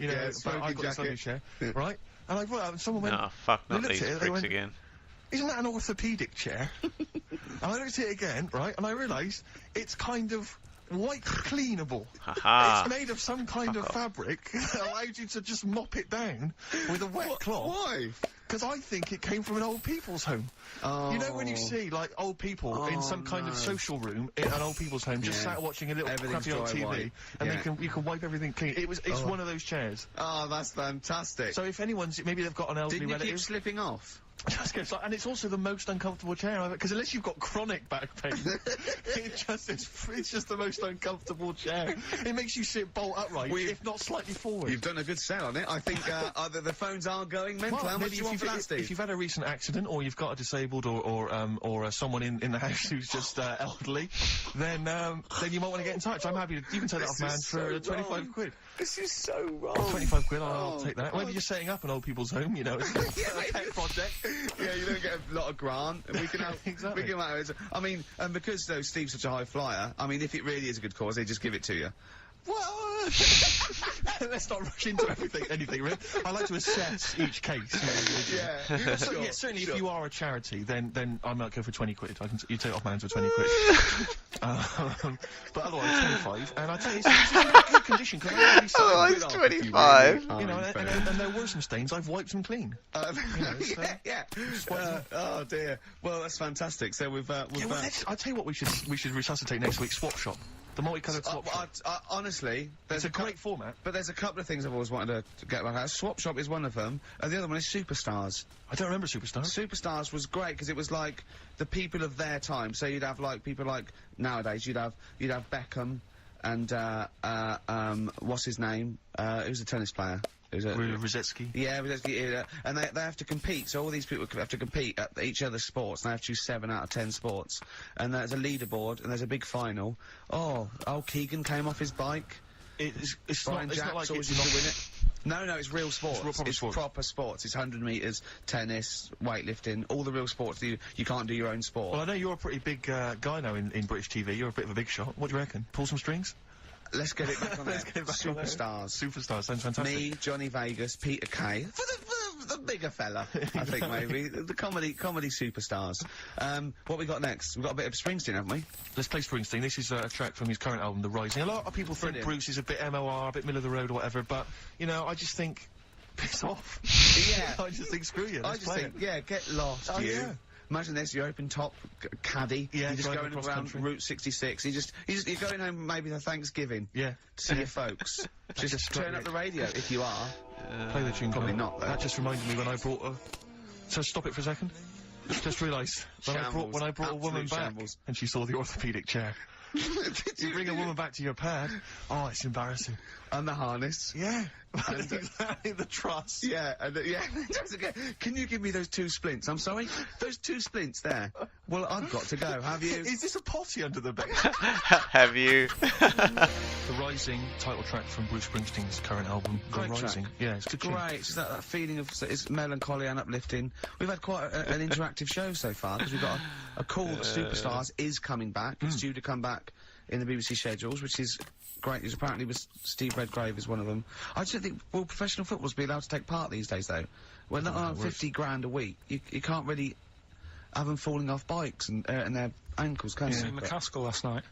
You know, but I got this lovely chair, right? And I brought it out and someone went, "No, fuck, not these pricks again." "Isn't that an orthopaedic chair?" And I looked at it again, right, and I realised it's kind of white cleanable. It's made of some kind of fabric that allows you to just mop it down with a wet cloth. Why? Because I think it came from an old people's home. Oh. You know when you see, like, old people in some kind of social room in an old people's home, just sat watching a little crappy old TV, and you can wipe everything clean. It's one of those chairs. Oh, that's fantastic. So if anyone's, maybe they've got an elderly relative. Didn't you keep slipping off? And it's also the most uncomfortable chair I've ever, because unless you've got chronic back pain, it's just the most uncomfortable chair. It makes you sit bolt upright, if not slightly forward. You've done a good sell on it. I think the phones are going mental. Well, how much do you want for that, Steve? If you've had a recent accident, or you've got a disabled, or someone in the house who's just elderly, then you might want to get in touch. I'm happy to. You can take that off, man, for 25 quid. This is so wrong. 25 quid, I'll take that. Maybe you're setting up an old people's home, you know, it's a pet project. Yeah, you don't get a lot of grant. And we can have, exactly. We can have, I mean, and because though Steve's such a high flyer, I mean, if it really is a good cause, they just give it to you. Well, let's not rush into anything, really. I like to assess each case. Certainly, if you are a charity, then I might go for 20 quid. You take it off my hands for 20 quid. But otherwise, 25. And I tell you, it's in good condition. Otherwise, 25. You know, and there were some stains. I've wiped them clean. Oh dear. Well, that's fantastic. So we've. I'll tell you what we should resuscitate next week. Swap Shop. The multicoloured Swap Shop. Honestly, it's a great format. But there's a couple of things I've always wanted to get back at. Swap Shop is one of them, and the other one is Superstars. I don't remember Superstars. Superstars was great because it was like the people of their time. So you'd have like people like nowadays. You'd have Beckham and what's his name? He was a tennis player. Rosetsky. Yeah, Rosetsky. And they have to compete. So all these people have to compete at each other's sports. And they have to choose 7 out of 10 sports. And there's a leaderboard and there's a big final. Oh, Keegan came off his bike. It's Brian not like always used to win it. No, it's real sports. It's proper sports. It's 100 metres, tennis, weightlifting, all the real sports that you can't do your own sport. Well, I know you're a pretty big guy now in British TV. You're a bit of a big shot. What do you reckon? Pull some strings? Let's get it back on there. Superstars. Superstars, sounds fantastic. Me, Johnny Vegas, Peter Kay. For the bigger fella, I think, maybe. The comedy superstars. What we got next? We've got a bit of Springsteen, haven't we? Let's play Springsteen. This is a track from his current album, The Rising. A lot of people think Bruce is a bit MOR, a bit middle of the road or whatever, but, you know, I just think, piss off. Yeah. I just think, screw you. I just think, yeah, get lost, you. Yeah. Imagine this, you're open top caddy. Yeah, you're just going around Route 66. You're going home maybe for Thanksgiving. Yeah. To see your folks. just turn up the radio if you are. Play the tune. Probably not, though. That just reminded me when I brought a... So stop it for a second. Just realised when I brought a woman back and she saw the orthopaedic chair. You bring a woman back to your pad. Oh, it's embarrassing. And the harness. Yeah. And the truss. Yeah. And can you give me those 2 splints? I'm sorry? Those 2 splints there. Well, I've got to go. Have you? Is this a potty under the bed? Have you? The Rising, title track from Bruce Springsteen's current album, The Great Rising. track. Yeah, it's It's good tune. great. It's that feeling of it's melancholy and uplifting. We've had quite an interactive show so far because we've got a call that Superstars is coming back. It's due to come back in the BBC schedules, which is great news. Apparently, Steve Redgrave is one of them. I just think professional football's be allowed to take part these days, though. We're not on 50 grand a week. You can't really have them falling off bikes and their ankles, can you? Ian McCaskill last night.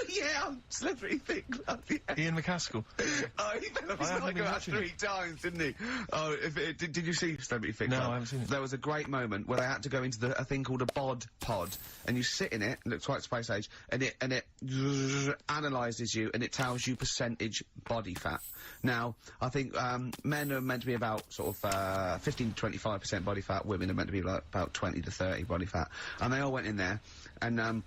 Yeah, celebrity thing. Ian McCaskill. Oh, he fell off his I haven't bike been about watching 3 times, didn't he? Oh, did you see Celebrity Fix? No, I haven't seen it. There was a great moment where they had to go into a thing called a bod pod, and you sit in it, it looks like Space Age, and it analyses you, and it tells you percentage body fat. Now, I think men are meant to be about sort of 15 to 25% body fat. Women are meant to be like about 20 to 30 body fat. And they all went in there, and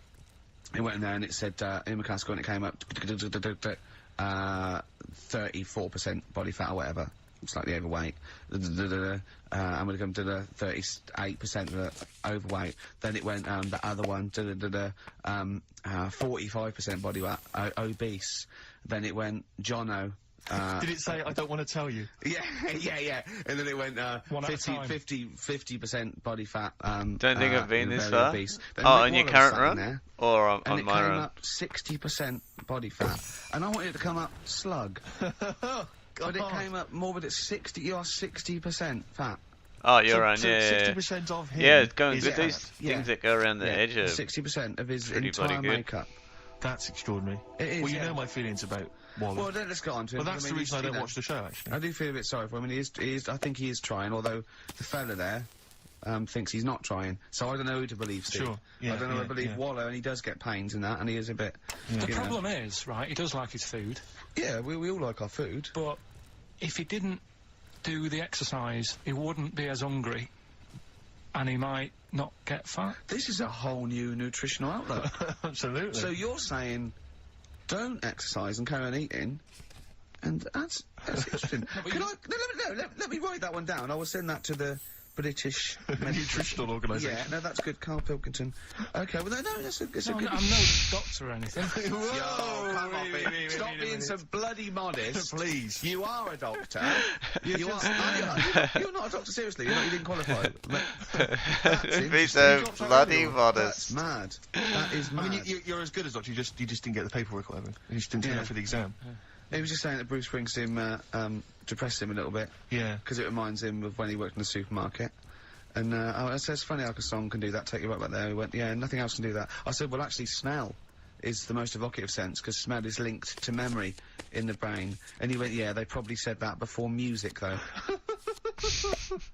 it went in there and it said Ian McCaskill, and it came up 34% body fat or whatever, slightly overweight. And when it come to the 38% overweight, then it went the other one 45% body fat, obese. Then it went Jono. Did it say, I don't want to tell you? Yeah. And then it went 50% body fat. Don't think I've been this far. Obese. Oh, on your current run? Or on my run? And it came up 60% body fat. And I wanted it to come up slug. But it came up more, but it's 60, you are 60% fat. Oh, you're on, so yeah. 60% of him. Yeah, it's going is good. fat. These things that go around the edge are 60% of his pretty entire bloody good. makeup. That's extraordinary. It is, well, you yeah. know my feelings about Waller. Well, then let's get on to it. Well, that's the reason I don't watch the show, actually. I do feel a bit sorry for him, and he is, I think he is trying, although the fella there thinks he's not trying. So I don't know who to believe, Steve. Sure. Yeah, I don't know who to believe yeah. Waller, and he does get pains in that, and he is a bit... The problem is, right, he does like his food. Yeah, we all like our food. But if he didn't do the exercise, he wouldn't be as hungry, and he might not get fat. This is a whole new nutritional outlook. Absolutely. So you're saying, don't exercise and carry on eating, and that's interesting. Let me write that one down. I will send that to the British Nutritional Organisation. Yeah, no, that's good. Carl Pilkington. Okay, well, no, it's a good... I'm no doctor or anything. Whoa, come on, mate. Stop being so bloody modest. Please. You are a doctor. You're not a doctor, seriously. You didn't qualify. Be so bloody modest. That's mad. That is mad. I mean, you're as good as doctor, you just didn't get the paperwork or whatever. You just didn't turn up for the exam. He was just saying that Bruce Springsteen depressed him a little bit. Yeah. Because it reminds him of when he worked in the supermarket. And it's funny how a song can do that, take you right back there. He went, yeah, nothing else can do that. I said, well, actually, smell is the most evocative sense, because smell is linked to memory in the brain. And he went, yeah, they probably said that before music, though.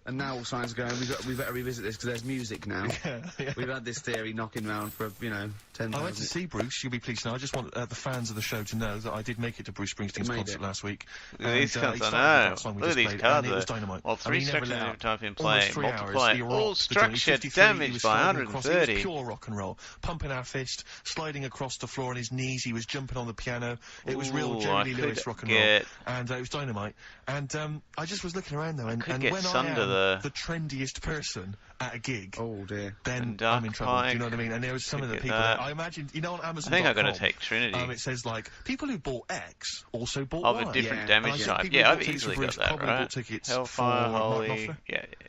And now all signs are going, we better revisit this, because there's music now. Yeah. We've had this theory knocking around for, 10 I went to see Bruce, you'll be pleased to know. I just want the fans of the show to know that I did make it to Bruce Springsteen's concert last week. These cunts, I know. Look at these cards. It was dynamite. Well, 3 sections of time in play. Almost 3 hours. Multiply He all rocked. structure 53, damaged by sliding across, 130. It was pure rock and roll. Pumping our fist, sliding across the floor on his knees. He was jumping on the piano. It was real Ooh, Jerry I Lee Lewis could rock and roll. get- And it was dynamite. And I just was looking around though, and could when get I am Sunder the trendiest person at a gig, oh dear, then Dark I'm in trouble. Do you Pike, know what I mean? And there was some of the could get people that. that I imagined, on Amazon. I think I'm going to take Trinity. It says like people who bought X also bought Of Y. a different And damage I think type. people Yeah, who I've bought tickets easily for Bruce got that, probably right? bought tickets Hellfire, for Mark Holy... Knopfler.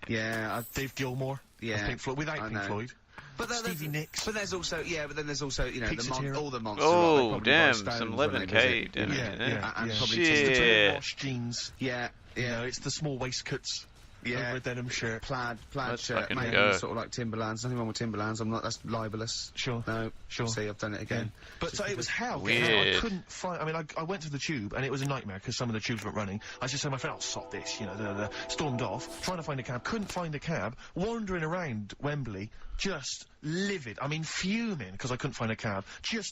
Yeah. Dave Gilmour. Yeah. Pink Floyd, without I Pink know. Floyd. But Stevie Nicks. But there's also, Pizza Tira. all the monsters. Oh, like, they probably damn, buy Stones some when they 11K visit, you know. Yeah. And yeah. probably Shit. Wash jeans. Yeah. You know, it's the small waistcoats. Yeah. Over a denim shirt. Plaid Let's shirt, fucking maybe go. sort of like Timberlands. Nothing wrong with Timberlands. That's libelous. Sure. No. Sure. See, I've done it again. But it was hell. Weird. I couldn't find. I mean, I went to the tube and it was a nightmare because some of the tubes weren't running. I just said to my friend, "I'll sod this," stormed off, trying to find a cab. Couldn't find a cab. Wandering around Wembley, just livid. I mean, fuming because I couldn't find a cab.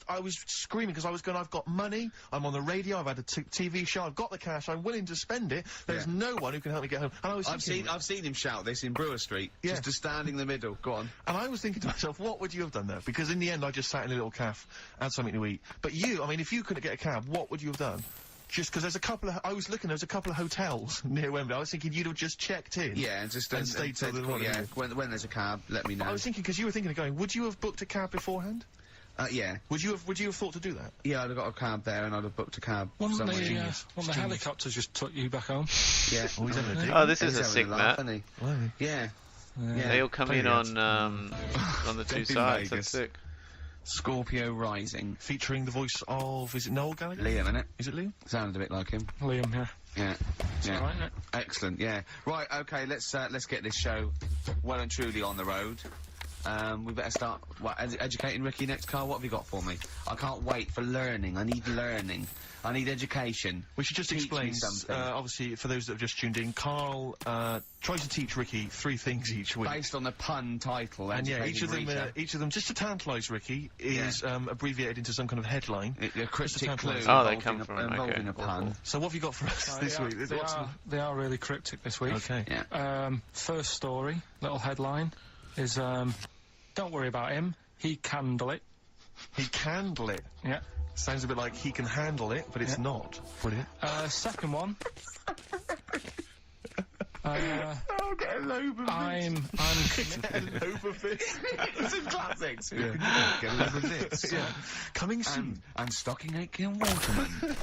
I was screaming because I was going, I've got money. I'm on the radio. I've had a TV show. I've got the cash. I'm willing to spend it. There's no one who can help me get home. And I was I've seen him shout this in Brewer Street. Yeah. Just to stand in the middle. Go on. And I was thinking to myself, what would you have done there? Because in the end, I just sat in a little cafe, had something to eat. But you, I mean, if you couldn't get a cab, what would you have done? Just because there's a couple of, I was looking, there's a couple of hotels near Wembley. I was thinking you'd have just checked in. Yeah, and just stayed till the morning. Yeah, when there's a cab, let me know. I was thinking, because you were thinking of going, would you have booked a cab beforehand? Yeah. Would you have thought to do that? Yeah, I'd have got a cab there and I'd have booked a cab. One of the helicopters just took you back home. Yeah. Oh, this is a sick map. Yeah. They all come in on the two sides. That's sick. Scorpio Rising. Featuring the voice of, is it Noel Gallagher? Liam, innit? Is it Liam? Sounded a bit like him. Liam, yeah. Yeah. Yeah. All right, isn't it? Excellent, yeah. Right, okay, let's get this show well and truly on the road. We better start, educating Ricky next, Carl? What have you got for me? I can't wait for learning. I need learning. I need education. We should just explain, obviously, for those that have just tuned in, Carl tries to teach Ricky 3 things each week. Based on the pun title. And yeah, each of them, just to tantalise Ricky, is abbreviated into some kind of headline. A cryptic clue involving a pun. So what have you got for us this week? They are really cryptic this week. Okay. Yeah. First story, little headline, is, don't worry about him, he candle it. He candle it? Yeah. Sounds a bit like he can handle it, but it's not. Brilliant. Second one. I'll get a lobe of I'm committed. A lobe of this. This is classics. Yeah. Get a lobe of this. Yeah. Coming soon. And stocking 8 Waterman.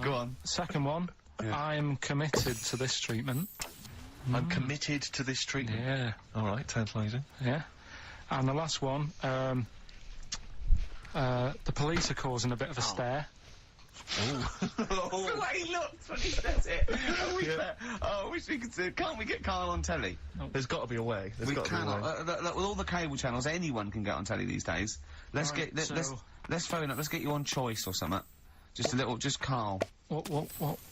Go on. Second one. Yeah. I'm committed to this treatment. I'm committed to this treatment. Yeah. All right, tantalising. Yeah. And the last one. The police are causing a bit of a stare. The way he looks when he says it. I wish we could see. Can't we get Carl on telly? There's got to be a way. We cannot. With all the cable channels, anyone can get on telly these days. Let's phone up. Let's get you on Choice or something. Just a little. Just Carl. What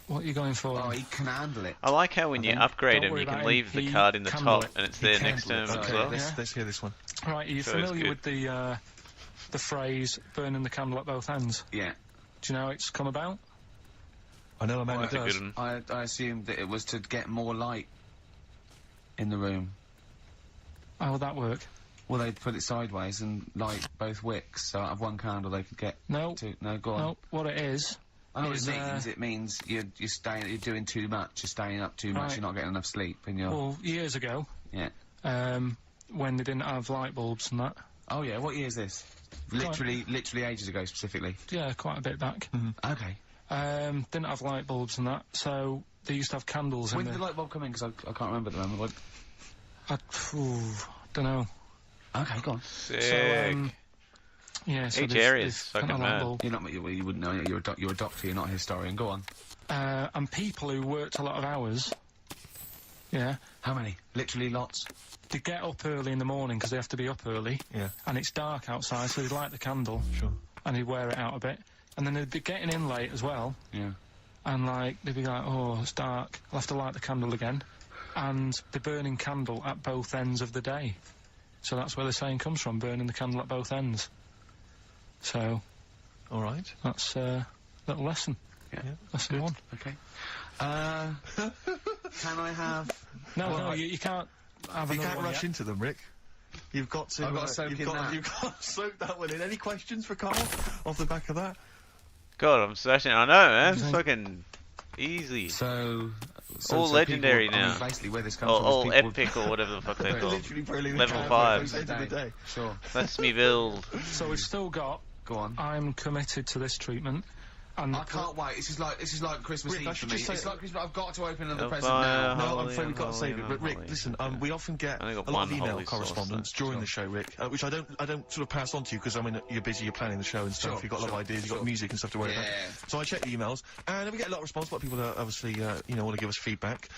are you going for? Oh, he can handle it. I like how when you upgrade him, you can leave the card in the top, and it's there next to him as well. Let's hear this one. Right, are you familiar with the phrase "burning the candle at both ends"? Yeah. Do you know how it's come about? I know a man who does. I assumed that it was to get more light in the room. How would that work? Well, they'd put it sideways and light both wicks, so out of one candle they could get two. No, go on. No, what it is... I know what it means. It means you're doing too much, you're staying up too much, you're not getting enough sleep, and you're... Well, years ago... Yeah. When they didn't have light bulbs and that... Oh, yeah, what year is this? Literally ages ago, specifically? Yeah, quite a bit back. Mm-hmm. Okay. Didn't have light bulbs and that, so they used to have candles in When did the light bulb come in? Because I can't remember at the moment. Don't know. Okay, go on. Sick. So, yeah, so each area's fucking mad. You're not, you wouldn't know, you're a doctor, you're not a historian. Go on. And people who worked a lot of hours, yeah. How many? Literally lots? They get up early in the morning because they have to be up early. Yeah. And it's dark outside, so they'd light the candle. Sure. And they'd wear it out a bit. And then they'd be getting in late as well. Yeah. And, like, they'd be like, oh, it's dark, I'll have to light the candle again. And they're burning candle at both ends of the day. So that's where the saying comes from, burning the candle at both ends. So... All right. That's a little lesson. Yeah. Lesson one. Okay. Can I have... No, you can't have You can't rush into them, Rick. You've got to... I've got to soak in that. You've got to soak that one in. Any questions for Carl off the back of that? God, I'm searching. I know, man. It's fucking easy. So all legendary now. I mean, basically, where this comes from all is epic or whatever the fuck they're called. Literally Level 5. End of the day. Sure. That's me build. So we've still got... Go on. I'm committed to this treatment. And I can't wait. This is like Christmas Rick, Eve for me. It's like Christmas. I've got to open another Oh, present now. No, I'm afraid we've got to save it. But Rick, listen, we often get a lot of email correspondence during the show, Rick, which I don't sort of pass on to you because I mean you're busy, you're planning the show and stuff. You've got a lot of ideas, you've got music and stuff to worry about. So I check the emails, and we get a lot of response. A lot of people that obviously want to give us feedback.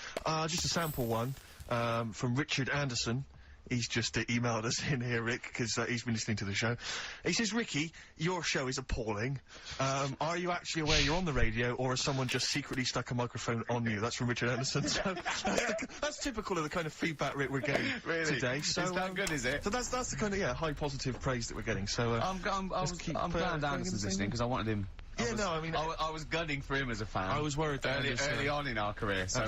Just a sample one from Richard Anderson. He's just emailed us in here, Rick, because he's been listening to the show. He says, Ricky, your show is appalling. Are you actually aware you're on the radio, or has someone just secretly stuck a microphone on you? That's from Richard Anderson. So that's typical of the kind of feedback, Rick, we're getting today. So, is that good, is it? So that's the kind of, high positive praise that we're getting. So I'm glad Anderson's listening, because I wanted him... I was gunning for him as a fan. I was worried that early on in our career. So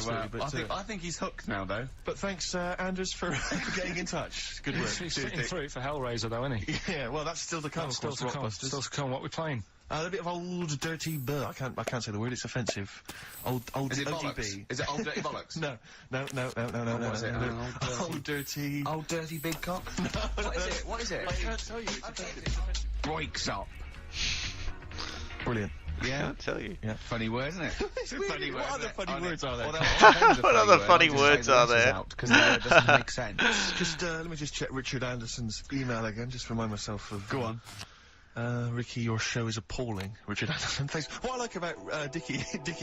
I think he's hooked now, though. But thanks, Anders, for getting in touch. Good work. He's sitting through it for Hellraiser, though, isn't he? Yeah, well, that's still to come. Still to come. What are we playing? A bit of old dirty I can't say the word. It's offensive. Old Is it ODB. bollocks? Is it old dirty bollocks? No. What is it? Old dirty. Old dirty big cock. What is it? What is it? I can't tell you. It's offensive. Breaks up. Brilliant. Yeah, I can't tell you. Yeah. Funny word, isn't it? It's weird. What other funny words are there? What other funny words are there? Because the word doesn't make sense. Just let me just check Richard Anderson's email again, just remind myself of. Go on. Ricky, your show is appalling. Richard Anderson, thanks. What I like about Dickie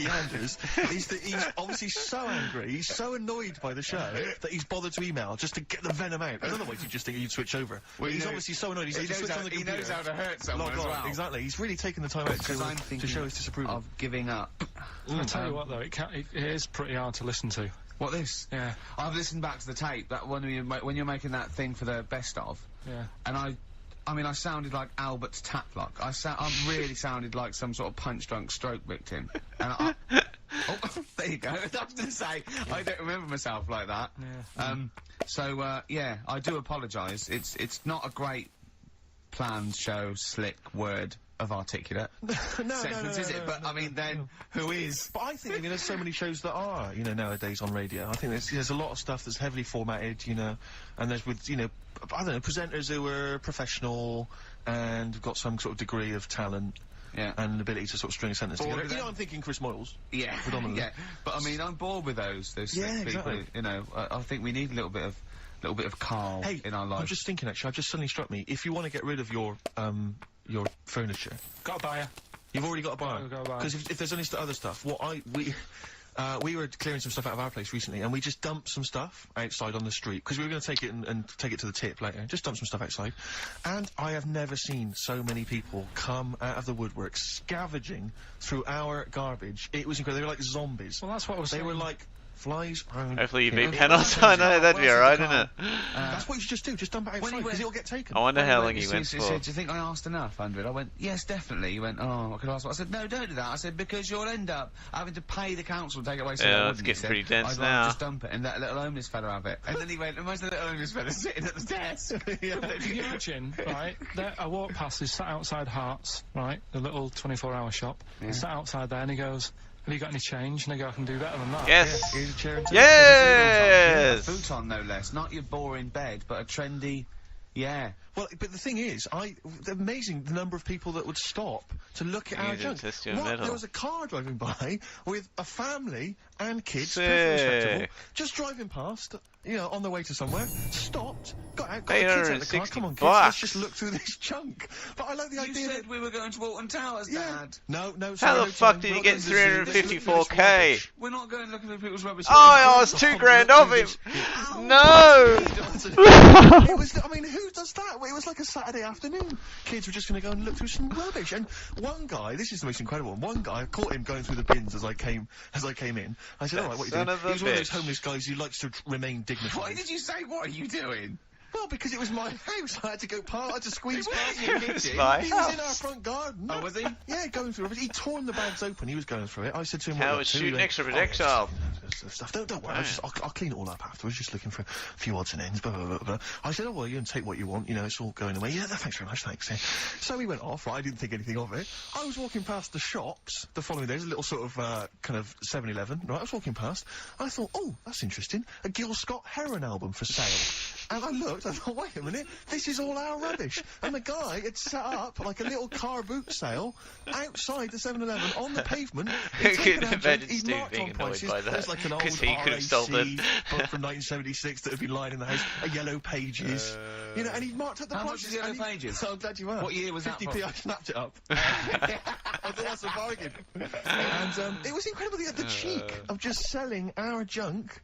Anders is that he's obviously so angry, he's so annoyed by the show that he's bothered to email just to get the venom out. Otherwise, you just think you'd switch over. Well, he's obviously so annoyed. He's he knows how to hurt someone as well. Exactly. He's really taken the time out to show his disapproval of giving up. I'll tell you what though, it is pretty hard to listen to. What this? Yeah. I've listened back to the tape that when you're making that thing for the best of. Yeah. And I mean, I sounded like Albert's Taplock. I really sounded like some sort of punch-drunk stroke victim. And oh, there you go. I was going to say, I don't remember myself like that. Yeah. Yeah, I do apologise. It's not a great planned show, slick word of articulate sentence, is it? But I mean, then who is? But I think there's so many shows that are, nowadays on radio. I think there's a lot of stuff that's heavily formatted, and there's with, I don't know, presenters who are professional and got some sort of degree of talent. Yeah. And an ability to sort of string a sentence together. I'm thinking Chris Moyles. Yeah. Predominantly. Yeah. But I mean, I'm bored with those slick people. Exactly. I think we need a little bit of Carl in our life. I'm just thinking, actually, I've just suddenly struck me. If you want to get rid of your furniture, got a buyer. You've already got a buyer. Got a buyer. Because if there's any other stuff, we were clearing some stuff out of our place recently, and we just dumped some stuff outside on the street because we were going to take it and take it to the tip later. Just dump some stuff outside, and I have never seen so many people come out of the woodwork scavenging through our garbage. It was incredible. They were like zombies. Well, that's what I was saying. They were like flies around. Hopefully you beat penalty. I know, that'd be alright, isn't it? That's what you should just do. Just dump it outside because it'll get taken. I wonder how long he went for. He said, do you think I asked enough, Andrew? I went, yes, definitely. He went, oh, I could ask what? I said, no, don't do that. I said, because you'll end up having to pay the council to take it away. Yeah, it's getting pretty dense now. I'd just dump it and let little homeless fella have it. And then he went, imagine the little homeless fella sitting at the desk. Can you imagine, right? I walk past, he's sat outside Hearts, right? The little 24-hour shop. Yeah. He's sat outside there and he goes, have you got any change? And I go, I can do better than that. Yes. Here's a chair and Yes. A futon, no less. Not your boring bed, but a trendy. Yeah. Well, but the thing is, amazing the number of people that would stop to look at our junk. There was a car driving by with a family and kids, perfectly respectable, just driving past, on their way to somewhere, stopped, got out, got the kids out of the car. Come on, kids, let's just look through this junk. But I like the idea. You said we were going to Alton Towers, Dad. No. How the fuck did you get 354k? We're not going looking for people's rubbish. Oh, I was $2,000 off him. No. It was. I mean, who does that? It was like a Saturday afternoon. Kids were just going to go and look through some rubbish. And one guy, this is the most incredible one. One guy, I caught him going through the bins as I came in. I said, all right, what are you doing? He was one of those homeless guys who likes to remain dignified. Why did you say, what are you doing? Well, because it was my house. I had to go past. I had to squeeze past your kitchen. He was in our front garden. Oh, was he? Yeah, going through rubbish. He torn the bags open. He was going through it. I said to him, "How was shooting extra projectile?" Stuff. Don't worry. I'll clean it all up afterwards. Just looking for a few odds and ends. Blah blah blah blah. I said, "Oh well, you can take what you want. It's all going away." Yeah, thanks very much. Thanks. Yeah. So he went off. Right, I didn't think anything of it. I was walking past the shops the following day. There's a little sort of kind of 7-Eleven. Right, I was walking past. I thought, oh, that's interesting. A Gil Scott Heron album for sale. And I looked. I thought, wait a minute. This is all our rubbish. And the guy had set up like a little car boot sale outside the 7-Eleven on the pavement. Who could imagine Stu being annoyed by that? There's like an old he could have stolen book from 1976 that had been lying in the house. A Yellow Pages. and he marked up the How prices. How much is Yellow Pages? So I'm glad you asked. What year was that 50p, I snapped it up. I thought that's a bargain. And it was incredible, the cheek of just selling our junk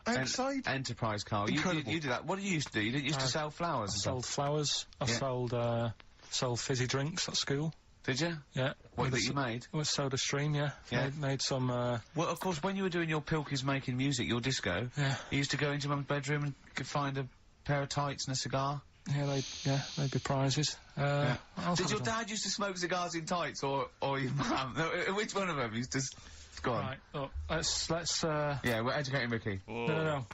outside. Enterprise, Carl. You did that. What did you used to do? You didn't used to sell flowers? I sold flowers. I sold fizzy drinks at school. Did you? Yeah. What that you made? It was Soda Stream, yeah. Made some, Well, of course, when you were doing your Pilkies making music, your disco, you used to go into Mum's bedroom and could find a pair of tights and a cigar. Yeah, they'd be prizes. Did your dad used to smoke cigars in tights, or your mum? Which one of them used to... Go on. Right, look, let's yeah, we're educating Ricky. No.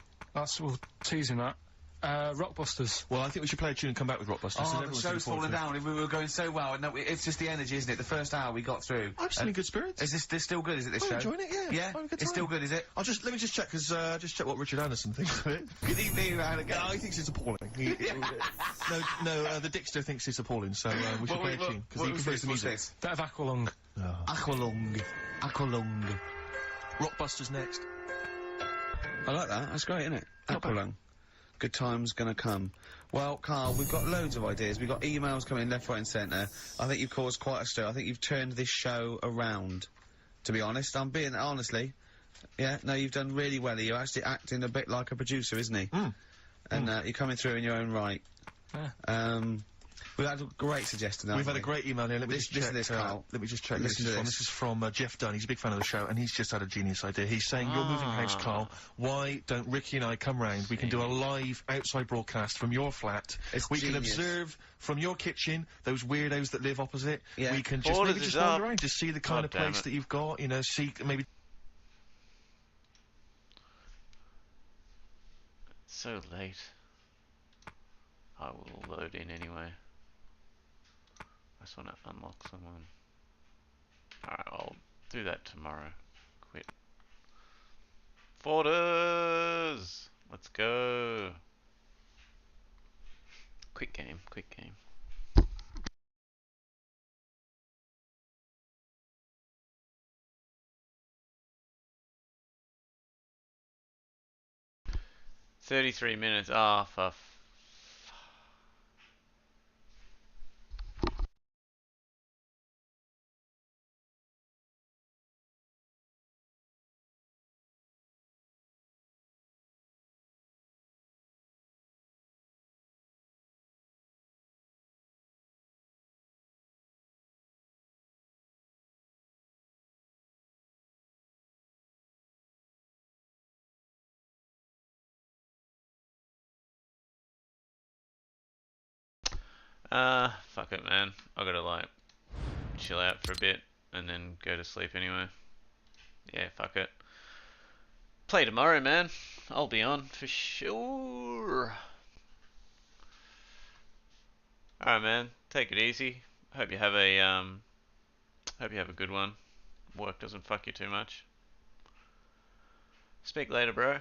We'll tease him that. Rockbusters. Well, I think we should play a tune and come back with Rockbusters. so Oh, the everyone's looking show's forward fallen to it. down. We were going so well. No, it's just the energy, isn't it? The first hour we got through. I'm still in good spirits. Is this still good? Is it this I'm show? enjoying it. Yeah. Yeah. I'm having a good It's still time. good, is it? Let me just check because just check what Richard Anderson thinks of it. Good evening, round again. No, he thinks it's appalling. The Dixter thinks it's appalling. So we should play a tune because he prefers the music. Bit of Aqualung. Aqualung. Rockbusters next. I like that. That's great, isn't it? Aqualung. Good time's gonna come. Well, Carl, we've got loads of ideas. We've got emails coming left, right and centre. I think you've caused quite a stir. I think you've turned this show around, to be honest. I'm being, honestly. Yeah, no, you've done really well. You're actually acting a bit like a producer, isn't he? And you're coming through in your own right. Yeah. We've had a great suggestion. We've had a great email here. Let me just check. Listen to this, Carl. Let me just check. Listen to this. This is from Jeff Dunn. He's a big fan of the show, and he's just had a genius idea. He's saying, "You're moving house, Carl. Why don't Ricky and I come round? We can do a live outside broadcast from your flat. We can observe from your kitchen those weirdos that live opposite. Yeah. We can just Borders maybe is just wander up. around, just see the kind of God damn place it. that you've got. You know, see maybe." It's so late. I will load in anyway. I just want to unlock someone. Alright, I'll do that tomorrow. Quit. Borders! Let's go. Quick game, quick game. "33 minutes. Ah, for fuck it, man. I gotta, like, chill out for a bit and then go to sleep anyway. Yeah, fuck it. Play tomorrow, man. I'll be on for sure. Alright, man. Take it easy. Hope you have a good one. Work doesn't fuck you too much. Speak later, bro.